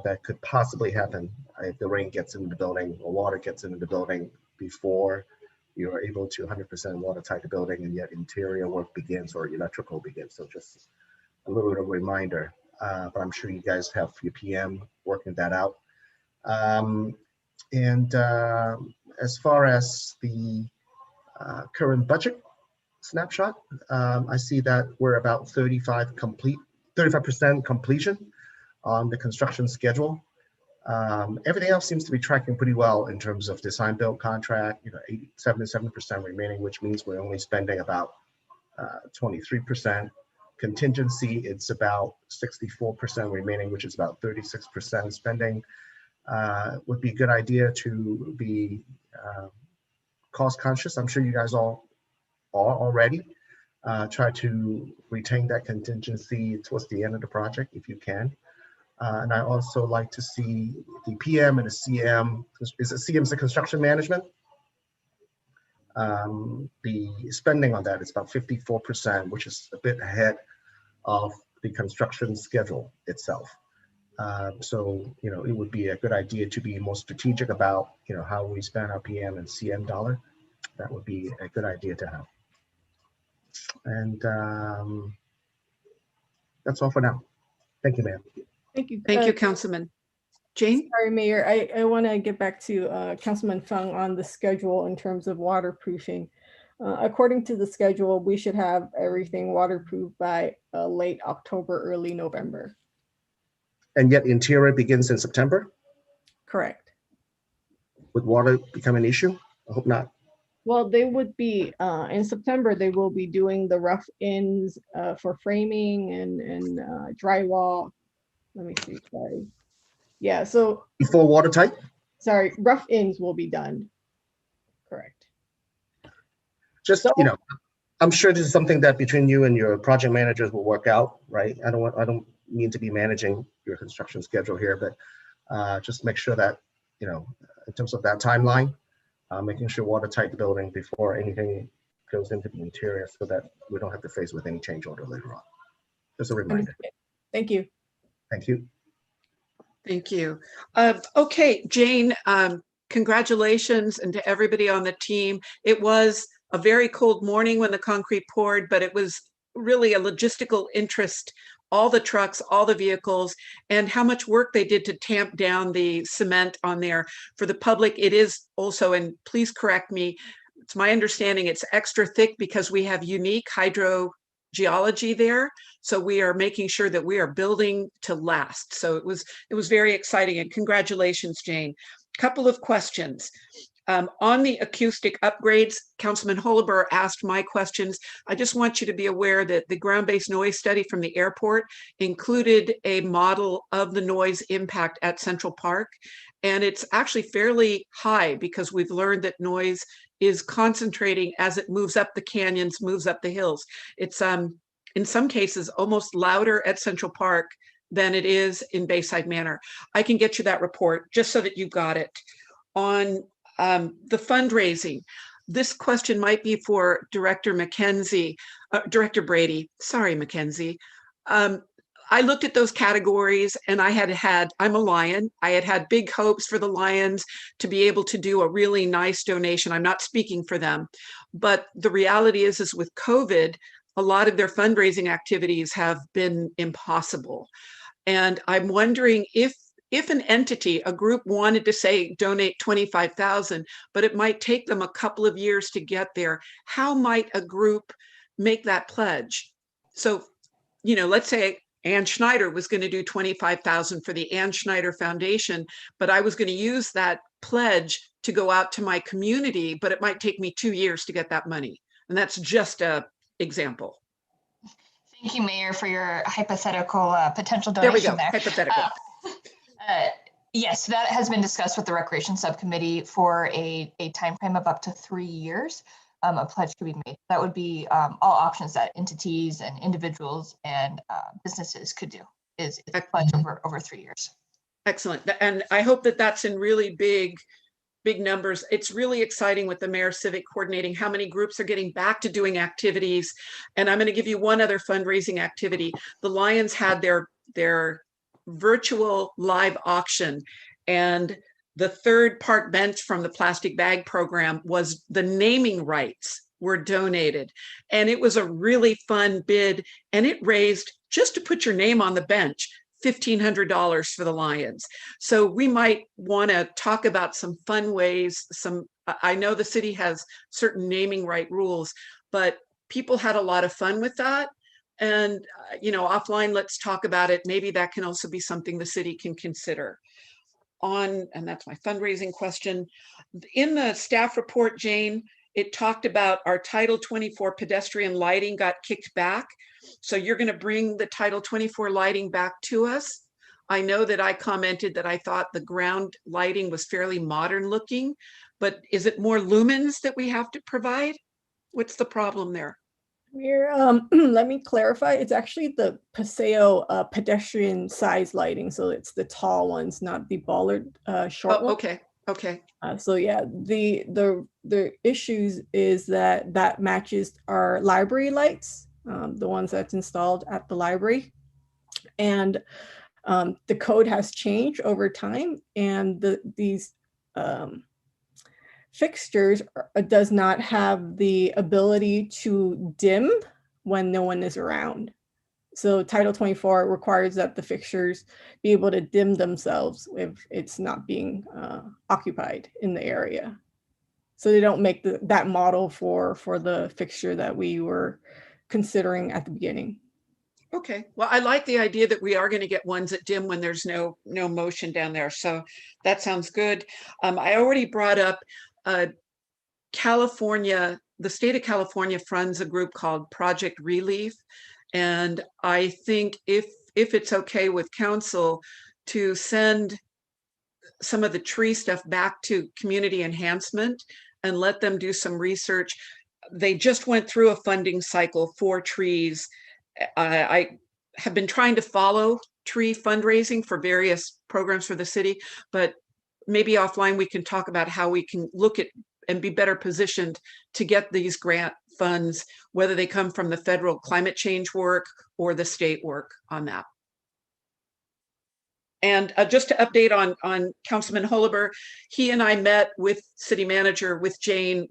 that could possibly happen if the rain gets into the building or water gets into the building before you're able to 100% watertight the building and yet interior work begins or electrical begins. So just a little bit of a reminder, but I'm sure you guys have your PM working that out. As far as the current budget snapshot, I see that we're about 35% completion on the construction schedule. Everything else seems to be tracking pretty well in terms of design build contract, 77% remaining, which means we're only spending about 23%. Contingency, it's about 64% remaining, which is about 36% spending. Would be a good idea to be cost conscious. I'm sure you guys all are already. Try to retain that contingency towards the end of the project if you can. And I also like to see the PM and the CM, is it CM's the construction management? The spending on that is about 54%, which is a bit ahead of the construction schedule itself. So, it would be a good idea to be more strategic about, how we spend our PM and CM dollar. That would be a good idea to have. And that's all for now. Thank you, ma'am. Thank you. Thank you, Councilman. Jane? Sorry, Mayor. I want to get back to Councilman Fung on the schedule in terms of waterproofing. According to the schedule, we should have everything waterproof by late October, early November. And yet interior begins in September? Correct. Would water become an issue? I hope not. Well, they would be, in September, they will be doing the rough ends for framing and drywall. Let me see, sorry. Yeah, so. Before watertight? Sorry, rough ends will be done. Correct. Just, I'm sure this is something that between you and your project managers will work out, right? I don't mean to be managing your construction schedule here, but just make sure that, in terms of that timeline, making sure watertight the building before anything goes into the interior so that we don't have to face with any change order later on. Just a reminder. Thank you. Thank you. Thank you. Okay, Jane, congratulations, and to everybody on the team. It was a very cold morning when the concrete poured, but it was really a logistical interest, all the trucks, all the vehicles, and how much work they did to tamp down the cement on there. For the public, it is also, and please correct me, it's my understanding it's extra thick because we have unique hydrogeology there. So we are making sure that we are building to last. So it was very exciting, and congratulations, Jane. Couple of questions. On the acoustic upgrades, Councilman Holliber asked my questions. I just want you to be aware that the ground-based noise study from the airport included a model of the noise impact at Central Park. And it's actually fairly high because we've learned that noise is concentrating as it moves up the canyons, moves up the hills. It's in some cases almost louder at Central Park than it is in Bayside Manor. I can get you that report just so that you got it. On the fundraising, this question might be for Director McKenzie, Director Brady, sorry, McKenzie. I looked at those categories and I'm a Lion. I had big hopes for the Lions to be able to do a really nice donation. I'm not speaking for them, but the reality is with COVID, a lot of their fundraising activities have been impossible. And I'm wondering if an entity, a group wanted to say donate 25,000, but it might take them a couple of years to get there, how might a group make that pledge? So, you know, let's say Ann Schneider was going to do 25,000 for the Ann Schneider Foundation, but I was going to use that pledge to go out to my community, but it might take me 2 years to get that money. And that's just a example. Thank you, Mayor, for your hypothetical potential There we donation go, there. hypothetical. Yes, that has been discussed with the Recreation Subcommittee for a time frame of up to 3 years. A pledge could be made. That would be all options that entities and individuals and businesses could do is a pledge over 3 years. Excellent. And I hope that that's in really big numbers. It's really exciting with the Mayor Civic coordinating how many groups are getting back to doing activities. And I'm going to give you one other fundraising activity. The Lions had their virtual live auction, and the third park bench from the plastic bag program was the naming rights were donated. And it was a really fun bid, and it raised, just to put your name on the bench, $1,500 for the Lions. So we might want to talk about some fun ways. I know the city has certain naming right rules, but people had a lot of fun with that. And, you know, offline, let's talk about it. Maybe that can also be something the city can consider. And that's my fundraising question. In the staff report, Jane, it talked about our Title 24 pedestrian lighting got kicked back. So you're going to bring the Title 24 lighting back to us. I know that I commented that I thought the ground lighting was fairly modern looking, but is it more lumens that we have to provide? What's the problem there? Let me clarify. It's actually the Paseo pedestrian size lighting. So it's the tall ones, not the bollard short ones. Okay. So yeah, the issues is that matches our library lights, the ones that's installed at the library. And the code has changed over time, and these fixtures does not have the ability to dim when no one is around. So Title 24 requires that the fixtures be able to dim themselves if it's not being occupied in the area. So they don't make that model for the fixture that we were considering at the beginning. Okay, well, I like the idea that we are going to get ones that dim when there's no motion down there. So that sounds good. I already brought up California, the state of California funds a group called Project Relief. And I think if it's okay with council to send some of the tree stuff back to community enhancement and let them do some research. They just went through a funding cycle for trees. I have been trying to follow tree fundraising for various programs for the city, but maybe offline we can talk about how we can look at and be better positioned to get these grant funds, whether they come from the federal climate change work or the state work on that. And just to update on Councilman Holober, he and I met with city manager, with Jan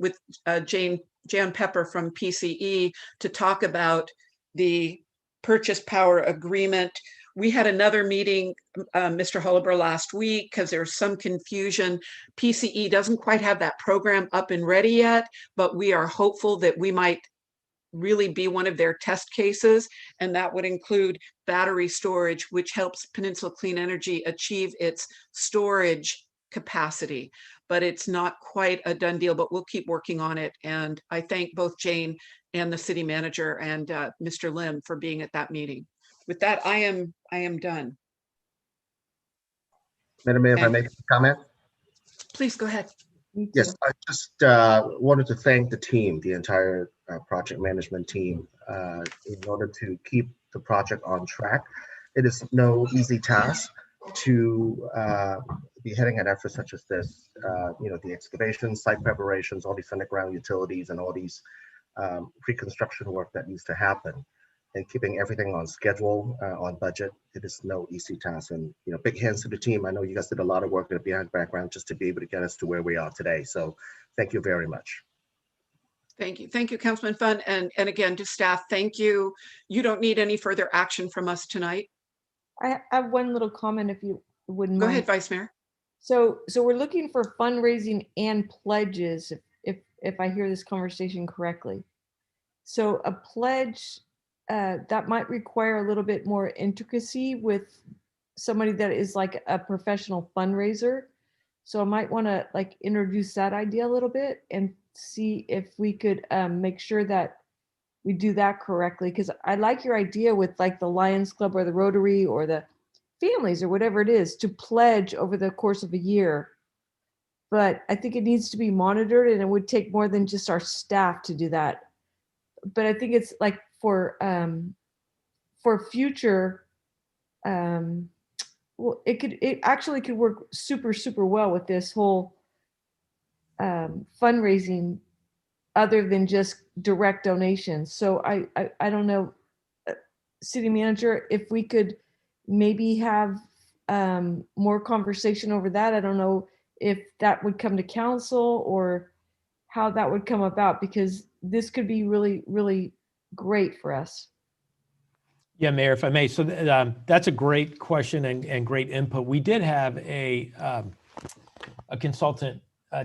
Pepper from PCE to talk about the purchase power agreement. We had another meeting, Mr. Holober, last week because there's some confusion. PCE doesn't quite have that program up and ready yet, but we are hopeful that we might really be one of their test cases, and that would include battery storage, which helps Peninsula Clean Energy achieve its storage capacity. But it's not quite a done deal, but we'll keep working on it. And I thank both Jane and the city manager and Mr. Lim for being at that meeting. With that, I am done. Madam Mayor, if I make a comment? Please go ahead. Yes, I just wanted to thank the team, the entire project management team, in order to keep the project on track. It is no easy task to be heading an effort such as this. The excavation, site preparations, all these underground utilities, and all these pre-construction work that needs to happen, and keeping everything on schedule, on budget. It is no easy task. And big hands to the team. I know you guys did a lot of work behind the background just to be able to get us to where we are today. So thank you very much. Thank you, Councilman Fun, and again to staff, thank you. You don't need any further action from us tonight. I have one little comment, if you wouldn't mind. Go ahead, Vice Mayor. So we're looking for fundraising and pledges, if I hear this conversation correctly. So a pledge that might require a little bit more intricacy with somebody that is like a professional fundraiser. So I might want to like introduce that idea a little bit and see if we could make sure that we do that correctly. Because I like your idea with like the Lions Club or the Rotary or the families or whatever it is to pledge over the course of a year. But I think it needs to be monitored, and it would take more than just our staff to do that. But I think it's like for future, well, it actually could work super well with this whole fundraising, other than just direct donations. So I don't know, city manager, if we could maybe have more conversation over that. I don't know if that would come to council or how that would come about, because this could be really great for us. Yeah, Mayor, if I may. So that's a great question and great input. We did have a consultant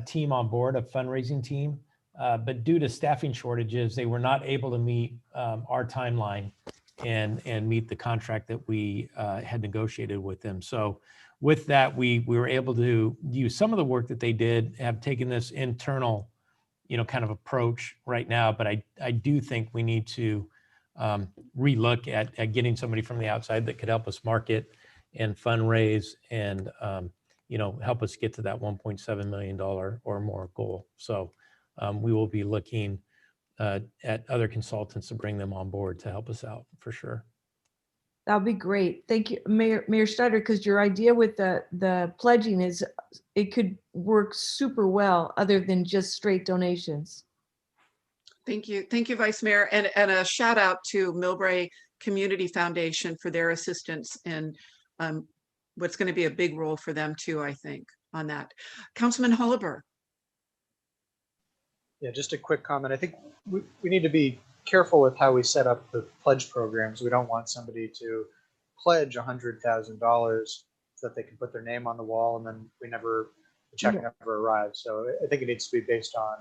team on board, a fundraising team, but due to staffing shortages, they were not able to meet our timeline and meet the contract that we had negotiated with them. So with that, we were able to use some of the work that they did, have taken this internal, kind of approach right now. But I do think we need to relook at getting somebody from the outside that could help us market and fundraise and, help us get to that $1.7 million or more goal. So we will be looking at other consultants to bring them on board to help us out for sure. That'll be great. Thank you, Mayor Schneider, because your idea with the pledging is it could work super well other than just straight donations. Thank you, Vice Mayor, and a shout out to Millbrae Community Foundation for their assistance and what's going to be a big role for them too, I think, on that. Councilman Holober. Yeah, just a quick comment. I think we need to be careful with how we set up the pledge programs. We don't want somebody to pledge $100,000 so that they can put their name on the wall and then the check never arrives. So I think it needs to be based on,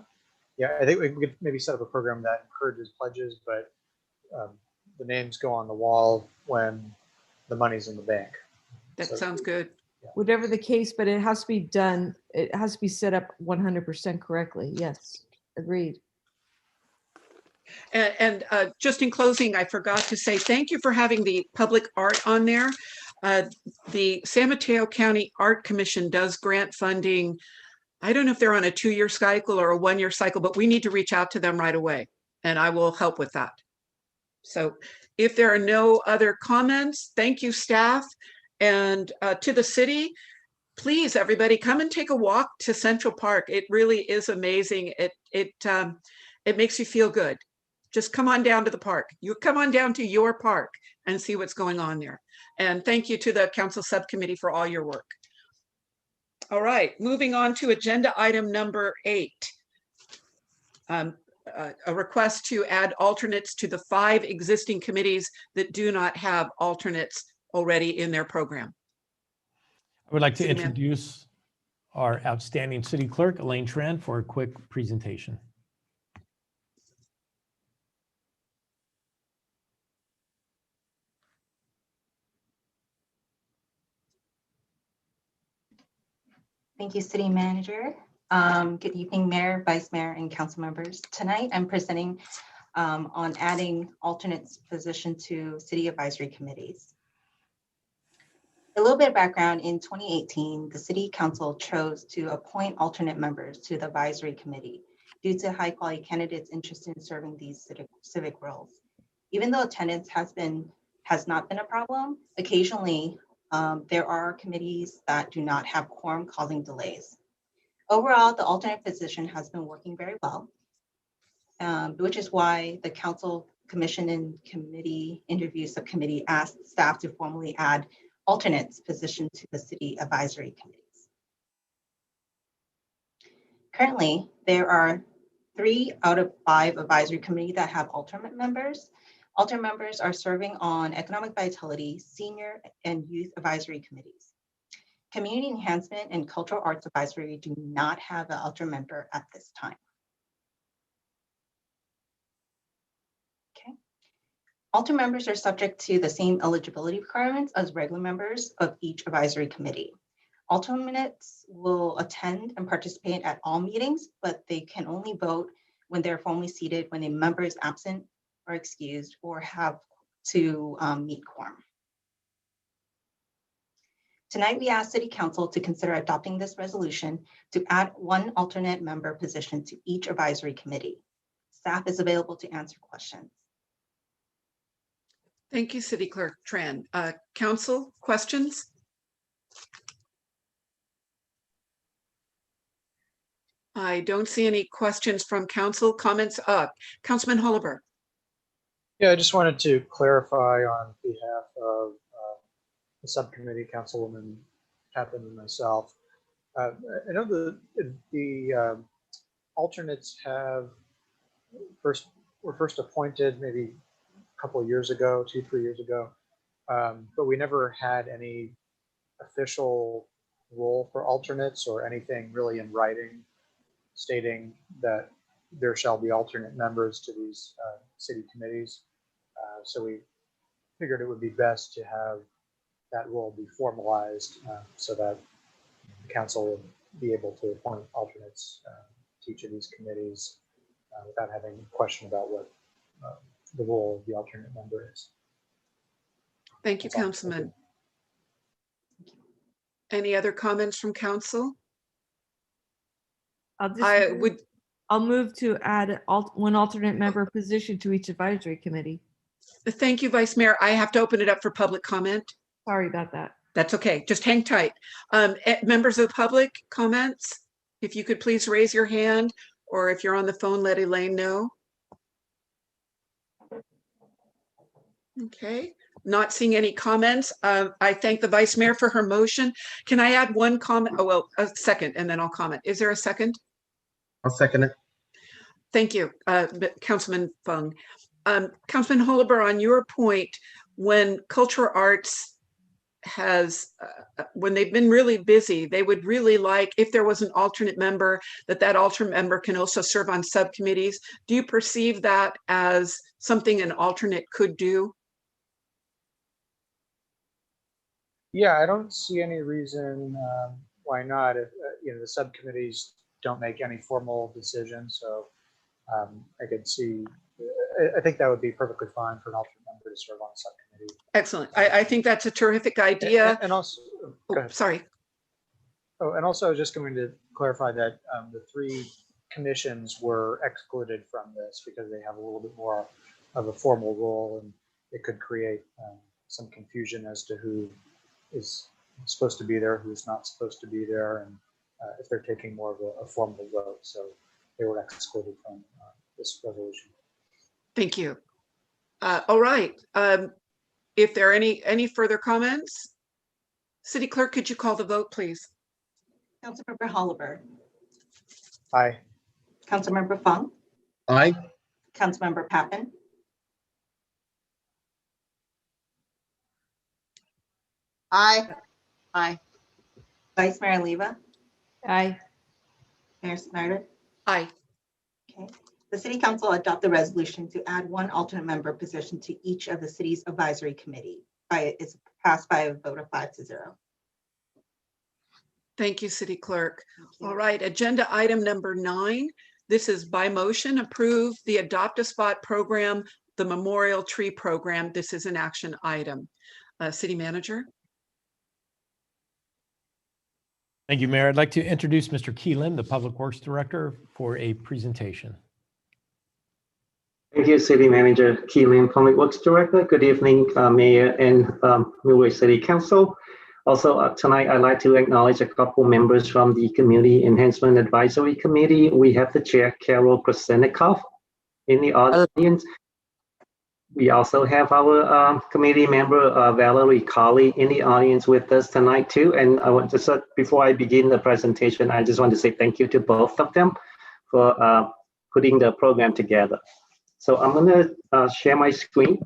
I think we could maybe set up a program that encourages pledges, but the names go on the wall when the money's in the bank. That sounds good. Whatever the case, but it has to be done. It has to be set up 100% correctly. Yes, agreed. And just in closing, I forgot to say thank you for having the public art on there. The San Mateo County Art Commission does grant funding. I don't know if they're on a 2-year cycle or a 1-year cycle, but we need to reach out to them right away, and I will help with that. So if there are no other comments, thank you, staff, and to the city. please, everybody, come and take a walk to Central Park. It really is amazing. It makes you feel good. Just come on down to the park. You come on down to your park and see what's going on there. And thank you to the council subcommittee for all your work. All right, moving on to agenda item number 8. A request to add alternates to the 5 existing committees that do not have alternates already in their program. I would like to City Man. introduce our outstanding city clerk, Elaine Tran, for a quick presentation. Thank you, City Manager. Good evening, Mayor, Vice Mayor, and council members. Tonight, I'm presenting on adding alternates position to city advisory committees. A little bit of background: in 2018, the City Council chose to appoint alternate members to the advisory committee due to high-quality candidates interested in serving these civic roles. Even though attendance has not been a problem, occasionally there are committees that do not have quorum, causing delays. Overall, the alternate position has been working very well, which is why the Council Commission and Committee Interview Subcommittee asked staff to formally add alternates position to the city advisory committees. Currently, there are 3 out of 5 advisory committees that have alternate members. Alternate members are serving on economic vitality, senior and youth advisory committees. Community enhancement and cultural arts advisory do not have an alternate member at this time. Alternate members are subject to the same eligibility requirements as regular members of each advisory committee. Alternates will attend and participate at all meetings, but they can only vote when they're formally seated when a member is absent or excused or have to meet quorum. Tonight, we ask City Council to consider adopting this resolution to add 1 alternate member position to each advisory committee. Staff is available to answer questions. Thank you, City Clerk Tran. Council, questions? I don't see any questions from council. Comments up. Councilman Holliver. Yeah, I just wanted to clarify on behalf of the subcommittee, Councilwoman Tappan and myself. I know the alternates were first appointed maybe a couple of years ago, 2-3 years ago, but we never had any official role for alternates or anything really in writing stating that there shall be alternate members to these city committees. So we figured it would be best to have that role be formalized so that the council would be able to appoint alternates to each of these committees without having a question about what the role of the alternate member is. Thank you, Councilman. Any other comments from council? I'll move to add 1 alternate member position to each advisory committee. Thank you, Vice Mayor. I have to open it up for public comment. Sorry about that. That's okay. Just hang tight. Members of the public, comments? If you could please raise your hand, or if you're on the phone, let Elaine know. Okay, not seeing any comments. I thank the Vice Mayor for her motion. Can I add 1 comment? Oh, well, a second, and then I'll comment. Is there a second? I'll second it. Thank you, Councilman Fung. Councilman Holliber, on your point, when cultural arts when they've been really busy, they would really like, if there was an alternate member, that alternate member can also serve on subcommittees. Do you perceive that as something an alternate could do? Yeah, I don't see any reason why not. If the subcommittees don't make any formal decisions, so I could see. I think that would be perfectly fine for an alternate member to serve on a subcommittee. Excellent. I think that's a terrific idea. And also, sorry. Oh, and also, I was just going to clarify that the 3 commissions were excluded from this because they have a little bit more of a formal role, and it could create some confusion as to who is supposed to be there, who's not supposed to be there, and if they're taking more of a formal vote. So they were excluded from this resolution. Thank you. All right. If there are any further comments, City Clerk, could you call the vote, please? Councilmember Holliver. Aye. Councilmember Fung. Aye. Councilmember Pappen. Aye. Aye. Vice Mayor Leva. Aye. Mayor Snyder. Aye. Okay. The City Council adopt the resolution to add one alternate member position to each of the city's advisory committee. It's passed by a vote of 5-0. Thank you, City Clerk. All right, agenda item number 9. This is by motion approve the Adopt a Spot program, the Memorial Tree Program. This is an action item. City Manager. Thank you, Mayor. I'd like to introduce Mr. Keelan, the Public Works Director, for a presentation. Thank you, City Manager Keelan, Public Works Director. Good evening, Mayor and Millbrae City Council. Also, tonight I'd like to acknowledge a couple members from the Community Enhancement Advisory Committee. We have the Chair, Carol Krasennikov, in the audience. We also have our committee member, Valerie Colley, in the audience with us tonight too. And I want to, before I begin the presentation, I just want to say thank you to both of them for putting the program together. So I'm going to share my screen.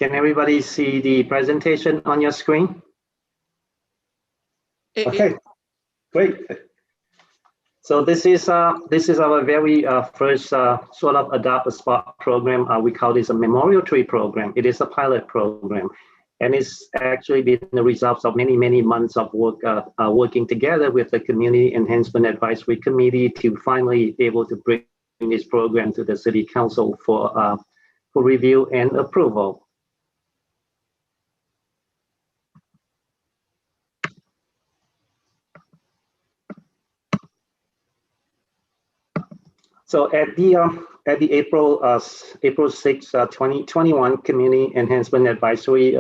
Can everybody see the presentation on your screen? Okay, great. So this is our very first sort of Adopt a Spot program. We call this a Memorial Tree Program. It is a pilot program, and it's actually been the results of many, many months of work working together with the Community Enhancement Advisory Committee to finally be able to bring this program to the City Council for review and approval. So at the April 6, 2021 Community Enhancement Advisory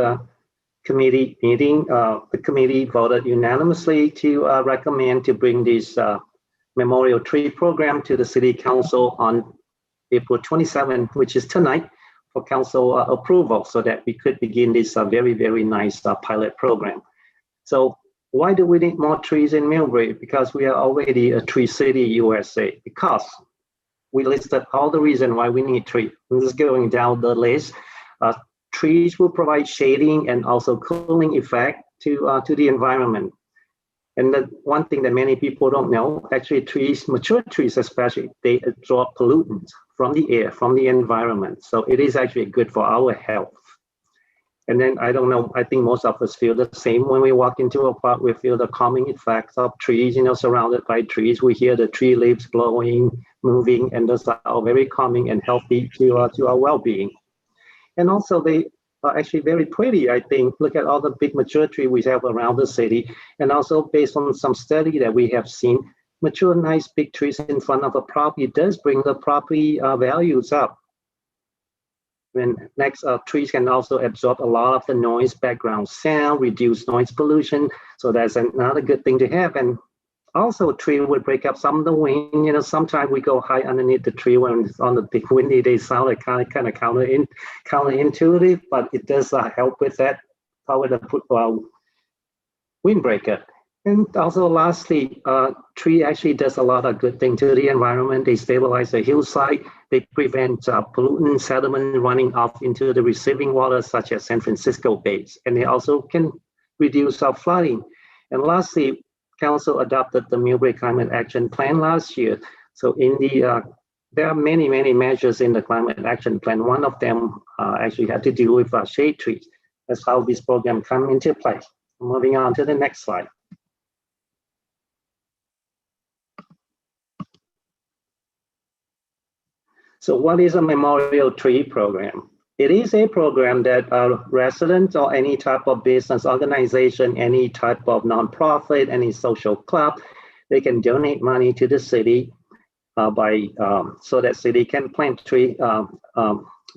Committee meeting, the committee voted unanimously to recommend to bring this Memorial Tree Program to the City Council on April 27, which is tonight, for council approval, so that we could begin this very, very nice pilot program. So why do we need more trees in Millbrae? Because we are already a tree city, USA. Because we listed all the reasons why we need trees. I'm just going down the list. Trees will provide shading and also cooling effect to the environment. And the one thing that many people don't know, actually trees, mature trees especially, they absorb pollutants from the air, from the environment. So it is actually good for our health. And then I don't know, I think most of us feel the same when we walk into a park. We feel the calming effects of trees, surrounded by trees. We hear the tree leaves blowing, moving, and those are all very calming and healthy to our well-being. And also they are actually very pretty, I think. Look at all the big mature trees we have around the city. And also based on some study that we have seen, mature, nice big trees in front of a property does bring the property values up. And next, trees can also absorb a lot of the noise, background sound, reduce noise pollution. So that's another good thing to have. And also, a tree would break up some of the wind. Sometimes we go high underneath the tree when it's on the big windy day. Sound like kind of counterintuitive, but it does help with that power to put windbreaker. And also, lastly, tree actually does a lot of good things to the environment. They stabilize the hillside. They prevent pollutant sediment running off into the receiving water, such as San Francisco Bays. And they also can reduce our flooding. And lastly, Council adopted the Millbrae Climate Action Plan last year. So in the there are many, many measures in the Climate Action Plan. One of them actually had to do with shade trees. That's how this program come into play. Moving on to the next slide. So what is a Memorial Tree Program? It is a program that residents or any type of business organization, any type of nonprofit, any social club, they can donate money to the city so that city can plant tree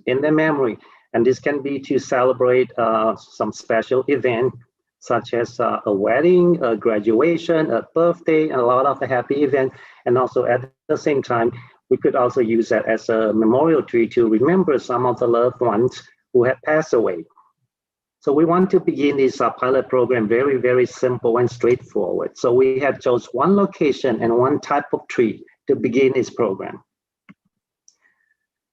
in their memory. And this can be to celebrate some special event, such as a wedding, a graduation, a birthday, and a lot of the happy event. And also at the same time, we could also use that as a memorial tree to remember some of the loved ones who have passed away. So we want to begin this pilot program very, very simple and straightforward. So we have chose one location and one type of tree to begin this program.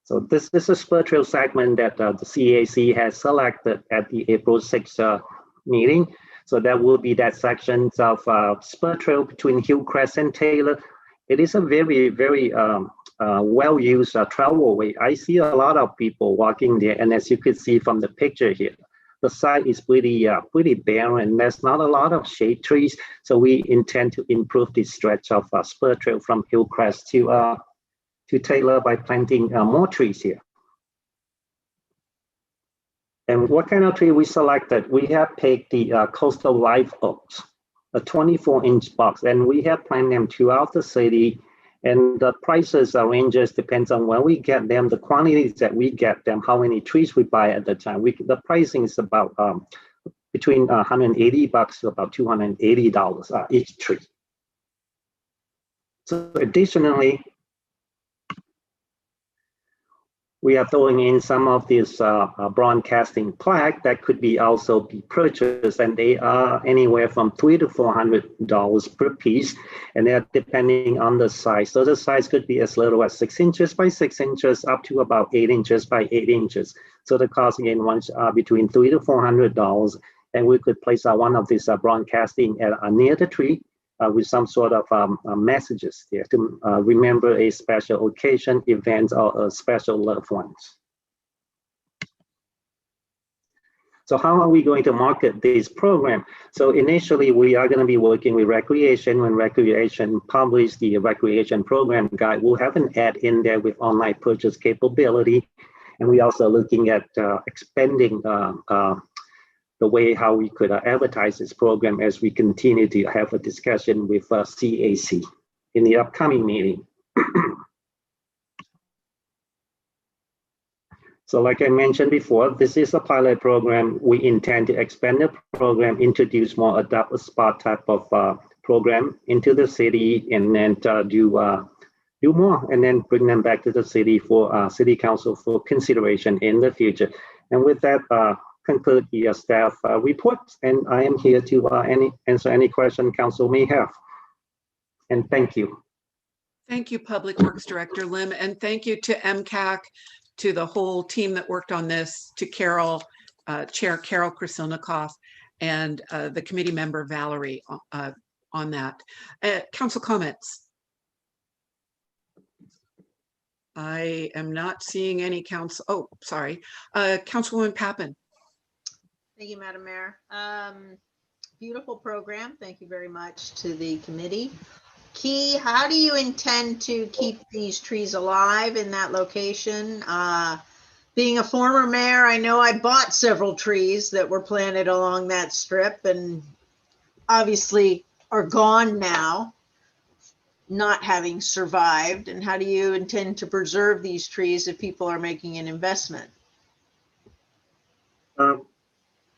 So this is a spur trail segment that the CAC has selected at the April 6th meeting. So that will be that section of spur trail between Hillcrest and Taylor. It is a very, very well-used travel way. I see a lot of people walking there, and as you could see from the picture here, the site is pretty barren. There's not a lot of shade trees, so we intend to improve this stretch of spur trail from Hillcrest to Taylor by planting more trees here. And what kind of tree we selected? We have picked the coastal live oaks, a 24-inch box, and we have planted them throughout the city. And the prices ranges depends on when we get them, the quantities that we get them, how many trees we buy at the time. The pricing is about between $180 to about $280 each tree. So additionally, we are throwing in some of this broadcasting plaque that could be also be purchased, and they are anywhere from $300 to $400 per piece, and they are depending on the size. So the size could be as little as 6 inches by 6 inches up to about 8 inches by 8 inches. So the cost again runs between $300 to $400, and we could place one of these broadcasting near the tree. With some sort of messages there to remember a special occasion, event, or a special loved ones. So how are we going to market this program? So initially, we are going to be working with Recreation. When Recreation publish the Recreation Program Guide, we'll have an ad in there with online purchase capability. And we're also looking at expanding the way how we could advertise this program as we continue to have a discussion with CAC in the upcoming meeting. So like I mentioned before, this is a pilot program. We intend to expand the program, introduce more adopt a spot type of program into the city, and then do more, and then bring them back to the city for City Council for consideration in the future. And with that, conclude the staff reports, and I am here to answer any question council may have. And thank you. Thank you, Public Works Director Lim, and thank you to MCAC, to the whole team that worked on this, to Carol, Chair Carol Krasilnikoff, and the committee member Valerie on that. Council comments. I am not seeing any council. Oh, sorry. Councilwoman Pappen. Thank you, Madam Mayor. Beautiful program. Thank you very much to the committee. Key, how do you intend to keep these trees alive in that location? Being a former mayor, I know I bought several trees that were planted along that strip and obviously are gone now, not having survived. And how do you intend to preserve these trees if people are making an investment?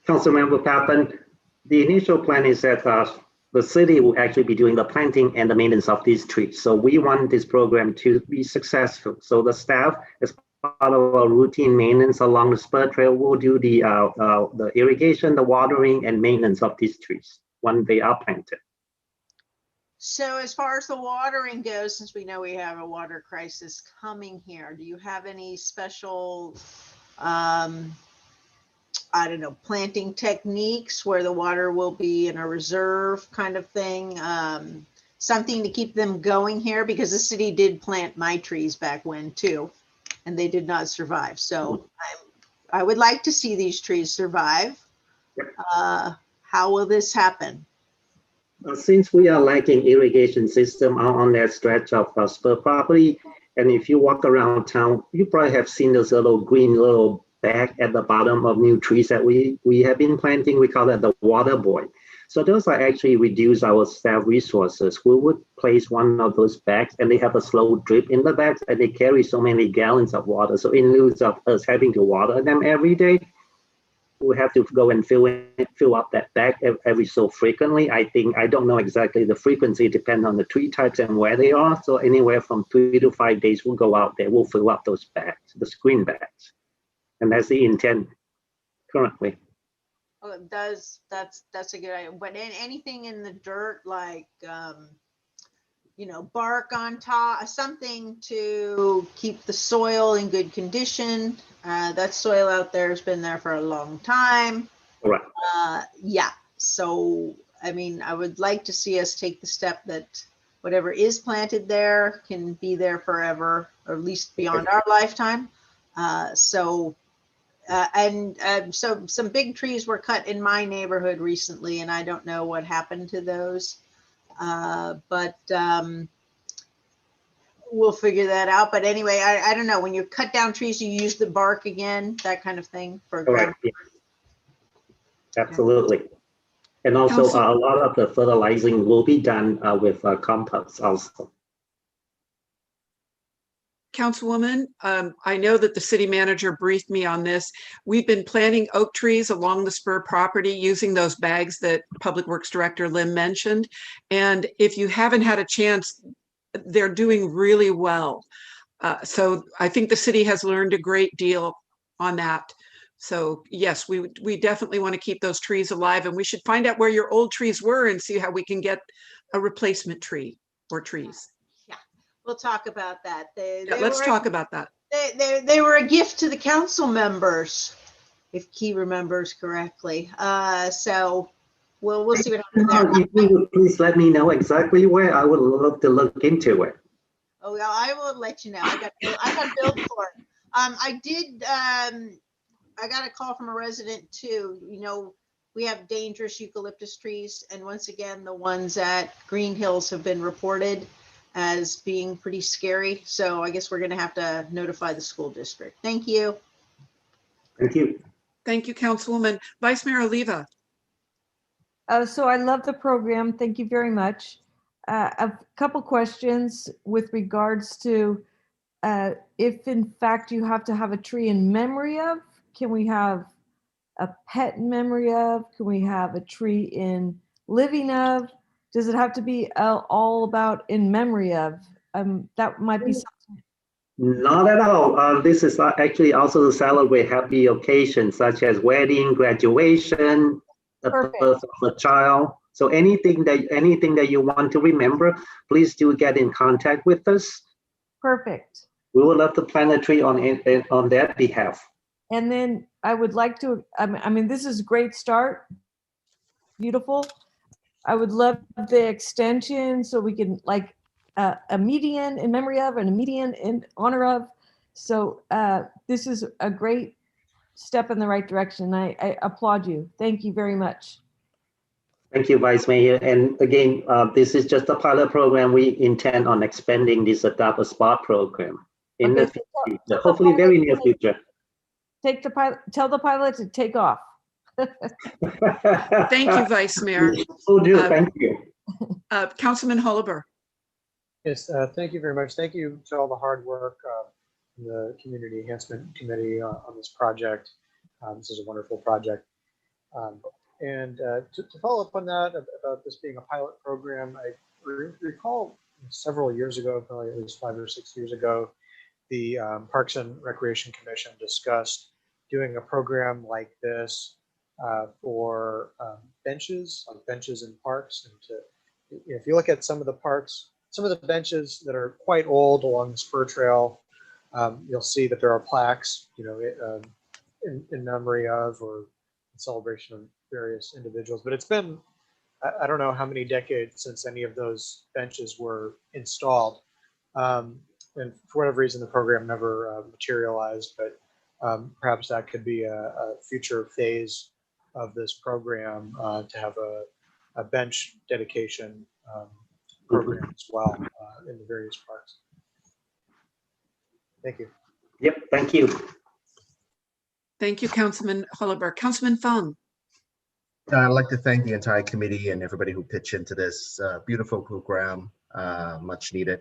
Councilmember Pappen, the initial plan is that the city will actually be doing the planting and the maintenance of these trees. So we want this program to be successful. So the staff, as part of our routine maintenance along the spur trail, will do the irrigation, the watering, and maintenance of these trees when they are planted. So as far as the watering goes, since we know we have a water crisis coming here, do you have any special I don't know, planting techniques where the water will be in a reserve kind of thing, something to keep them going here? Because the city did plant my trees back when too, and they did not survive. So I would like to see these trees survive. How will this happen? Since we are lacking irrigation system on that stretch of spur property, and if you walk around town, you probably have seen those little green bag at the bottom of new trees that we have been planting. We call that the water boy. So those are actually reduce our staff resources. We would place one of those bags and they have a slow drip in the bags and they carry so many gallons of water. So in lieu of us having to water them every day, we have to go and fill up that bag every so frequently. I don't know exactly the frequency, depends on the tree types and where they are. So anywhere from 3 to 5 days, we'll go out there, we'll fill up those bags, the screen bags. And that's the intent currently. Oh, that's a good idea. But anything in the dirt, like you know, bark on top, something to keep the soil in good condition. That soil out there has been there for a long time. Right. Yeah. So I mean, I would like to see us take the step that whatever is planted there can be there forever, or at least beyond our lifetime. So some big trees were cut in my neighborhood recently, and I don't know what happened to those. But we'll figure that out. But anyway, I don't know. When you cut down trees, you use the bark again, that kind of thing for ground. Correct. Yeah. Absolutely. And also a lot of the fertilizing will be done with compost also. Councilwoman, I know that the city manager briefed me on this. We've been planting oak trees along the spur property using those bags that Public Works Director Lim mentioned. And if you haven't had a chance, they're doing really well. So I think the city has learned a great deal on that. So yes, we definitely want to keep those trees alive, and we should find out where your old trees were and see how we can get a replacement tree or trees. We'll talk about that. Let's talk about that. They were a gift to the council members, if Key remembers correctly. So we'll see what happens there. If you would please let me know exactly where, I would love to look into it. Oh, well, I will let you know. I got billed for it. I got a call from a resident too. You know, we have dangerous eucalyptus trees, and once again, the ones at Green Hills have been reported as being pretty scary. So I guess we're going to have to notify the school district. Thank you. Thank you. Thank you, Councilwoman. Vice Mayor Oliva. So I love the program. Thank you very much. A couple questions with regards to if in fact you have to have a tree in memory of, can we have a pet in memory of? Can we have a tree in living of? Does it have to be all about in memory of? That might be something. Not at all. This is actually also to celebrate happy occasions such as wedding, graduation, the birth of a child. So anything that you want to remember, please do get in contact with us. Perfect. We would love to plant a tree on their behalf. And then I would like to, I mean, this is a great start. Beautiful. I would love the extension so we can like a median in memory of and a median in honor of. So this is a great step in the right direction. I applaud you. Thank you very much. Thank you, Vice Mayor. And again, this is just a pilot program. We intend on expanding this Adopt a Spot program in the future, hopefully very near future. Take the pilot, tell the pilot to take off. Thank you, Vice Mayor. Will do. Thank you. Councilman Holliber. Yes, thank you very much. Thank you to all the hard work in the Community Enhancement Committee on this project. This is a wonderful project. And to follow up on that, about this being a pilot program, I recall several years ago, probably at least 5 or 6 years ago, the Parks and Recreation Commission discussed doing a program like this for benches, like benches in parks. And if you look at some of the parks, some of the benches that are quite old along the spur trail, you'll see that there are plaques, you know, in memory of or in celebration of various individuals. But it's been, I don't know how many decades since any of those benches were installed. And for whatever reason, the program never materialized, but perhaps that could be a future phase of this program to have a bench dedication program as well in the various parks. Thank you. Yep, thank you. Thank you, Councilman Holliber. Councilman Fung. I'd like to thank the entire committee and everybody who pitched into this beautiful program, much needed.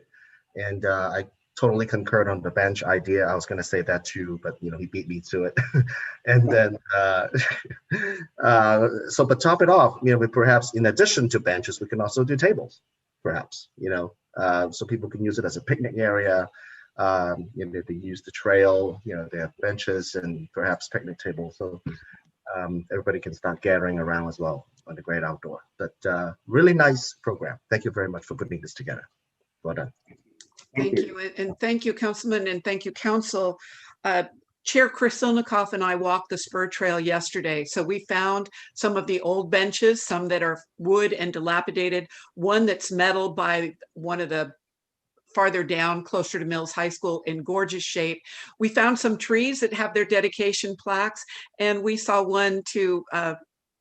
And I totally concurred on the bench idea. I was going to say that too, but he beat me to it. And then, but top it off, we perhaps, in addition to benches, we can also do tables, perhaps, so people can use it as a picnic area. They use the trail, they have benches and perhaps picnic tables. So everybody can start gathering around as well on the great outdoor. But really nice program. Thank you very much for putting this together. Well done. Thank you. And thank you, Councilman, and thank you, Council. Chair Chris Silnikoff and I walked the spur trail yesterday. So we found some of the old benches, some that are wood and dilapidated, one that's metal by one of the farther down closer to Mills High School in gorgeous shape. We found some trees that have their dedication plaques, and we saw one to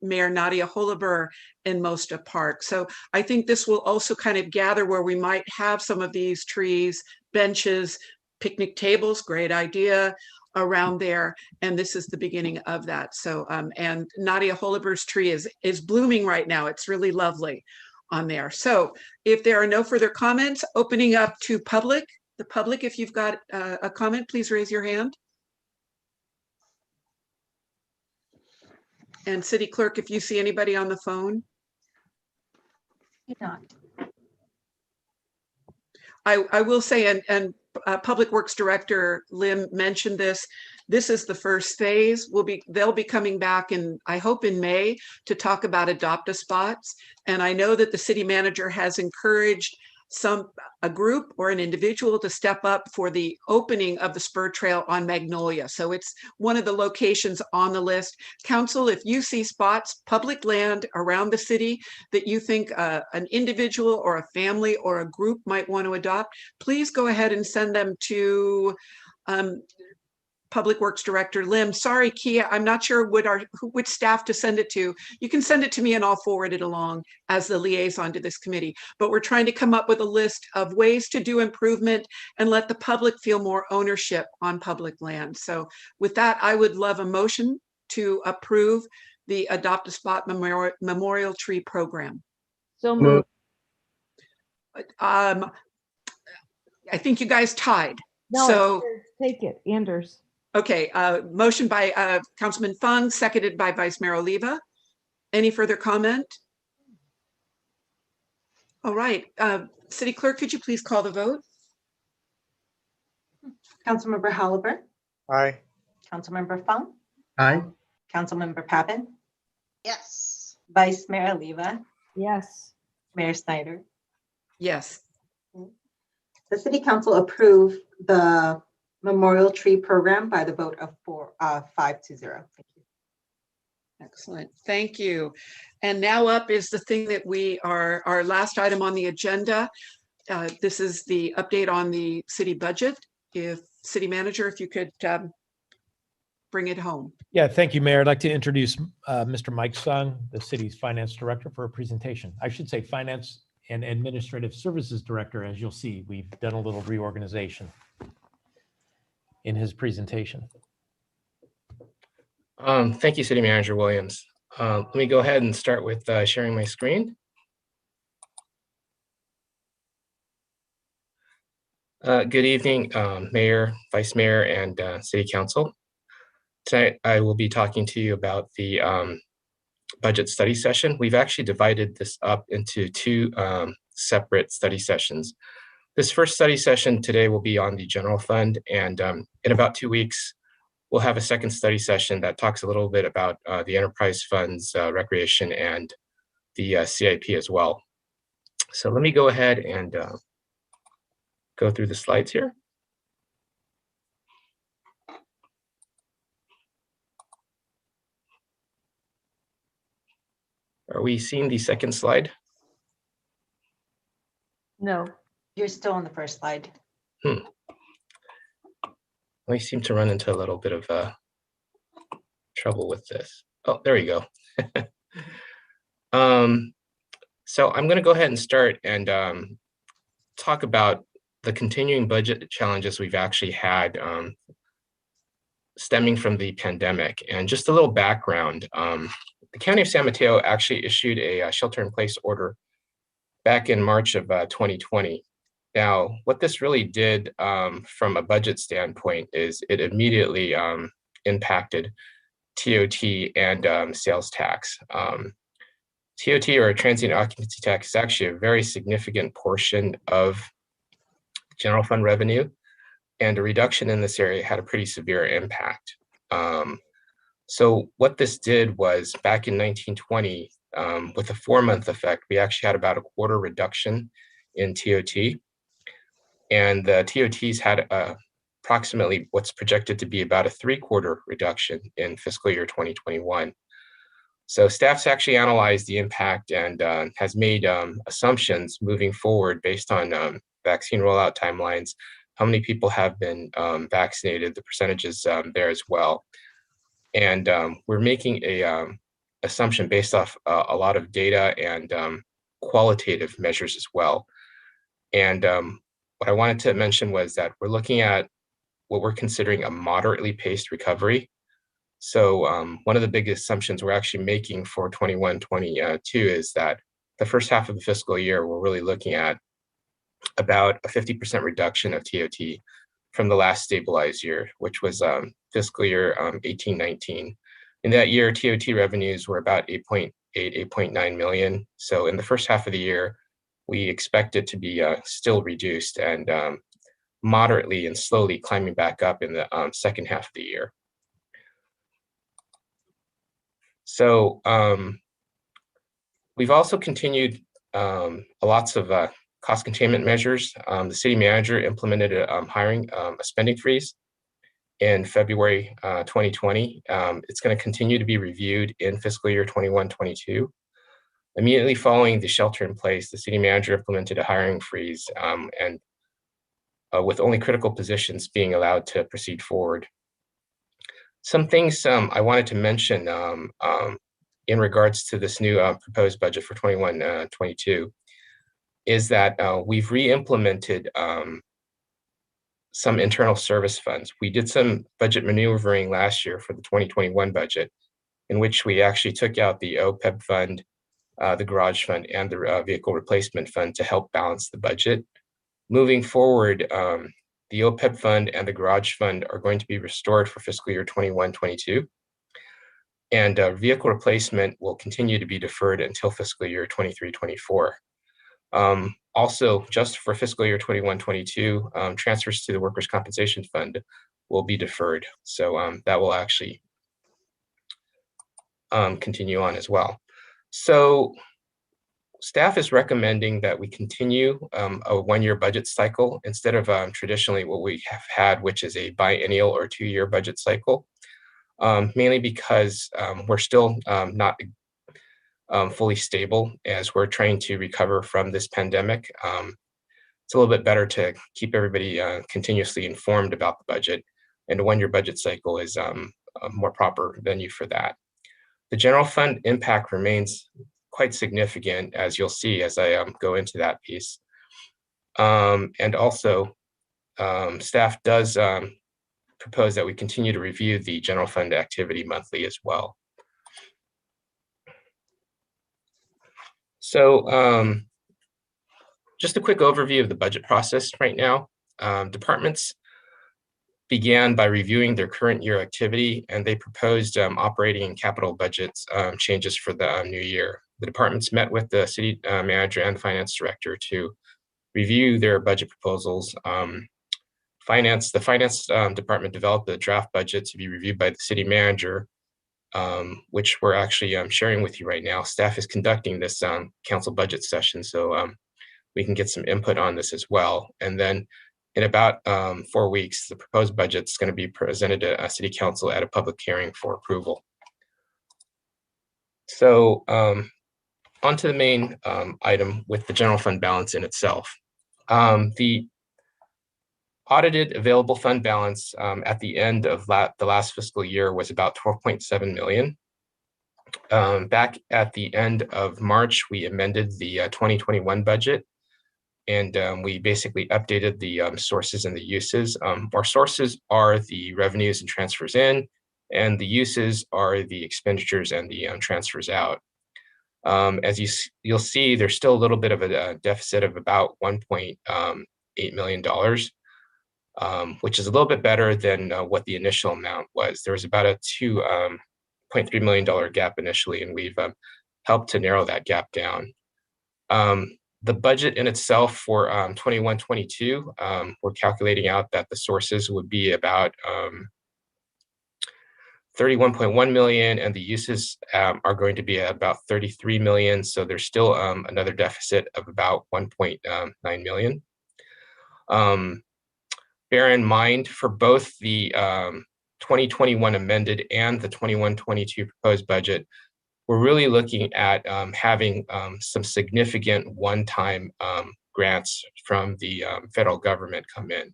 Mayor Nadia Holiber in Mosta Park. So I think this will also kind of gather where we might have some of these trees, benches, picnic tables, great idea around there. And this is the beginning of that. So, and Nadia Holiber's tree is blooming right now. It's really lovely on there. So if there are no further comments, opening up to the public, if you've got a comment, please raise your hand. And City Clerk, if you see anybody on the phone. Not. I will say, and Public Works Director Lim mentioned this. This is the first phase. They'll be coming back I hope in May to talk about adopt-a-spots. And I know that the city manager has encouraged a group or an individual to step up for the opening of the spur trail on Magnolia. So it's one of the locations on the list. Council, if you see spots, public land around the city that you think an individual or a family or a group might want to adopt, please go ahead and send them to Public Works Director Lim. Sorry, Kia, I'm not sure which staff to send it to. You can send it to me and I'll forward it along as the liaison to this committee. But we're trying to come up with a list of ways to do improvement and let the public feel more ownership on public land. So with that, I would love a motion to approve the Adopt-a-Spot Memorial Tree Program. So moved. I think you guys tied. No, so take it, Anders. Okay, motion by Councilman Fung, seconded by Vice Mayor Oliva. Any further comment? All right, City Clerk, could you please call the vote? Councilmember Holiber. Aye. Councilmember Fung. Aye. Councilmember Pappen. Yes. Vice Mayor Oliva. Yes. Mayor Snyder. Yes. The City Council approved the Memorial Tree Program by the vote of 5-0. Thank you. Excellent, thank you. And now up is the thing that our last item on the agenda. This is the update on the city budget. If City Manager, if you could bring it home. Yeah, thank you, Mayor. I'd like to introduce Mr. Mike Sung, the city's finance director, for a presentation. I should say finance and administrative services director. As you'll see, we've done a little reorganization in his presentation. Thank you, City Manager Williams. Let me go ahead and start with sharing my screen. Good evening, Mayor, Vice Mayor, and City Council. Tonight, I will be talking to you about the budget study session. We've actually divided this up into two separate study sessions. This first study session today will be on the general fund, and in about 2 weeks, we'll have a second study session that talks a little bit about the enterprise funds, recreation, and the CIP as well. So let me go ahead and go through the slides here. Are we seeing the second slide? No. You're still on the first slide. We seem to run into a little bit of trouble with this. Oh, there we go. So I'm going to go ahead and start and talk about the continuing budget challenges we've actually had stemming from the pandemic. And just a little background, The County of San Mateo actually issued a shelter-in-place order back in March of 2020. Now, what this really did from a budget standpoint is it immediately impacted TOT and sales tax. TOT, or transient occupancy tax, is actually a very significant portion of general fund revenue, and a reduction in this area had a pretty severe impact. So what this did was, back in 1920, with a 4-month effect, we actually had about a quarter reduction in TOT. And the TOTs had approximately what's projected to be about a 3/4 reduction in fiscal year 2021. So staff's actually analyzed the impact and has made assumptions moving forward based on vaccine rollout timelines, how many people have been vaccinated, the percentages there as well. And we're making a assumption based off a lot of data and qualitative measures as well. And what I wanted to mention was that we're looking at what we're considering a moderately paced recovery. So one of the big assumptions we're actually making for 21-22 is that the first half of the fiscal year, we're really looking at about a 50% reduction of TOT from the last stabilized year, which was fiscal year 18-19. In that year, TOT revenues were about 8.9 million. So in the first half of the year, we expect it to be still reduced and moderately and slowly climbing back up in the second half of the year. So we've also continued lots of cost containment measures. The city manager implemented a spending freeze in February 2020. It's going to continue to be reviewed in fiscal year 21-22. Immediately following the shelter in place, the city manager implemented a hiring freeze, and with only critical positions being allowed to proceed forward. Some things I wanted to mention in regards to this new proposed budget for 21-22 is that we've re-implemented some internal service funds. We did some budget maneuvering last year for the 2021 budget, in which we actually took out the OPEB fund, the garage fund, and the vehicle replacement fund to help balance the budget. Moving forward, the OPEB fund and the garage fund are going to be restored for fiscal year 21-22. And vehicle replacement will continue to be deferred until fiscal year 23-24. Also, just for fiscal year 21-22, transfers to the workers' compensation fund will be deferred. So that will actually continue on as well. So staff is recommending that we continue a one-year budget cycle instead of traditionally what we have had, which is a biennial or 2-year budget cycle, mainly because we're still not fully stable as we're trying to recover from this pandemic. It's a little bit better to keep everybody continuously informed about the budget, and a one-year budget cycle is a more proper venue for that. The general fund impact remains quite significant, as you'll see as I go into that piece. And also, staff does propose that we continue to review the general fund activity monthly as well. So just a quick overview of the budget process right now. Departments began by reviewing their current year activity, and they proposed operating and capital budgets changes for the new year. The departments met with the city manager and the finance director to review their budget proposals. The finance department developed the draft budget to be reviewed by the city manager, which we're actually sharing with you right now. Staff is conducting this council budget session, so we can get some input on this as well. And then in about 4 weeks, the proposed budget is going to be presented to city council at a public hearing for approval. So on to the main item with the general fund balance in itself. The audited available fund balance at the end of the last fiscal year was about 12.7 million. Back at the end of March, we amended the 2021 budget, and we basically updated the sources and the uses. Our sources are the revenues and transfers in, and the uses are the expenditures and the transfers out. As you'll see, there's still a little bit of a deficit of about $1.8 million, which is a little bit better than what the initial amount was. There was about a $2.3 million gap initially, and we've helped to narrow that gap down. The budget in itself for 21-22, we're calculating out that the sources would be about 31.1 million, and the uses are going to be about 33 million. So there's still another deficit of about 1.9 million. Bear in mind, for both the 2021 amended and the 21-22 proposed budget, we're really looking at having some significant one-time grants from the federal government come in.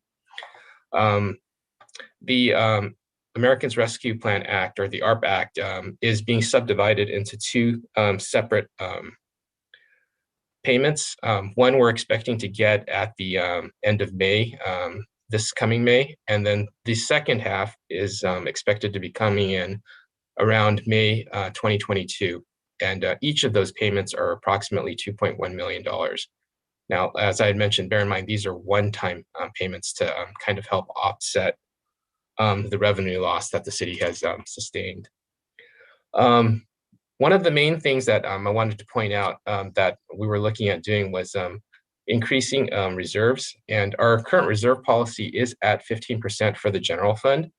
The Americans Rescue Plan Act, or the ARP Act, is being subdivided into two separate payments. One we're expecting to get at the end of May, this coming May, and then the second half is expected to be coming in around May 2022. And each of those payments are approximately $2.1 million. Now, as I had mentioned, bear in mind, these are one-time payments to kind of help offset the revenue loss that the city has sustained. One of the main things that I wanted to point out that we were looking at doing was increasing reserves, and our current reserve policy is at 15% for the general fund.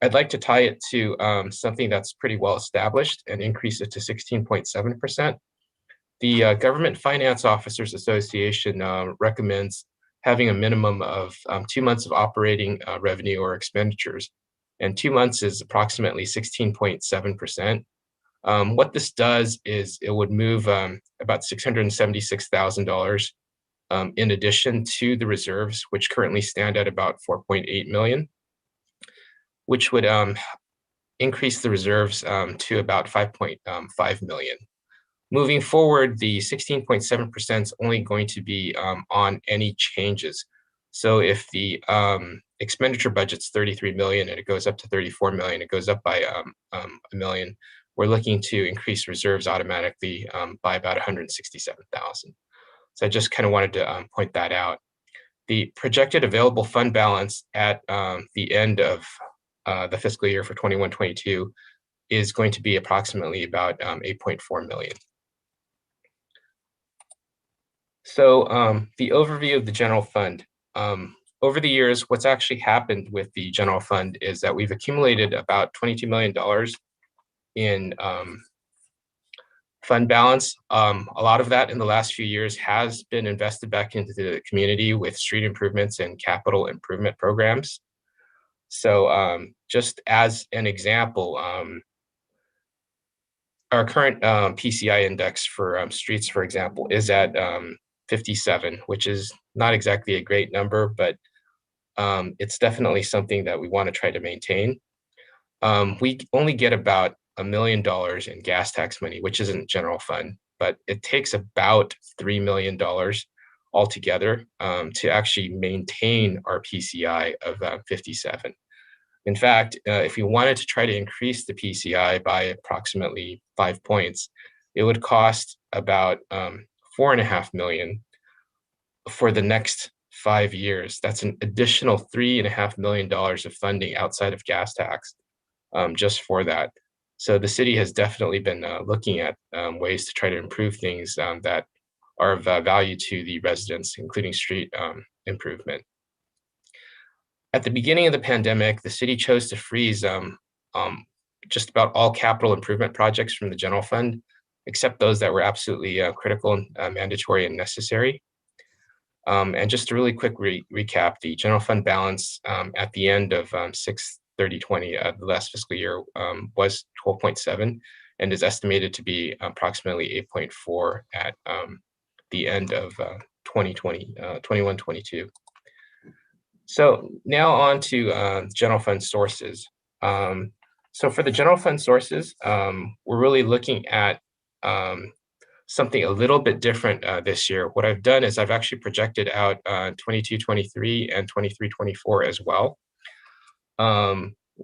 I'd like to tie it to something that's pretty well established and increase it to 16.7%. The Government Finance Officers Association recommends having a minimum of 2 months of operating revenue or expenditures, and 2 months is approximately 16.7%. What this does is it would move about $676,000 in addition to the reserves, which currently stand at about 4.8 million, which would increase the reserves to about 5.5 million. Moving forward, the 16.7% is only going to be on any changes. So if the expenditure budget's 33 million and it goes up to 34 million, it goes up by a million, we're looking to increase reserves automatically by about 167,000. So I just kind of wanted to point that out. The projected available fund balance at the end of the fiscal year for 21-22 is going to be approximately about 8.4 million. So the overview of the general fund. Over the years, what's actually happened with the general fund is that we've accumulated about $22 million in fund balance. A lot of that in the last few years has been invested back into the community with street improvements and capital improvement programs. So just as an example, our current PCI index for streets, for example, is at 57, which is not exactly a great number, but it's definitely something that we want to try to maintain. We only get about $1 million in gas tax money, which isn't general fund, but it takes about $3 million altogether to actually maintain our PCI of 57. In fact, if you wanted to try to increase the PCI by approximately 5 points, it would cost about $4.5 million for the next 5 years. That's an additional $3.5 million of funding outside of gas tax just for that. So the city has definitely been looking at ways to try to improve things that are of value to the residents, including street improvement. At the beginning of the pandemic, the city chose to freeze just about all capital improvement projects from the general fund, except those that were absolutely critical and mandatory and necessary. And just a really quick recap, the general fund balance at the end of 6/30/20, the last fiscal year, was 12.7 and is estimated to be approximately 8.4 at the end of 21-22. So now on to general fund sources. So for the general fund sources, we're really looking at something a little bit different this year. What I've done is I've actually projected out 22-23 and 23-24 as well.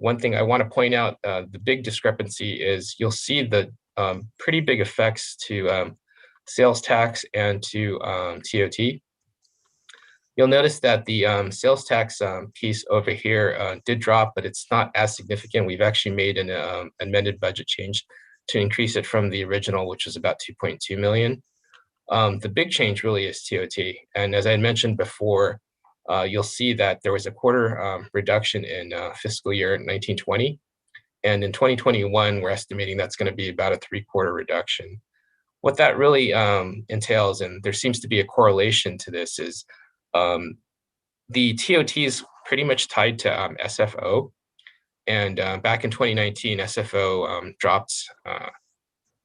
one thing I want to point out, the big discrepancy is you'll see the pretty big effects to sales tax and to TOT. You'll notice that the sales tax piece over here did drop, but it's not as significant. We've actually made an amended budget change to increase it from the original, which was about 2.2 million. The big change really is TOT. And as I mentioned before, you'll see that there was a quarter reduction in fiscal year 1920. And in 2021, we're estimating that's going to be about a 3/4 reduction. What that really entails, and there seems to be a correlation to this, is the TOT is pretty much tied to SFO. And back in 2019, SFO dropped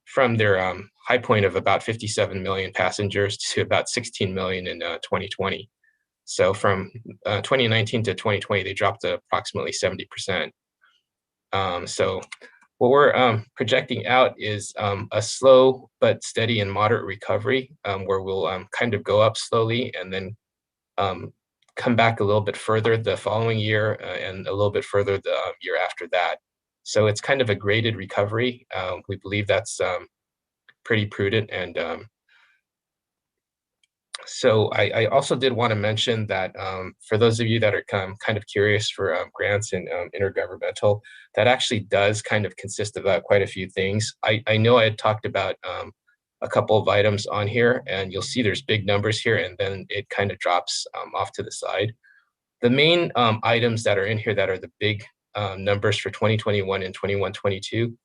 from their high point of about 57 million passengers to about 16 million in 2020. So from 2019 to 2020, they dropped to approximately 70%. So what we're projecting out is a slow but steady and moderate recovery, where we'll kind of go up slowly and then come back a little bit further the following year and a little bit further the year after that. So it's kind of a graded recovery. We believe that's pretty prudent. And so I also did want to mention that for those of you that are kind of curious for grants and intergovernmental, that actually does kind of consist of quite a few things. I know I had talked about a couple of items on here, and you'll see there's big numbers here, and then it kind of drops off to the side. The main items that are in here that are the big numbers for 2021 and 21-22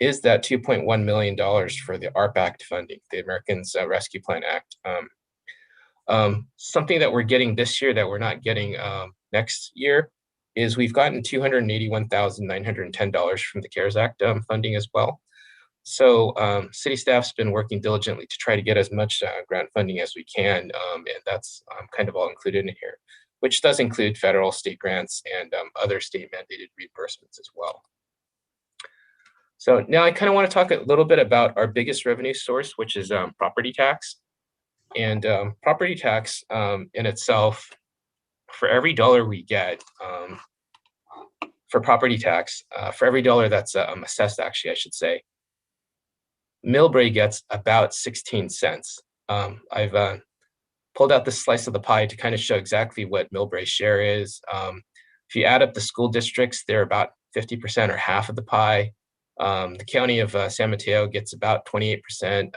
is that $2.1 million for the ARP Act funding, the Americans Rescue Plan Act. Something that we're getting this year that we're not getting next year is we've gotten $281,910 from the CARES Act funding as well. So city staff's been working diligently to try to get as much grant funding as we can, and that's kind of all included in here, which does include federal, state grants, and other state mandated reimbursements as well. So now I kind of want to talk a little bit about our biggest revenue source, which is property tax. And property tax in itself, for every dollar we get for property tax, for every dollar that's assessed, actually, I should say, Millbrae gets about 16 cents. I've pulled out this slice of the pie to kind of show exactly what Millbrae's share is. If you add up the school districts, they're about 50% or half of the pie. The county of San Mateo gets about 28%,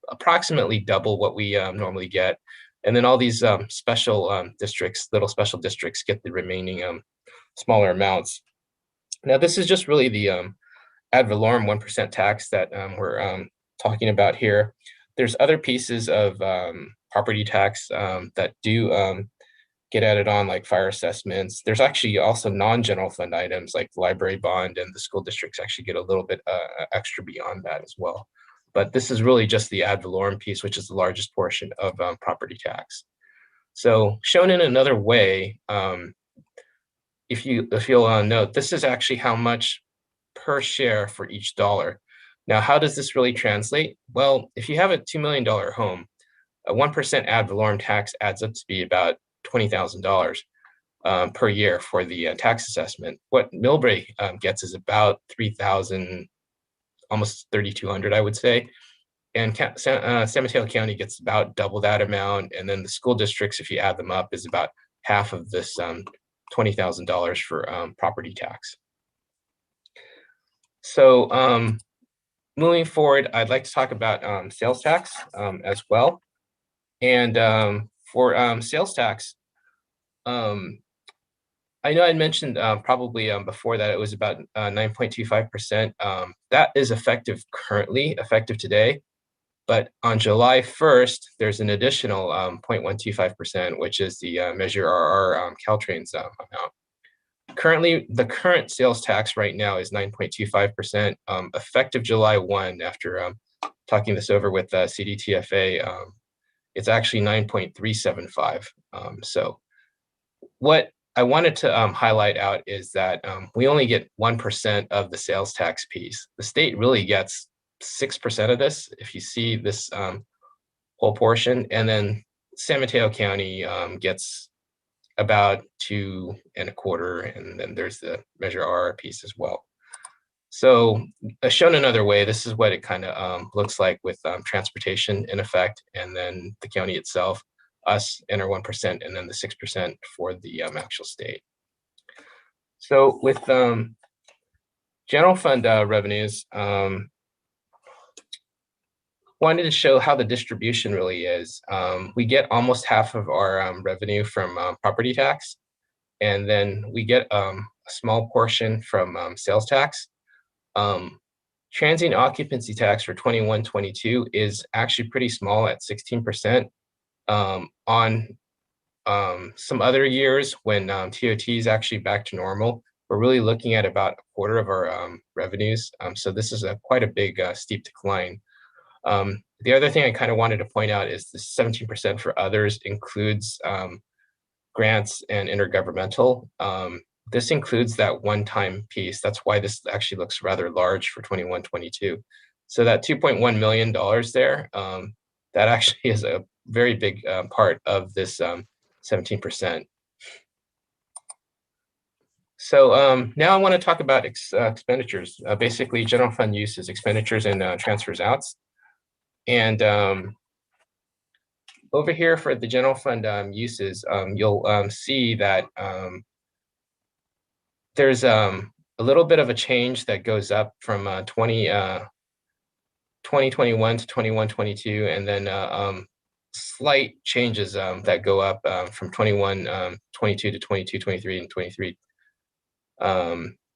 approximately double what we normally get. And then all these special districts, little special districts, get the remaining smaller amounts. Now, this is just really the ad valorem 1% tax that we're talking about here. There's other pieces of property tax that do get added on, like fire assessments. There's actually also non-general fund items like the library bond, and the school districts actually get a little bit extra beyond that as well. But this is really just the ad valorem piece, which is the largest portion of property tax. So shown in another way, if you'll note, this is actually how much per share for each dollar. Now, how does this really translate? Well, if you have a $2 million home, a 1% ad valorem tax adds up to be about $20,000 per year for the tax assessment. What Millbrae gets is about $3,000, almost $3,200, I would say. And San Mateo County gets about double that amount. And then the school districts, if you add them up, is about half of this $20,000 for property tax. So moving forward, I'd like to talk about sales tax as well. And for sales tax, I know I mentioned probably before that it was about 9.25%. That is effective currently, effective today. But on July 1st, there's an additional 0.125%, which is the Measure RR Caltrain's amount. Currently, the current sales tax right now is 9.25%. Effective July 1, after talking this over with CDTFA, it's actually 9.375. So what I wanted to highlight out is that we only get 1% of the sales tax piece. The state really gets 6% of this, if you see this whole portion, and then San Mateo County gets about 2.25, and then there's the Measure R piece as well. So shown another way, this is what it kind of looks like with transportation in effect, and then the county itself, us and our 1%, and then the 6% for the actual state. So with general fund revenues, wanted to show how the distribution really is. We get almost half of our revenue from property tax, and then we get a small portion from sales tax. Transient occupancy tax for 21-22 is actually pretty small at 16%. On some other years when TOT is actually back to normal, we're really looking at about a quarter of our revenues. So this is quite a big steep decline. The other thing I kind of wanted to point out is the 17% for others includes grants and intergovernmental. This includes that one-time piece. That's why this actually looks rather large for 21-22. So that $2.1 million there, that actually is a very big part of this 17%. So now I want to talk about expenditures. Basically, general fund uses, expenditures, and transfers outs. And over here for the general fund uses, you'll see that there's a little bit of a change that goes up from 2021 to 21-22, and then slight changes that go up from 21-22 to 22-23 and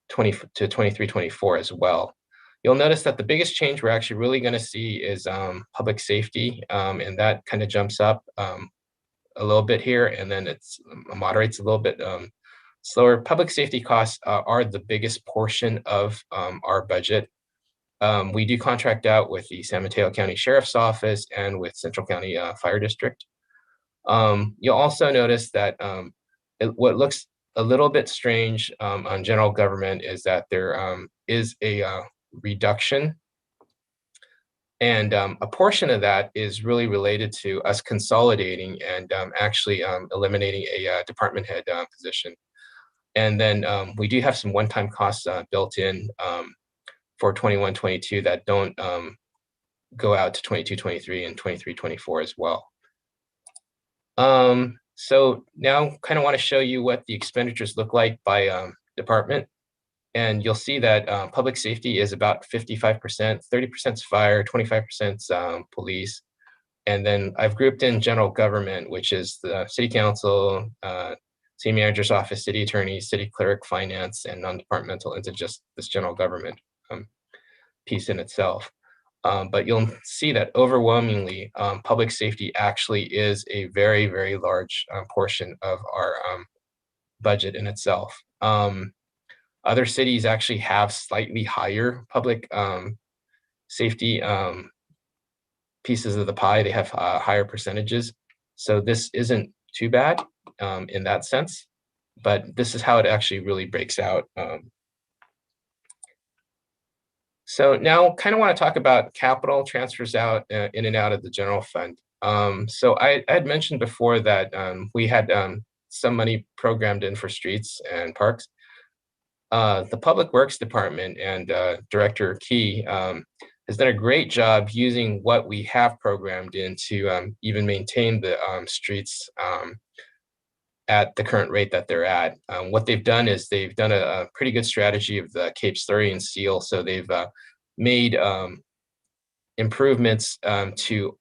20 to 23-24 as well. You'll notice that the biggest change we're actually really going to see is public safety, and that kind of jumps up a little bit here, and then it's moderates a little bit slower. Public safety costs are the biggest portion of our budget. We do contract out with the San Mateo County Sheriff's Office and with Central County Fire District. You'll also notice that what looks a little bit strange on general government is that there is a reduction, and a portion of that is really related to us consolidating and actually eliminating a department head position. And then we do have some one-time costs built in for 21-22 that don't go out to 22-23 and 23-24 as well. So now kind of want to show you what the expenditures look like by department. And you'll see that public safety is about 55%, 30% is fire, 25% is police. And then I've grouped in general government, which is the city council, city manager's office, city attorney, city clerk, finance, and non-departmental into just this general government piece in itself. But you'll see that overwhelmingly, public safety actually is a very, very large portion of our budget in itself. Other cities actually have slightly higher public safety pieces of the pie. They have higher percentages. So this isn't too bad in that sense, but this is how it actually really breaks out. So now kind of want to talk about capital transfers out in and out of the general fund. So I had mentioned before that we had some money programmed in for streets and parks. The Public Works Department and Director Key has done a great job using what we have programmed in to even maintain the streets at the current rate that they're at. What they've done is they've done a pretty good strategy of the Cape Slurry and Seal. So they've made improvements to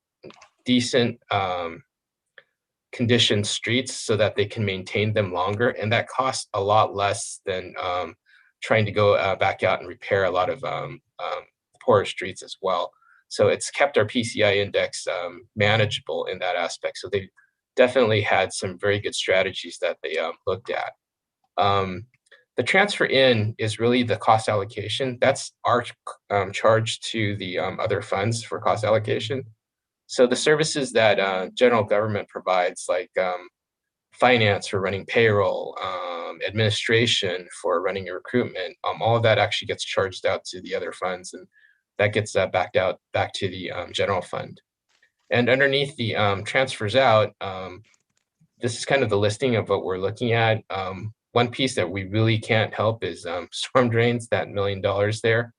decent conditioned streets so that they can maintain them longer. And that costs a lot less than trying to go back out and repair a lot of poorer streets as well. So it's kept our PCI index manageable in that aspect. So they definitely had some very good strategies that they looked at. The transfer in is really the cost allocation. That's our charge to the other funds for cost allocation. So the services that general government provides, like finance for running payroll, administration for running your recruitment, all of that actually gets charged out to the other funds, and that gets back to the general fund. And underneath the transfers out, this is kind of the listing of what we're looking at. One piece that we really can't help is storm drains, that $1 million there.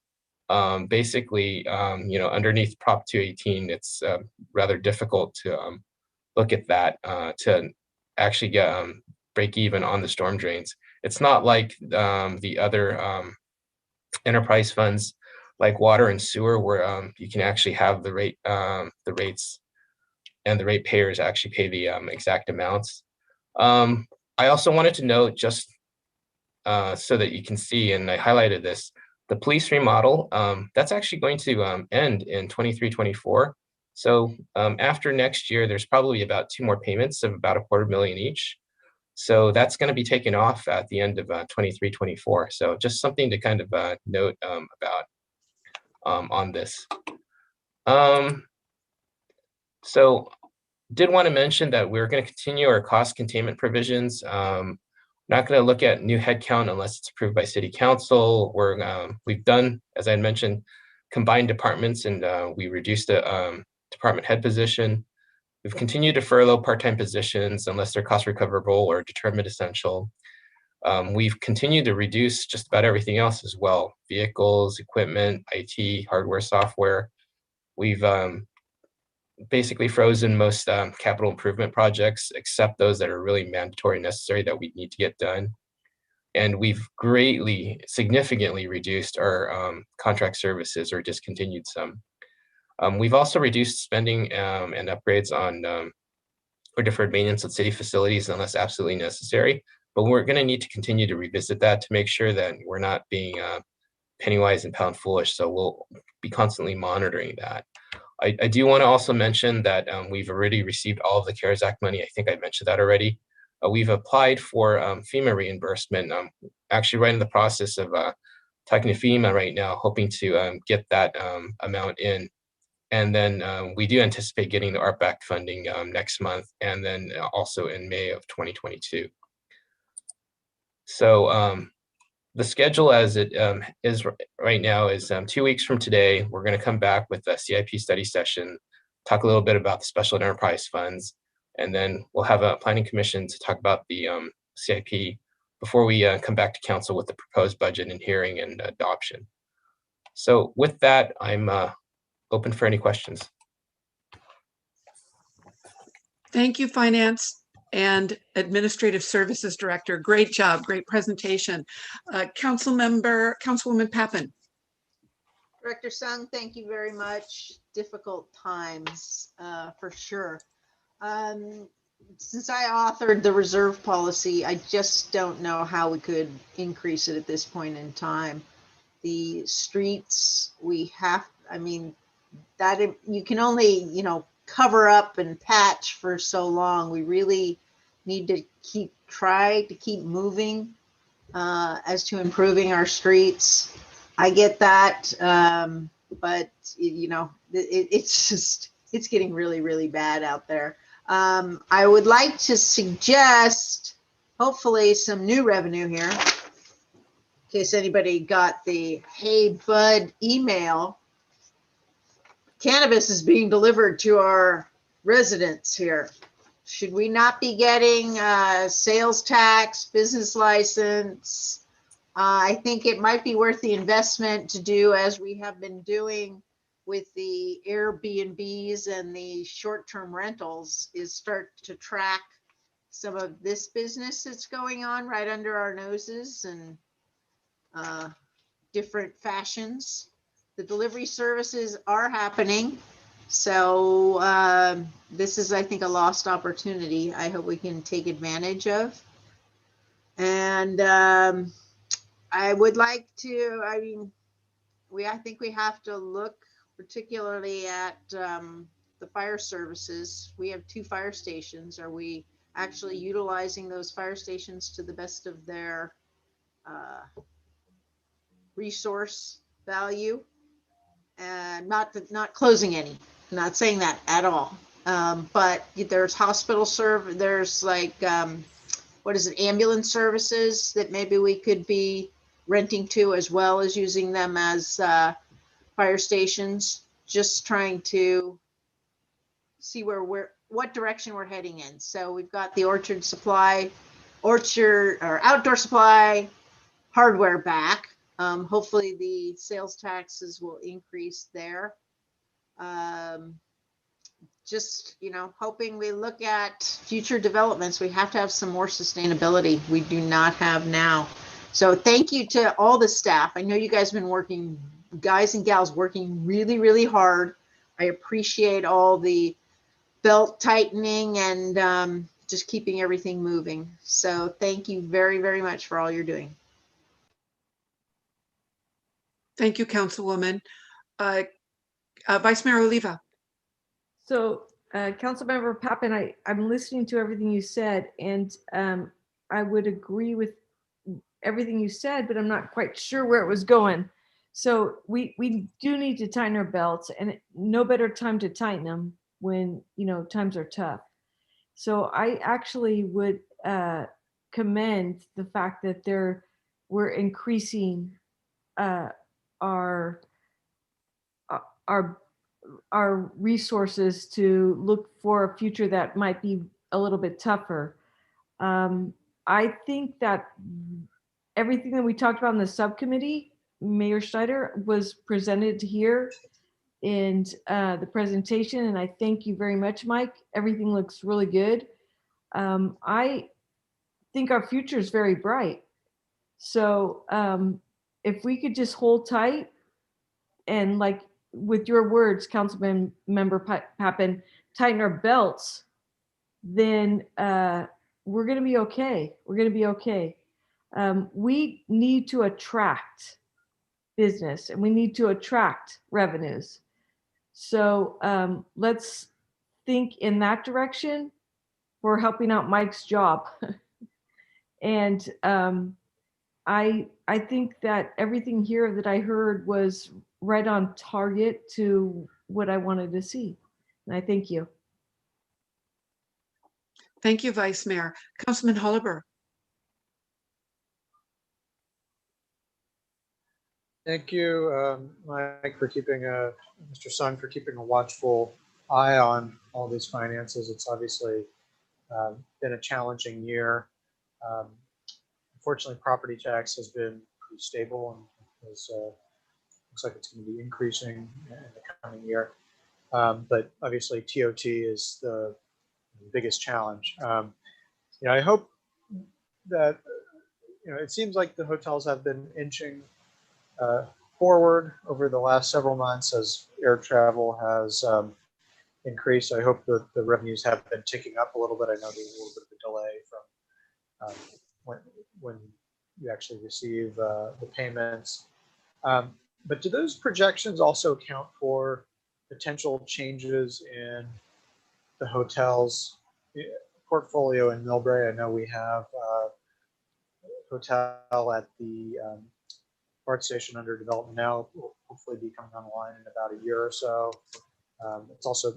Basically, underneath Prop 218, it's rather difficult to look at that to actually get break even on the storm drains. It's not like the other enterprise funds like water and sewer, where you can actually have the rates and the rate payers actually pay the exact amounts. I also wanted to note, just so that you can see, and I highlighted this, the police remodel, that's actually going to end in 23-24. So after next year, there's probably about 2 more payments of about $250,000 each. So that's going to be taken off at the end of 23-24. So just something to kind of note about on this. So did want to mention that we're going to continue our cost containment provisions. Not going to look at new headcount unless it's approved by City Council. We've done, as I mentioned, combined departments, and we reduced the department head position. We've continued to furlough part-time positions unless they're cost recoverable or determined essential. We've continued to reduce just about everything else as well: vehicles, equipment, IT, hardware, software. We've basically frozen most capital improvement projects, except those that are really mandatory and necessary that we need to get done. And we've significantly reduced our contract services or discontinued some. We've also reduced spending and upgrades on or deferred maintenance of city facilities unless absolutely necessary. But we're going to need to continue to revisit that to make sure that we're not being penny wise and pound foolish. So we'll be constantly monitoring that. I do want to also mention that we've already received all of the CARES Act money. I think I mentioned that already. We've applied for FEMA reimbursement. Actually right in the process of talking to FEMA right now, hoping to get that amount in. And then we do anticipate getting the ARP-backed funding next month, and then also in May of 2022. So the schedule as it is right now is 2 weeks from today, we're going to come back with a CIP study session, talk a little bit about the special enterprise funds, and then we'll have a planning commission to talk about the CIP before we come back to council with the proposed budget and hearing and adoption. So with that, I'm open for any questions. Thank you, Finance and Administrative Services Director. Great job, great presentation. Councilwoman Pappen. Director Sung, thank you very much. Difficult times for sure. Since I authored the reserve policy, I just don't know how we could increase it at this point in time. The streets we have, I mean, that you can only, cover up and patch for so long. We really need to try to keep moving as to improving our streets. I get that, but it's getting really, really bad out there. I would like to suggest, hopefully, some new revenue here. In case anybody got the Hey Bud email. Cannabis is being delivered to our residents here. Should we not be getting sales tax, business license? I think it might be worth the investment to do as we have been doing with the Airbnbs and the short-term rentals, is start to track some of this business that's going on right under our noses and different fashions. The delivery services are happening. So this is, I think, a lost opportunity. I hope we can take advantage of. And I would like to, I think we have to look particularly at the fire services. We have 2 fire stations. Are we actually utilizing those fire stations to the best of their resource value? And not closing any, not saying that at all. But there's hospital there's like, ambulance services that maybe we could be renting to, as well as using them as fire stations. Just trying to see where what direction we're heading in. So we've got the orchard or outdoor supply hardware back. Hopefully the sales taxes will increase there. Just, hoping we look at future developments. We have to have some more sustainability we do not have now. So thank you to all the staff. I know you guys have been working, guys and gals working really, really hard. I appreciate all the belt tightening and just keeping everything moving. So thank you very, very much for all you're doing. Thank you, Councilwoman. Vice Mayor Oliva. So, Councilmember Pappen, I'm listening to everything you said, and I would agree with everything you said, but I'm not quite sure where it was going. So we do need to tighten our belts, and no better time to tighten them when times are tough. So I actually would commend the fact that we're increasing our resources to look for a future that might be a little bit tougher. I think that everything that we talked about in the subcommittee, Mayor Schneider, was presented here in the presentation, and I thank you very much, Mike. Everything looks really good. I think our future is very bright. So if we could just hold tight and, like with your words, Councilmember Pappen, tighten our belts, then we're going to be okay. We're going to be okay. We need to attract business, and we need to attract revenues. So let's think in that direction for helping out Mike's job. And I think that everything here that I heard was right on target to what I wanted to see. And I thank you. Thank you, Vice Mayor. Councilman Holliber. Thank you, Mike, for keeping Mr. Sung, for keeping a watchful eye on all these finances. It's obviously been a challenging year. Unfortunately, property tax has been pretty stable and looks like it's going to be increasing in the coming year. But obviously, TOT is the biggest challenge. I hope that it seems like the hotels have been inching forward over the last several months as air travel has increased. I hope that the revenues have been ticking up a little bit. I know there's a little bit of a delay from when you actually receive the payments. But do those projections also account for potential changes in the hotel's portfolio in Millbrae? I know we have a hotel at the BART station under development now. Will hopefully be coming online in about a year or so. It's also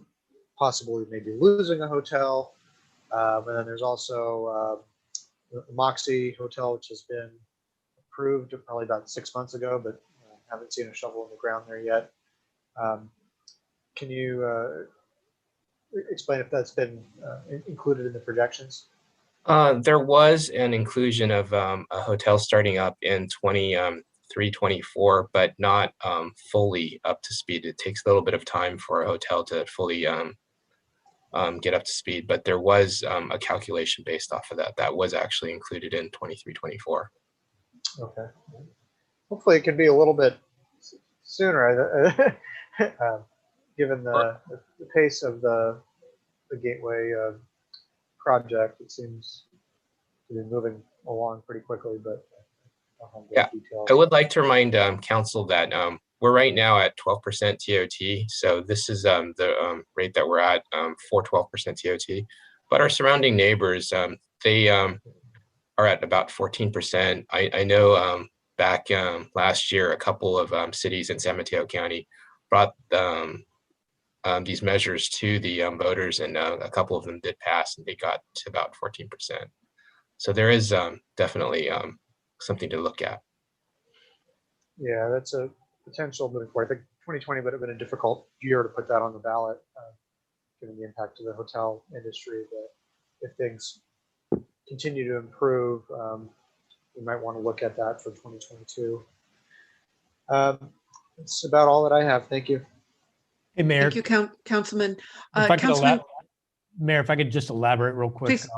possible we may be losing a hotel. And then there's also the Moxie Hotel, which has been approved probably about 6 months ago, but haven't seen a shovel in the ground there yet. Can you explain if that's been included in the projections? There was an inclusion of a hotel starting up in 23-24, but not fully up to speed. It takes a little bit of time for a hotel to fully get up to speed, but there was a calculation based off of that was actually included in 23-24. Okay. Hopefully it can be a little bit sooner, given the pace of the Gateway project. It seems to be moving along pretty quickly, but yeah, details. I would like to remind council that we're right now at 12% TOT. So this is the rate that we're at for 12% TOT. But our surrounding neighbors, they are at about 14%. I know back last year, a couple of cities in San Mateo County brought these measures to the voters, and a couple of them did pass, and they got to about 14%. So there is definitely something to look at. Yeah, that's a potential moving forward. I think 2020 would have been a difficult year to put that on the ballot, given the impact of the hotel industry, that if things continue to improve, we might want to look at that for 2022. That's about all that I have. Thank you. Hey, Mayor. Thank you, Councilman. If I could Councilman, Mayor, if I could just elaborate real quick please.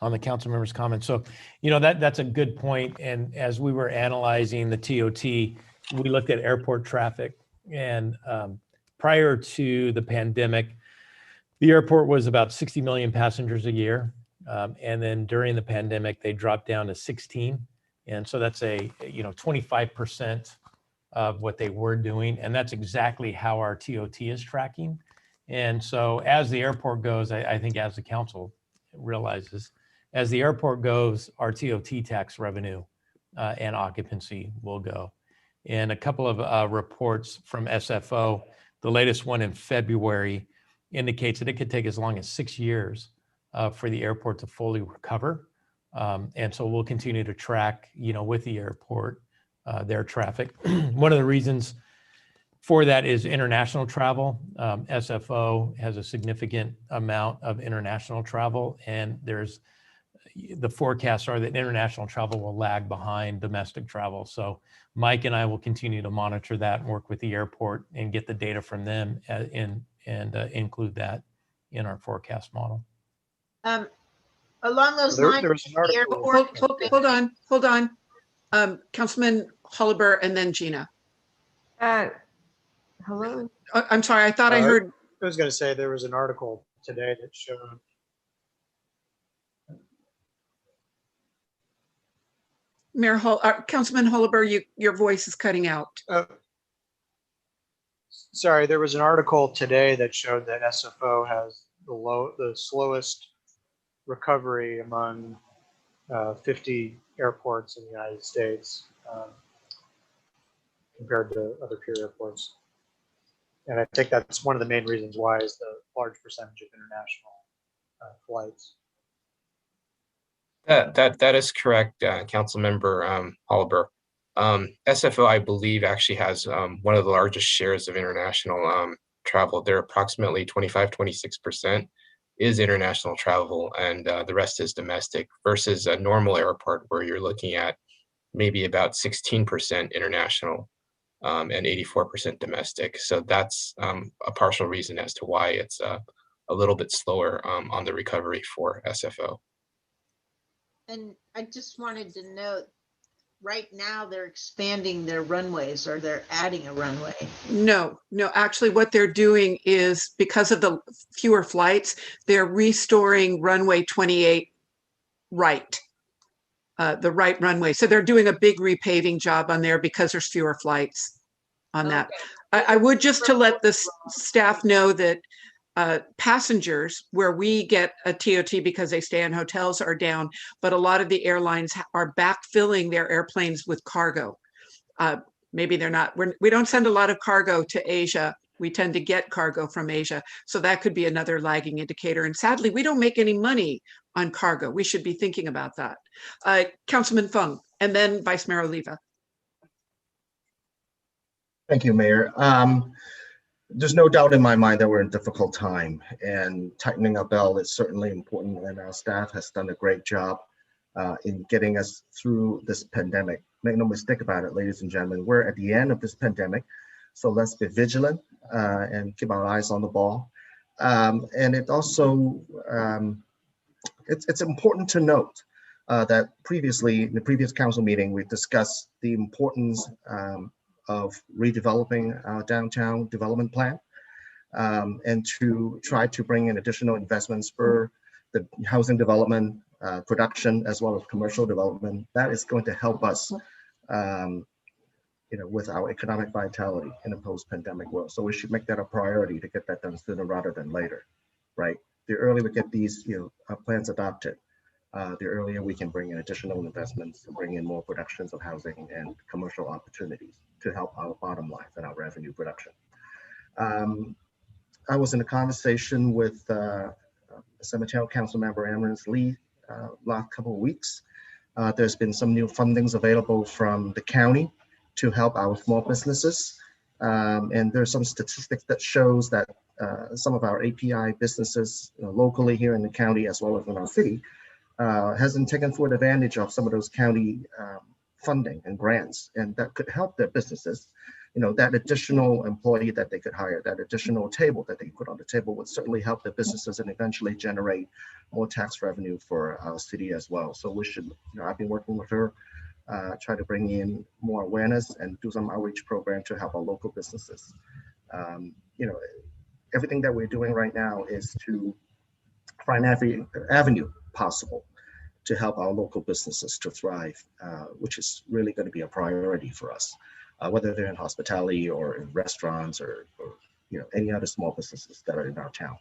on the council member's comments. So, you know, that's a good point. And as we were analyzing the TOT, we looked at airport traffic. And prior to the pandemic, the airport was about 60 million passengers a year. And then during the pandemic, they dropped down to 16. And so that's a, 25% of what they were doing. And that's exactly how our TOT is tracking. And so as the airport goes, I think as the council realizes, as the airport goes, our TOT tax revenue and occupancy will go. And a couple of reports from SFO, the latest one in February, indicates that it could take as long as 6 years for the airport to fully recover. And so we'll continue to track, with the airport, their traffic. One of the reasons for that is international travel. SFO has a significant amount of international travel, and the forecasts are that international travel will lag behind domestic travel. So Mike and I will continue to monitor that and work with the airport and get the data from them and include that in our forecast model. Along those There lines, was an article. Hold on. Councilman Holliber and then Gina. Hello? I'm sorry, I thought I heard. I was going to say there was an article today that showed Councilman Holliber, your voice is cutting out. Sorry, there was an article today that showed that SFO has the slowest recovery among 50 airports in the United States compared to other peer airports. And I think that's one of the main reasons why is the large percentage of international flights. That is correct, Councilmember Holliber. SFO, I believe, actually has one of the largest shares of international travel. They're approximately 25-26% is international travel, and the rest is domestic, versus a normal airport where you're looking at maybe about 16% international and 84% domestic. So that's a partial reason as to why it's a little bit slower on the recovery for SFO. And I just wanted to note, right now they're expanding their runways, or they're adding a runway. No, actually what they're doing is, because of the fewer flights, they're restoring runway 28 right, the right runway. So they're doing a big repaving job on there because there's fewer flights on that. I would just to let the staff know that passengers, where we get a TOT because they stay in hotels, are down, but a lot of the airlines are backfilling their airplanes with cargo. Maybe they're not, we don't send a lot of cargo to Asia. We tend to get cargo from Asia. So that could be another lagging indicator. And sadly, we don't make any money on cargo. We should be thinking about that. Councilman Fung, and then Vice Mayor Oliva. Thank you, Mayor. There's no doubt in my mind that we're in a difficult time, and tightening our belt is certainly important, and our staff has done a great job in getting us through this pandemic. Make no mistake about it, ladies and gentlemen, we're at the end of this pandemic, so let's be vigilant and keep our eyes on the ball. And it also, it's important to note that previously, in the previous council meeting, we discussed the importance of redeveloping our downtown development plan and to try to bring in additional investments for the housing development, production, as well as commercial development. That is going to help us with our economic vitality in a post-pandemic world. So we should make that a priority to get that done sooner rather than later, right? The earlier we get these plans adopted, the earlier we can bring in additional investments to bring in more productions of housing and commercial opportunities to help our bottom line and our revenue production. I was in a conversation with San Mateo Council Member Amos Lee last couple of weeks. There's been some new fundings available from the county to help our small businesses. And there's some statistics that shows that some of our API businesses locally here in the county as well as in our city hasn't taken full advantage of some of those county funding and grants, and that could help their businesses. That additional employee that they could hire, that additional table that they put on the table would certainly help their businesses and eventually generate more tax revenue for our city as well. So we should, I've been working with her, try to bring in more awareness and do some outreach program to help our local businesses. Everything that we're doing right now is to find every avenue possible to help our local businesses to thrive, which is really going to be a priority for us, whether they're in hospitality or in restaurants or any other small businesses that are in our town,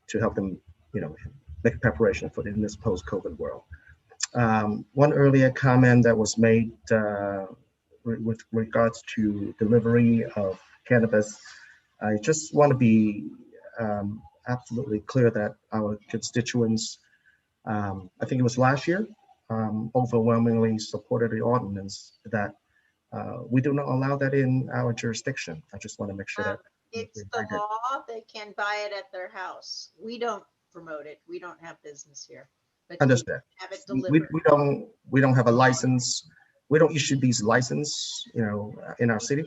to help them, make preparation for in this post-COVID world. One earlier comment that was made with regards to delivery of cannabis, I just want to be absolutely clear that our constituents, I think it was last year, overwhelmingly supported the ordinance that we do not allow that in our jurisdiction. I just want to make sure that it's the law. They can buy it at their house. We don't promote it. We don't have business here. But understand. Have it delivered. We don't have a license. We don't issue these licenses, in our city.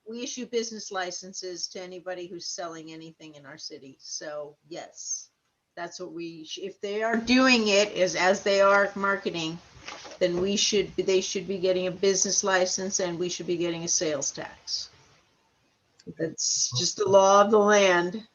We issue business licenses to anybody who's selling anything in our city. So yes, that's what if they are doing it as they are marketing, then they should be getting a business license and we should be getting a sales tax. That's just the law of the land.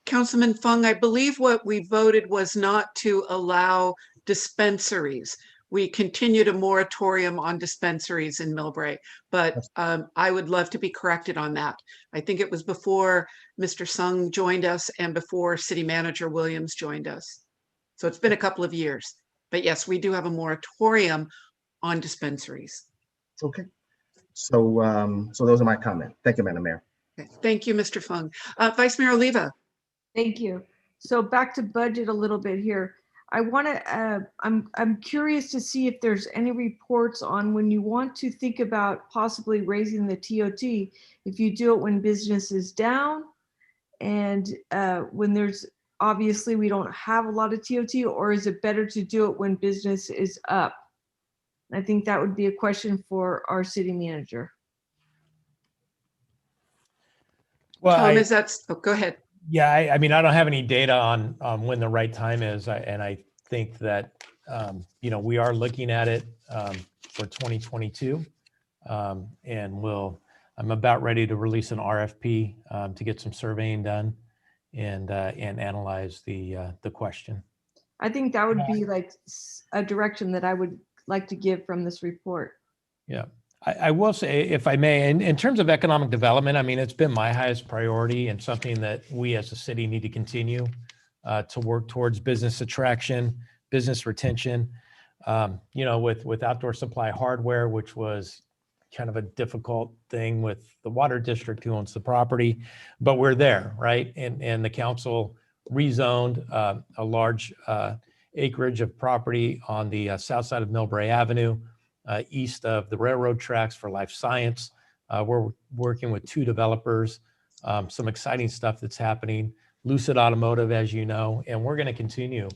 Councilman Fung, I believe what we voted was not to allow dispensaries. We continued a moratorium on dispensaries in Millbrae, but I would love to be corrected on that. I think it was before Mr. Sung joined us and before City Manager Williams joined us. So it's been a couple of years, but yes, we do have a moratorium on dispensaries. Okay. So those are my comments. Thank you, Madam Mayor. Okay. Thank you, Mr. Fung. Vice Mayor Oliva. Thank you. So back to budget a little bit here. I want to, I'm curious to see if there's any reports on when you want to think about possibly raising the TOT, if you do it when business is down and when there's, obviously we don't have a lot of TOT, or is it better to do it when business is up? I think that would be a question for our city manager. Well, Tom, go ahead. Yeah, I mean, I don't have any data on when the right time is, and I think that we are looking at it for 2022, and I'm about ready to release an RFP to get some surveying done and analyze the question. I think that would be like a direction that I would like to give from this report. Yeah. I will say, if I may, in terms of economic development, I mean, it's been my highest priority and something that we as a city need to continue to work towards: business attraction, business retention. With Outdoor Supply Hardware, which was kind of a difficult thing with the water district who owns the property, but we're there, right? And the council rezoned a large acreage of property on the south side of Millbrae Avenue, east of the railroad tracks for life science. We're working with 2 developers, some exciting stuff that's happening, Lucid Automotive, as you know, and we're going to continue,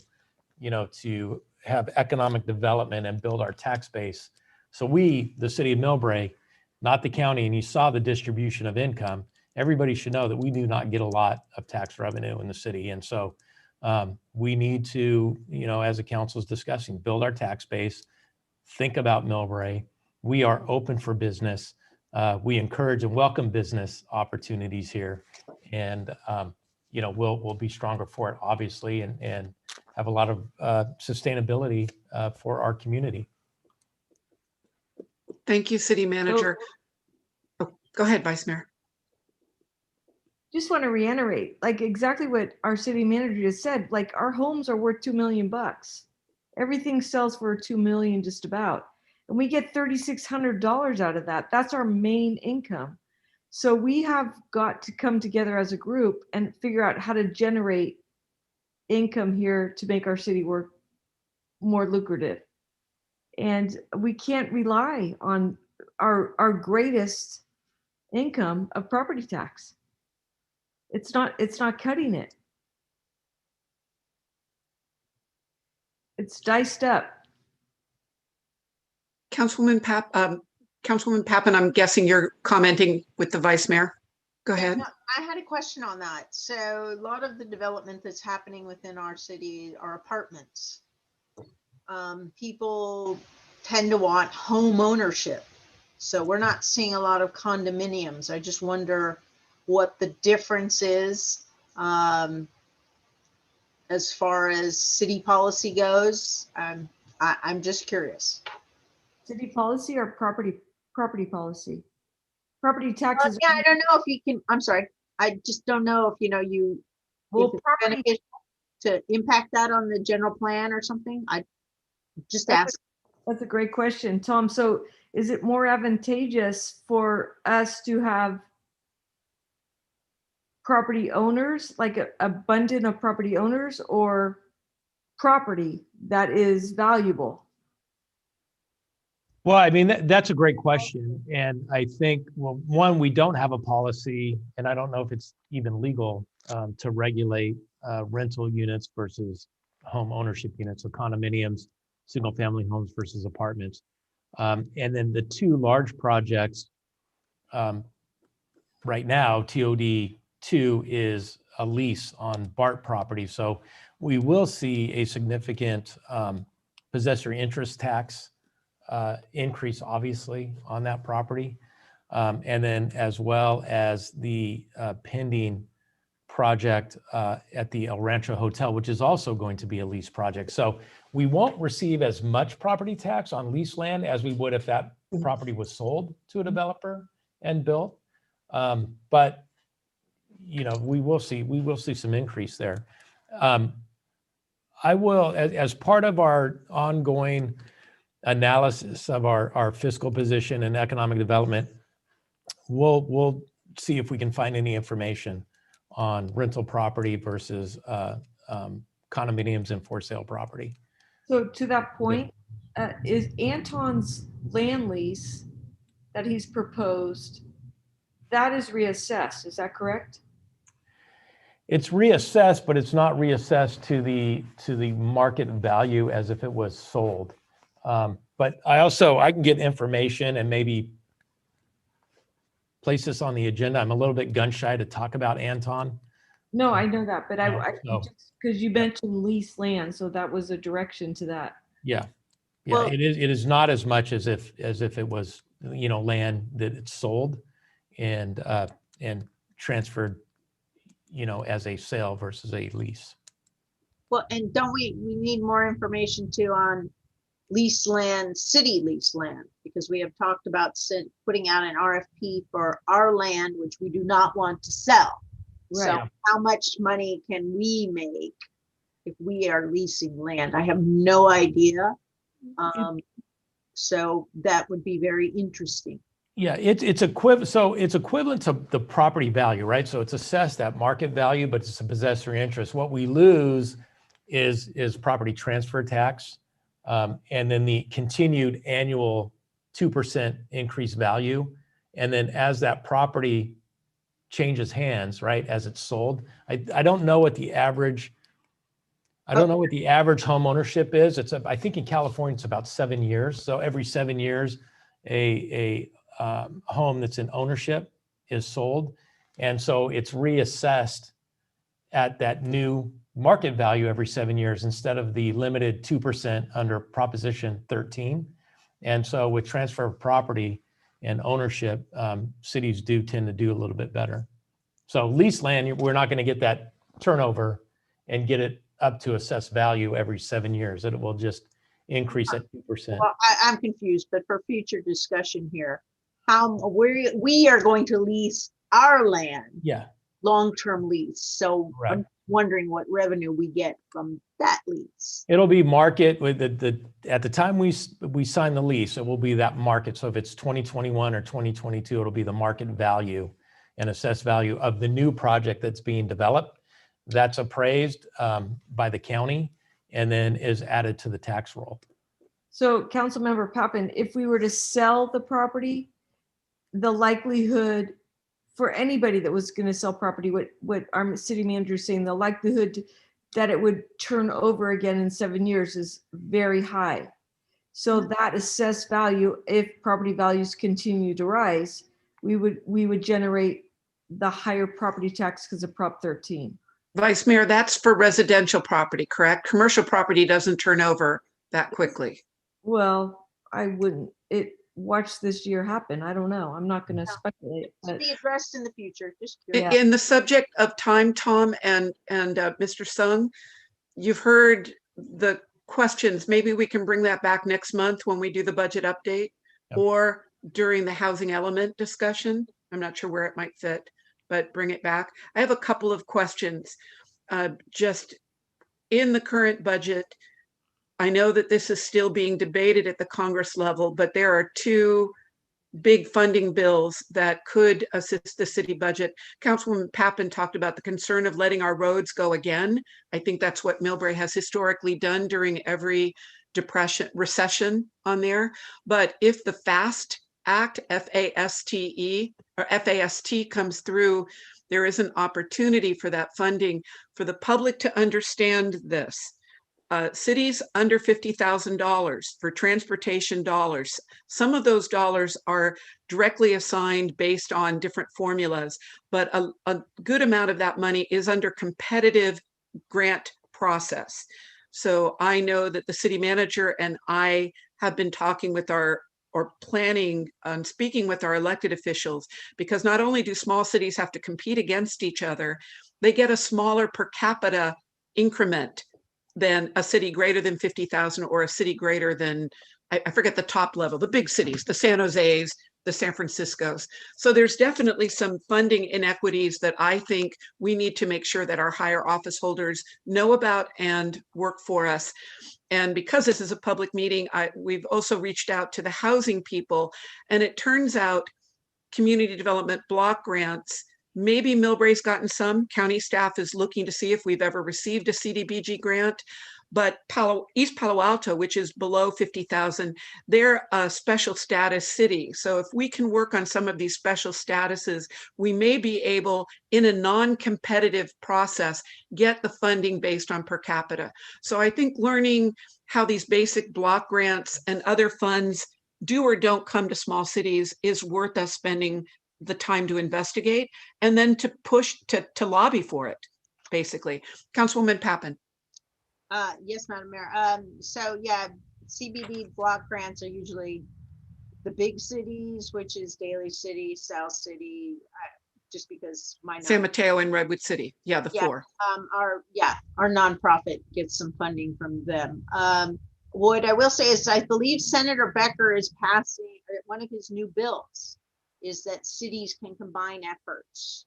to have economic development and build our tax base. So we, the city of Millbrae, not the county, and you saw the distribution of income, everybody should know that we do not get a lot of tax revenue in the city. And so we need to, as the council is discussing, build our tax base. Think about Millbrae. We are open for business. We encourage and welcome business opportunities here, and we'll be stronger for it, obviously, and have a lot of sustainability for our community. Thank you, City Manager. Go ahead, Vice Mayor. Just want to reiterate, like exactly what our city manager just said. Like our homes are worth $2 million. Everything sells for $2 million just about. And we get $3,600 out of that. That's our main income. So we have got to come together as a group and figure out how to generate income here to make our city work more lucrative. And we can't rely on our greatest income of property tax. It's not cutting it. It's diced up. Councilwoman Pappen, I'm guessing you're commenting with the Vice Mayor. Go Yeah, ahead. no, I had a question on that. So a lot of the development that's happening within our city are apartments. People tend to want home ownership. So we're not seeing a lot of condominiums. I just wonder what the difference is as far as city policy goes. I'm just curious. City policy or property policy? Property taxes. Yeah, I don't know if you can, I'm sorry. I just don't know if, Well, if it's property, beneficial to impact that on the general plan or something. I just ask. that's a great question, Tom. So is it more advantageous for us to have property owners, like a abundant of property owners, or property that is valuable? Well, I mean, that's a great question. And I think, well, one, we don't have a policy, and I don't know if it's even legal to regulate rental units versus home ownership units, so condominiums, single family homes versus apartments. And then the two large projects right now, TOD 2 is a lease on BART property. So we will see a significant possessory interest tax increase, obviously, on that property. And then as well as the pending project at the El Rancho Hotel, which is also going to be a lease project. So we won't receive as much property tax on lease land as we would if that property was sold to a developer and built. But we will see some increase there. I will, as part of our ongoing analysis of our fiscal position and economic development, we'll see if we can find any information on rental property versus condominiums and for sale property. So to that point, is Anton's land lease that he's proposed, that is reassessed, is that correct? It's reassessed, but it's not reassessed to the market value as if it was sold. But I can get information and maybe place this on the agenda. I'm a little bit gun shy to talk about Anton. No, I know that, but I No. just because you mentioned leased land, so that was a direction to that. Yeah, Well- it is not as much as if it was land that it's sold and transferred as a sale versus a lease. Well, and don't we need more information too on lease land, city lease land, because we have talked about putting out an RFP for our land, which we do not want to sell. So Right. how much money can we make if we are leasing land? I have no idea. So that would be very interesting. Yeah, it's equivalent. So it's equivalent to the property value, right? So it's assessed at market value, but it's a possessory interest. What we lose is property transfer tax, and then the continued annual 2% increased value. And then as that property changes hands, right, as it's sold, I don't know what the average. I don't know what the average home ownership is. I think in California it's about 7 years. So every 7 years, a home that's in ownership is sold, and so it's reassessed at that new market value every 7 years instead of the limited 2% under Proposition 13. And so with transfer of property and ownership, cities do tend to do a little bit better. So lease land, we're not going to get that turnover and get it up to assessed value every 7 years. It will just increase at 2%. Well, I'm confused, but for future discussion here, we are going to lease our land. Yeah. Long-term lease. So Right. I'm wondering what revenue we get from that lease. It'll be market with at the time we sign the lease, it will be that market. So if it's 2021 or 2022, it'll be the market value and assessed value of the new project that's being developed. That's appraised by the county and then is added to the tax roll. So Councilmember Pappen, if we were to sell the property, the likelihood for anybody that was going to sell property, what our city manager is saying, the likelihood that it would turn over again in 7 years is very high. So that assessed value, if property values continue to rise, we would generate the higher property tax because of Prop 13. Vice Mayor, that's for residential property, correct? Commercial property doesn't turn over that quickly. Well, I wouldn't watch this year happen. I don't know. I'm not going to speculate. To But be addressed in the future. Just Yeah. In the subject of time, Tom and Mr. Sung, you've heard the questions. Maybe we can bring that back next month when we do the budget update or during the housing element discussion. I'm not sure where it might fit, but bring it back. I have a couple of questions. Just in the current budget, I know that this is still being debated at the Congress level, but there are two big funding bills that could assist the city budget. Councilwoman Pappen talked about the concern of letting our roads go again. I think that's what Millbrae has historically done during every recession on there. But if the FAST Act, FASTE or FAST comes through, there is an opportunity for that funding for the public to understand this. Cities under $50,000 for transportation dollars. Some of those dollars are directly assigned based on different formulas, but a good amount of that money is under competitive grant process. So I know that the city manager and I have been talking with planning on speaking with our elected officials, because not only do small cities have to compete against each other, they get a smaller per capita increment than a city greater than 50,000 or a city greater than, I forget the top level, the big cities, the San Jose's, the San Franciscos. So there's definitely some funding inequities that I think we need to make sure that our higher office holders know about and work for us. And because this is a public meeting, we've also reached out to the housing people, and it turns out community development block grants, maybe Millbrae's gotten some. County staff is looking to see if we've ever received a CDBG grant, but East Palo Alto, which is below 50,000, they're a special status city. So if we can work on some of these special statuses, we may be able, in a non-competitive process, get the funding based on per capita. So I think learning how these basic block grants and other funds do or don't come to small cities is worth us spending the time to investigate and then to push to lobby for it, basically. Councilwoman Pappen. Yes, Madam Mayor. So yeah, CBD block grants are usually the big cities, which is Daly City, South City, just because San Mateo and Redwood City. Yeah, the four. Our nonprofit gets some funding from them. What I will say is I believe Senator Becker is passing one of his new bills is that cities can combine efforts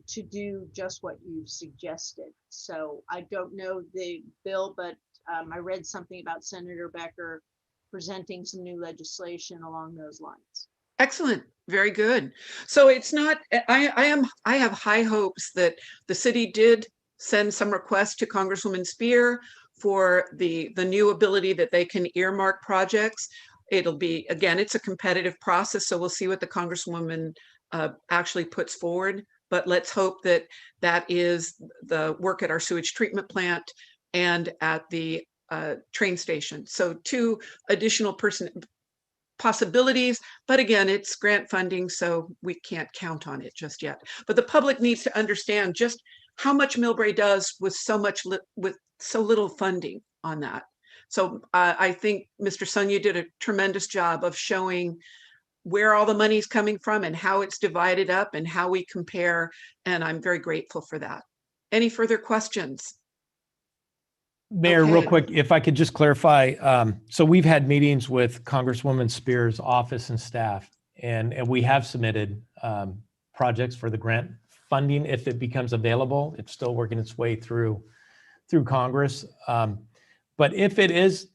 to do just what you've suggested. So I don't know the bill, but I read something about Senator Becker presenting some new legislation along those lines. Excellent. Very good. So it's not, I have high hopes that the city did send some requests to Congresswoman Spear for the new ability that they can earmark projects. It'll be, again, it's a competitive process, so we'll see what the Congresswoman actually puts forward. But let's hope that that is the work at our sewage treatment plant and at the train station. So two additional possibilities, but again, it's grant funding, so we can't count on it just yet. But the public needs to understand just how much Millbrae does with so little funding on that. So I think, Mr. Sun, you did a tremendous job of showing where all the money is coming from and how it's divided up and how we compare. And I'm very grateful for that. Any further questions? Mayor, real quick, if I could just clarify. So we've had meetings with Congresswoman Spear's office and staff, and we have submitted projects for the grant funding if it becomes available. It's still working its way through Congress. But if it is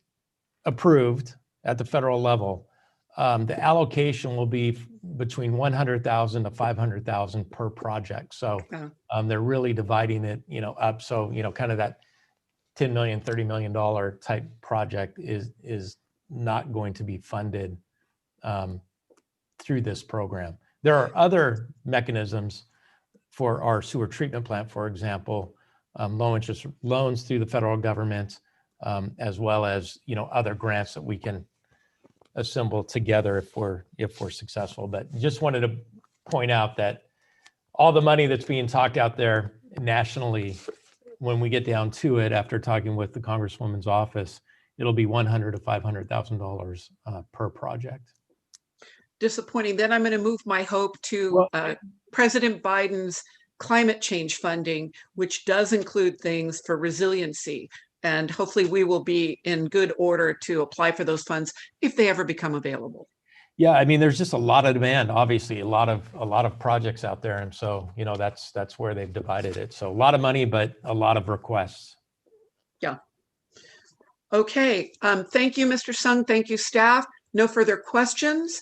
approved at the federal level, the allocation will be between 100,000 to 500,000 per project. So they're really dividing it, up. So, kind of that $10 million, $30 million type project is not going to be funded through this program. There are other mechanisms for our sewer treatment plant, for example, low interest loans through the federal government, as well as, you know, other grants that we can assemble together if we're successful. But just wanted to point out that all the money that's being talked out there nationally, when we get down to it, after talking with the Congresswoman's office, it'll be $100,000 to $500,000 per project. Disappointing. Then I'm going to move my hope to President Biden's climate change funding, which does include things for resiliency. And hopefully we will be in good order to apply for those funds if they ever become available. Yeah, I mean, there's just a lot of demand, obviously, a lot of projects out there. And so, you know, that's where they've divided it. So a lot of money, but a lot of requests. Yeah. Okay. Thank you, Mr. Sung. Thank you, staff. No further questions.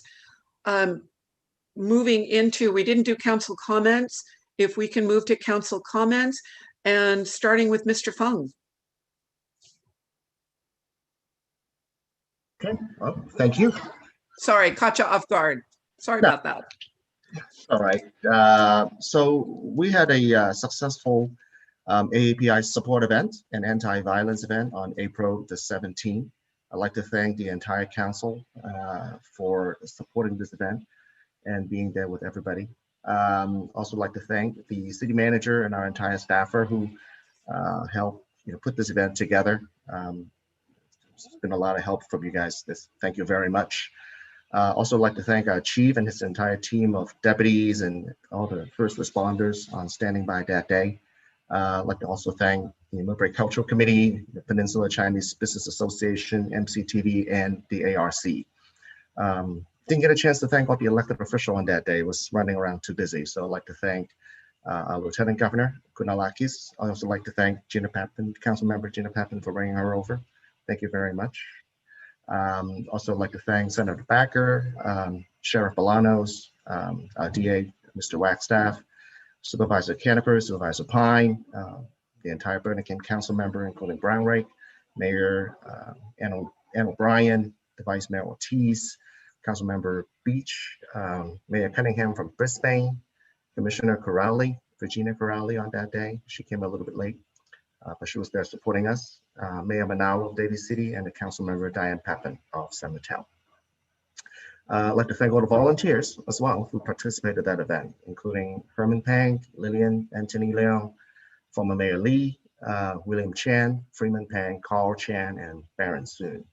Moving into, we didn't do council comments. If we can move to council comments, and starting with Mr. Fung. Okay, well, thank you. Sorry, caught you off guard. Sorry about that. All right. So we had a successful AAPI support event, an anti-violence event on April the 17th. I'd like to thank the entire council for supporting this event and being there with everybody. Also like to thank the city manager and our entire staffer who helped put this event together. It's been a lot of help from you guys. Thank you very much. Also like to thank our chief and his entire team of deputies and all the first responders on standing by that day. I'd like to also thank the Millbrae Cultural Committee, the Peninsula Chinese Business Association, MCTV, and the ARC. Didn't get a chance to thank all the elected officials on that day. Was running around too busy. So I'd like to thank our Lieutenant Governor, Kunalakis. I also like to thank Gina Pappen, Council Member Gina Pappen, for bringing her over. Thank you very much. Also like to thank Senator Backer, Sheriff Bolanos, our DA, Mr. Wagstaff, Supervisor Caneper, Supervisor Pine, the entire Burlingame Council member, including Brown Rake, Mayor Ann O'Brien, the Vice Mayor Ortiz, Council Member Beach, Mayor Cunningham from Brisbane, Commissioner Corrali, Virginia Corrali on that day. She came a little bit late, but she was there supporting us. Mayor Manawa of Daly City, and the Council Member Diane Pappen of San Mateo. I'd like to thank all the volunteers as well who participated in that event, including Herman Pang, Lillian, Anthony Leong, former Mayor Lee, William Chan, Freeman Pang, Carl Chan, and Baron Soon.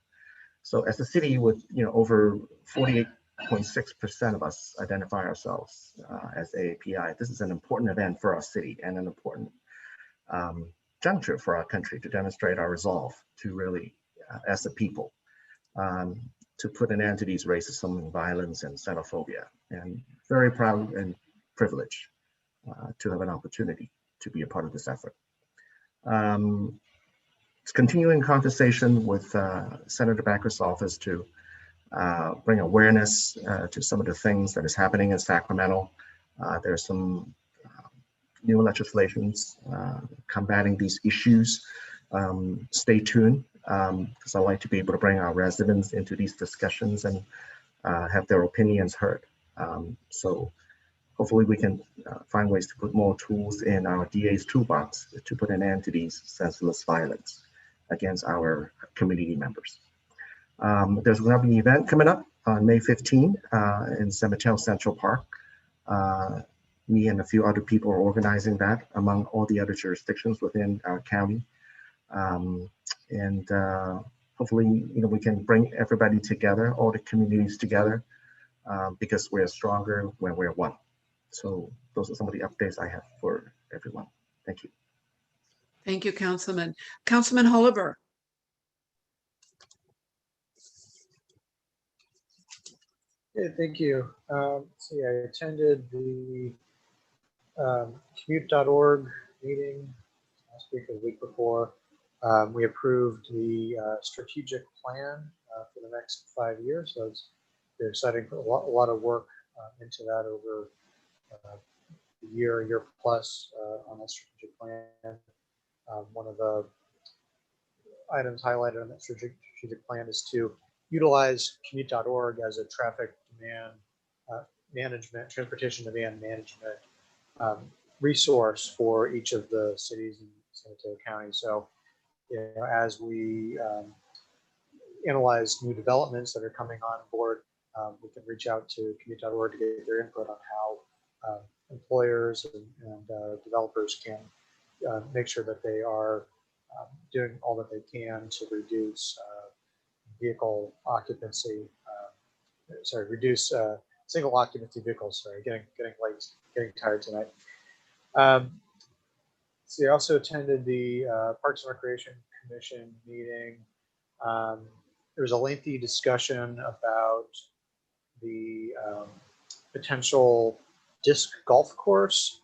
So as a city with over 48.6% of us identify ourselves as AAPI, this is an important event for our city and an important juncture for our country to demonstrate our resolve to really, as a people, to put an end to these racism, violence, and xenophobia. And very proud and privileged to have an opportunity to be a part of this effort. It's continuing conversation with Senator Backer's office to bring awareness to some of the things that is happening in Sacramento. There's some new legislations combating these issues. Stay tuned, because I like to be able to bring our residents into these discussions and have their opinions heard. So hopefully we can find ways to put more tools in our DA's toolbox to put an end to these senseless violence against our community members. There's going to be an event coming up on May 15 in San Mateo Central Park. Me and a few other people are organizing that among all the other jurisdictions within our county. Hopefully, we can bring everybody together, all the communities together, because we're stronger when we're one. So those are some of the updates I have for everyone. Thank you. Thank you, Councilman. Councilman Oliver. Yeah, thank you. See, I attended the commute.org meeting last week or the week before. We approved the strategic plan for the next 5 years. So it's very exciting. A lot of work into that over a year plus on that strategic plan. One of the items highlighted on that strategic plan is to utilize commute.org as a traffic demand management, transportation demand management resource for each of the cities in San Mateo County. So, as we analyze new developments that are coming on board, we can reach out to commute.org to get their input on how employers and developers can make sure that they are doing all that they can to reduce vehicle occupancy, reduce single occupancy vehicles. Getting late, getting tired tonight. So I also attended the Parks and Recreation Commission meeting. There was a lengthy discussion about the potential disc golf course.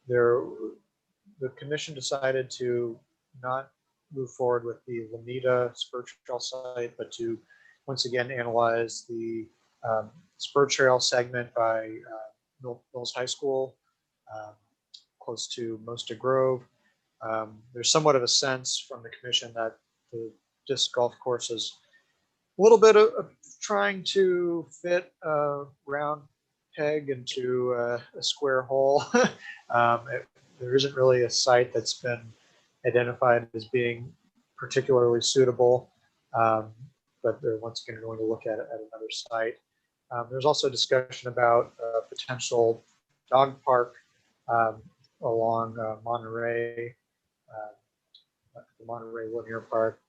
The commission decided to not move forward with the Lamita Spur Trail site, but to once again analyze the Spur Trail segment by Mills High School, close to Mosta Grove. There's somewhat of a sense from the commission that the disc golf course is a little bit of trying to fit a round peg into a square hole. There isn't really a site that's been identified as being particularly suitable, but they're once again going to look at another site. There's also discussion about a potential dog park along Monterey, the Monterey Linear Park.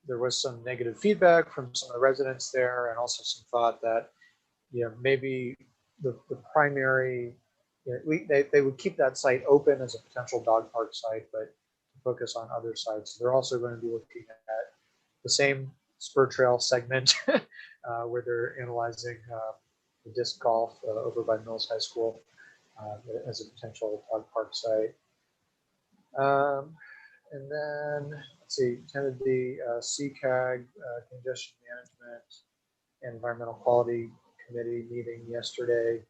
There was some negative feedback from some of the residents there, and also some thought that maybe the primary, they would keep that site open as a potential dog park site, but focus on other sites. They're also going to be looking at the same spur trail segment where they're analyzing the disc golf over by Mills High School as a potential dog park site. And then, let's see, attended the CCAG, Congestion Management and Environmental Quality Committee meeting yesterday.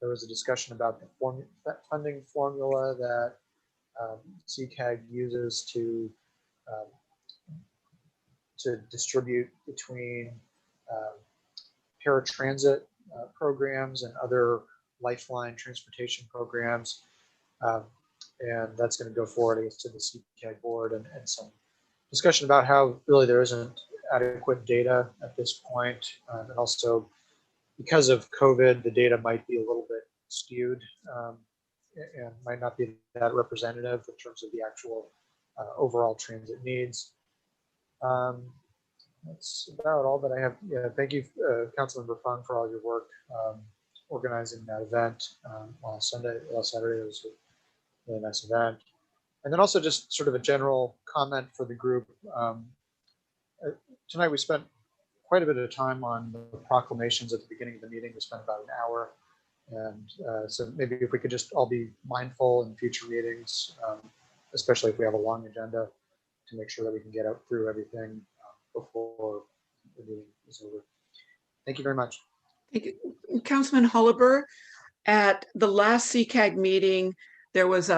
There was a discussion about the funding formula that CCAG uses to distribute between paratransit programs and other lifeline transportation programs. And that's going to go forward, I guess, to the CCAG board, and some discussion about how really there isn't adequate data at this point. And also, because of COVID, the data might be a little bit skewed and might not be that representative in terms of the actual overall transit needs. That's about all that I have. Yeah, thank you, Councilmember Fung, for all your work organizing that event last Saturday. It was a really nice event. And then also just sort of a general comment for the group. Tonight we spent quite a bit of time on the proclamations at the beginning of the meeting. We spent about an hour. And so maybe if we could just all be mindful in future meetings, especially if we have a long agenda, to make sure that we can get out through everything before the meeting is over. Thank you very much. Thank you. Councilman Holliber, at the last CCAG meeting, there was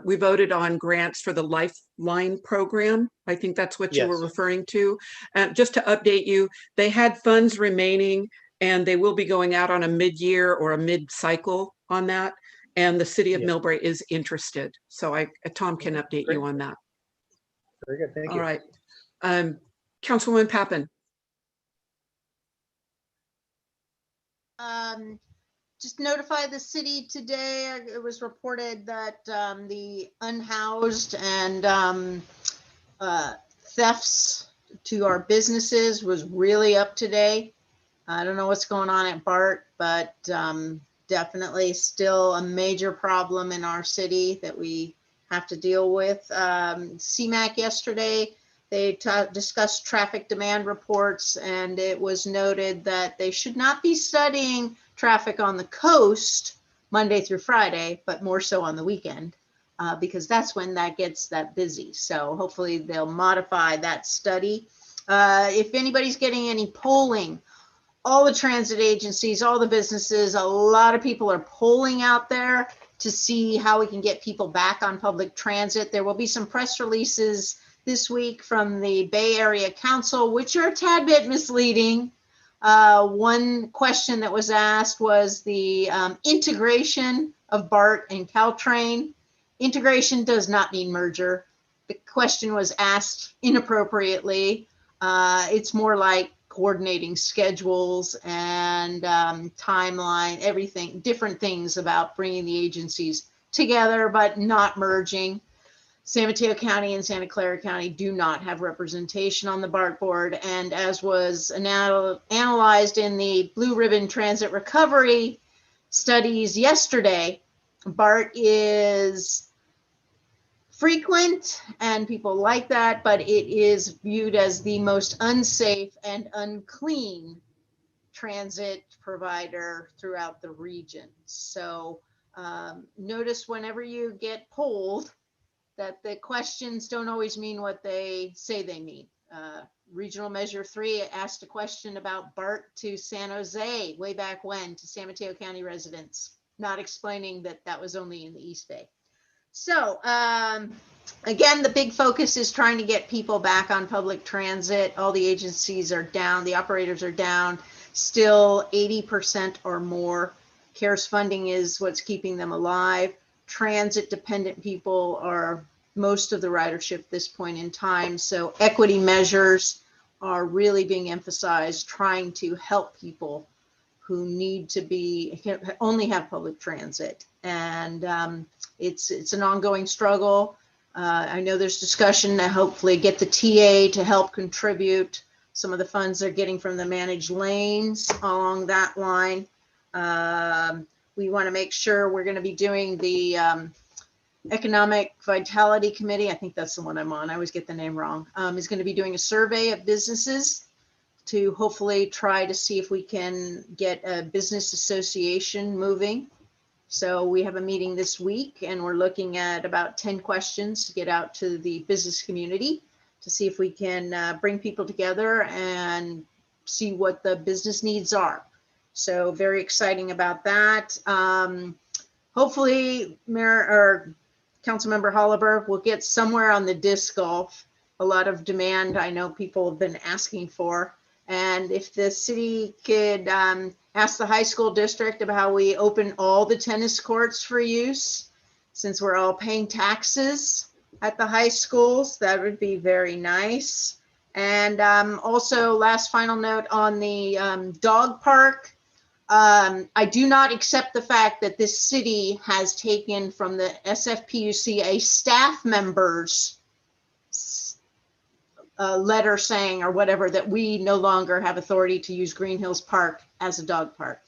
we voted on grants for the Lifeline program. I think that's what you were referring to. And just to update you, they had funds remaining and they will be going out on a mid-year or a mid-cycle on that. And the city of Millbrae is interested. So Tom can update you on that. Very good, thank you. All right. Councilwoman Pappen. Just notify the city today. It was reported that the unhoused and thefts to our businesses was really up today. I don't know what's going on at BART, but definitely still a major problem in our city that we have to deal with. CMAQ yesterday, they discussed traffic demand reports, and it was noted that they should not be studying traffic on the coast Monday through Friday, but more so on the weekend, because that's when that gets that busy. So hopefully they'll modify that study. If anybody's getting any polling, all the transit agencies, all the businesses, a lot of people are polling out there to see how we can get people back on public transit. There will be some press releases this week from the Bay Area Council, which are a tad bit misleading. One question that was asked was the integration of BART and Caltrain. Integration does not mean merger. The question was asked inappropriately. It's more like coordinating schedules and timeline, everything, different things about bringing the agencies together, but not merging. San Mateo County and Santa Clara County do not have representation on the BART board. And as was analyzed in the Blue Ribbon Transit Recovery studies yesterday, BART is frequent and people like that, but it is viewed as the most unsafe and unclean transit provider throughout the region. So notice whenever you get polled that the questions don't always mean what they say they mean. Regional Measure 3 asked a question about BART to San Jose way back when to San Mateo County residents, not explaining that that was only in the East Bay. So again, the big focus is trying to get people back on public transit. All the agencies are down, the operators are down, still 80% or more. CARES funding is what's keeping them alive. Transit dependent people are most of the ridership at this point in time. So equity measures are really being emphasized, trying to help people who need to only have public transit. And it's an ongoing struggle. I know there's discussion to hopefully get the TA to help contribute some of the funds they're getting from the managed lanes along that line. We want to make sure we're going to be doing the Economic Vitality Committee. I think that's the one I'm on. I always get the name wrong. Is going to be doing a survey of businesses to hopefully try to see if we can get a business association moving. So we have a meeting this week and we're looking at about 10 questions to get out to the business community to see if we can bring people together and see what the business needs are. So very exciting about that. Hopefully Mayor or Councilmember Holliver will get somewhere on the disc golf. A lot of demand I know people have been asking for. And if the city could ask the high school district about how we open all the tennis courts for use, since we're all paying taxes at the high schools, that would be very nice. And also last final note on the dog park. I do not accept the fact that this city has taken from the SFPUC a staff member's letter saying or whatever that we no longer have authority to use Green Hills Park as a dog park.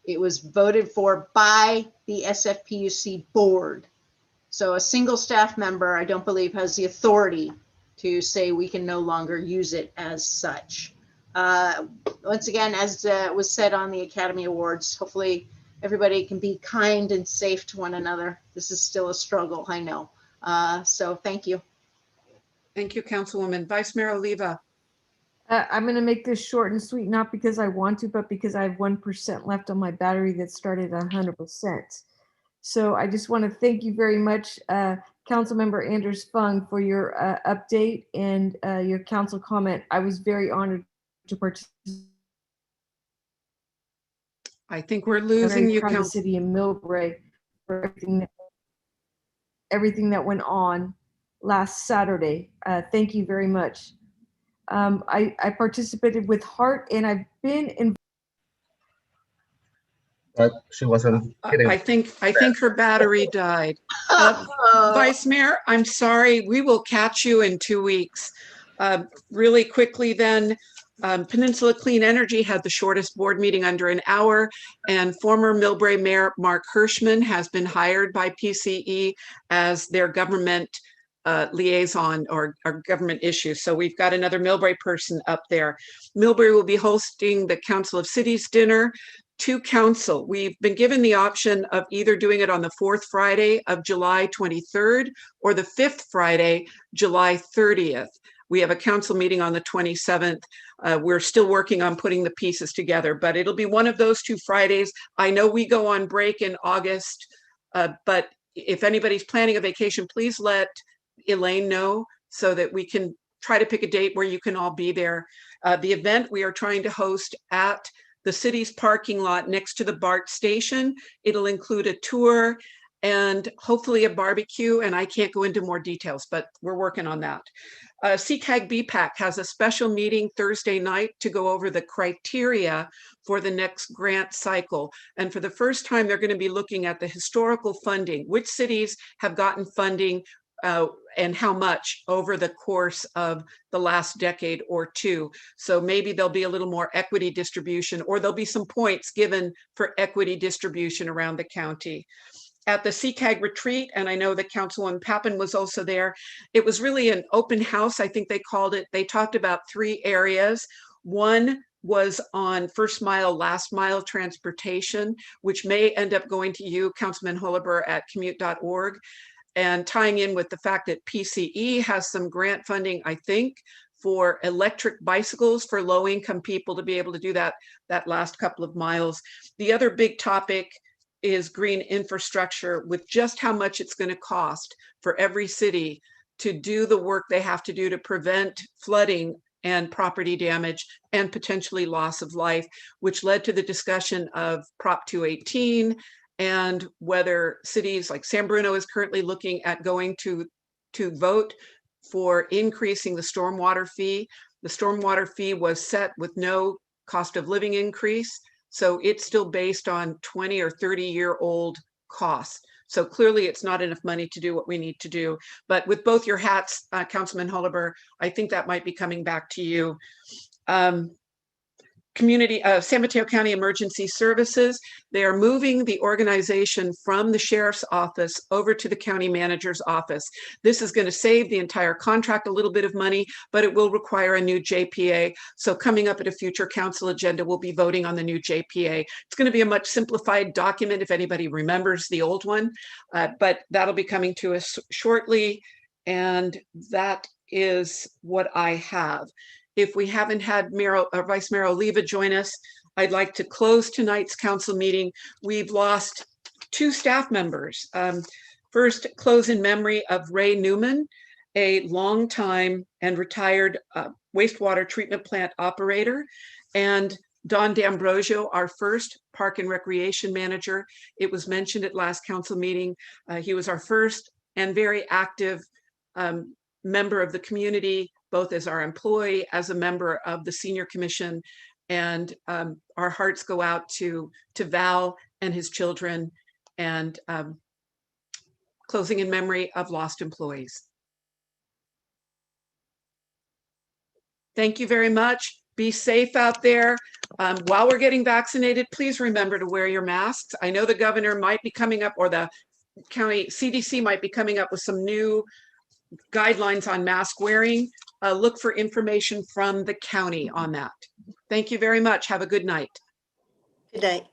It was voted for by the SFPUC board. So a single staff member, I don't believe, has the authority to say we can no longer use it as such. Once again, as was said on the Academy Awards, hopefully everybody can be kind and safe to one another. This is still a struggle, I know. So thank you. Thank you, Councilwoman. Vice Mayor Oliva. I'm going to make this short and sweet, not because I want to, but because I have 1% left on my battery that started at 100%. So I just want to thank you very much, Councilmember Anders Fung, for your update and your council comment. I was very honored to participate. I think we're losing you, Council City in Millbrae for everything that went on last Saturday. Thank you very much. I participated with heart, and I've been in. She wasn't kidding. I think her battery died. Vice Mayor, I'm sorry. We will catch you in 2 weeks. Really quickly then, Peninsula Clean Energy had the shortest board meeting under an hour, and former Millbrae Mayor Mark Hirschman has been hired by PCE as their government liaison or government issues. So we've got another Millbrae person up there. Millbrae will be hosting the Council of Cities dinner to council. We've been given the option of either doing it on the 4th Friday of July 23rd or the 5th Friday, July 30th. We have a council meeting on the 27th. We're still working on putting the pieces together, but it'll be one of those 2 Fridays. I know we go on break in August, but if anybody's planning a vacation, please let Elaine know so that we can try to pick a date where you can all be there. The event we are trying to host at the city's parking lot next to the BART station. It'll include a tour and hopefully a barbecue, and I can't go into more details, but we're working on that. CCAG BPAC has a special meeting Thursday night to go over the criteria for the next grant cycle. And for the first time, they're going to be looking at the historical funding, which cities have gotten funding and how much over the course of the last decade or two. So maybe there'll be a little more equity distribution, or there'll be some points given for equity distribution around the county. At the CCAG retreat, and I know that Councilwoman Pappen was also there, it was really an open house, I think they called it. They talked about 3 areas. One was on first mile, last mile transportation, which may end up going to you, Councilman Holliber, at commute.org, and tying in with the fact that PCE has some grant funding, I think, for electric bicycles for low-income people to be able to do that last couple of miles. The other big topic is green infrastructure, with just how much it's going to cost for every city to do the work they have to do to prevent flooding and property damage and potentially loss of life, which led to the discussion of Prop 218 and whether cities like San Bruno is currently looking at going to vote for increasing the stormwater fee. The stormwater fee was set with no cost of living increase. So it's still based on 20 or 30-year-old costs. So clearly it's not enough money to do what we need to do. But with both your hats, Councilman Holliber, I think that might be coming back to you. San Mateo County Emergency Services, they are moving the organization from the sheriff's office over to the county manager's office. This is going to save the entire contract a little bit of money, but it will require a new JPA. So coming up at a future council agenda, we'll be voting on the new JPA. It's going to be a much simplified document if anybody remembers the old one, but that'll be coming to us shortly. And that is what I have. If we haven't had Vice Mayor Oliva join us, I'd like to close tonight's council meeting. We've lost 2 staff members. First, close in memory of Ray Newman, a longtime and retired wastewater treatment plant operator, and Don D'Ambrosio, our first park and recreation manager. It was mentioned at last council meeting. He was our first and very active member of the community, both as our employee, as a member of the senior commission, and our hearts go out to Val and his children, and closing in memory of lost employees. Thank you very much. Be safe out there. While we're getting vaccinated, please remember to wear your masks. I know the governor might be coming up, or the county CDC might be coming up with some new guidelines on mask wearing. Look for information from the county on that. Thank you very much. Have a good night. Good night.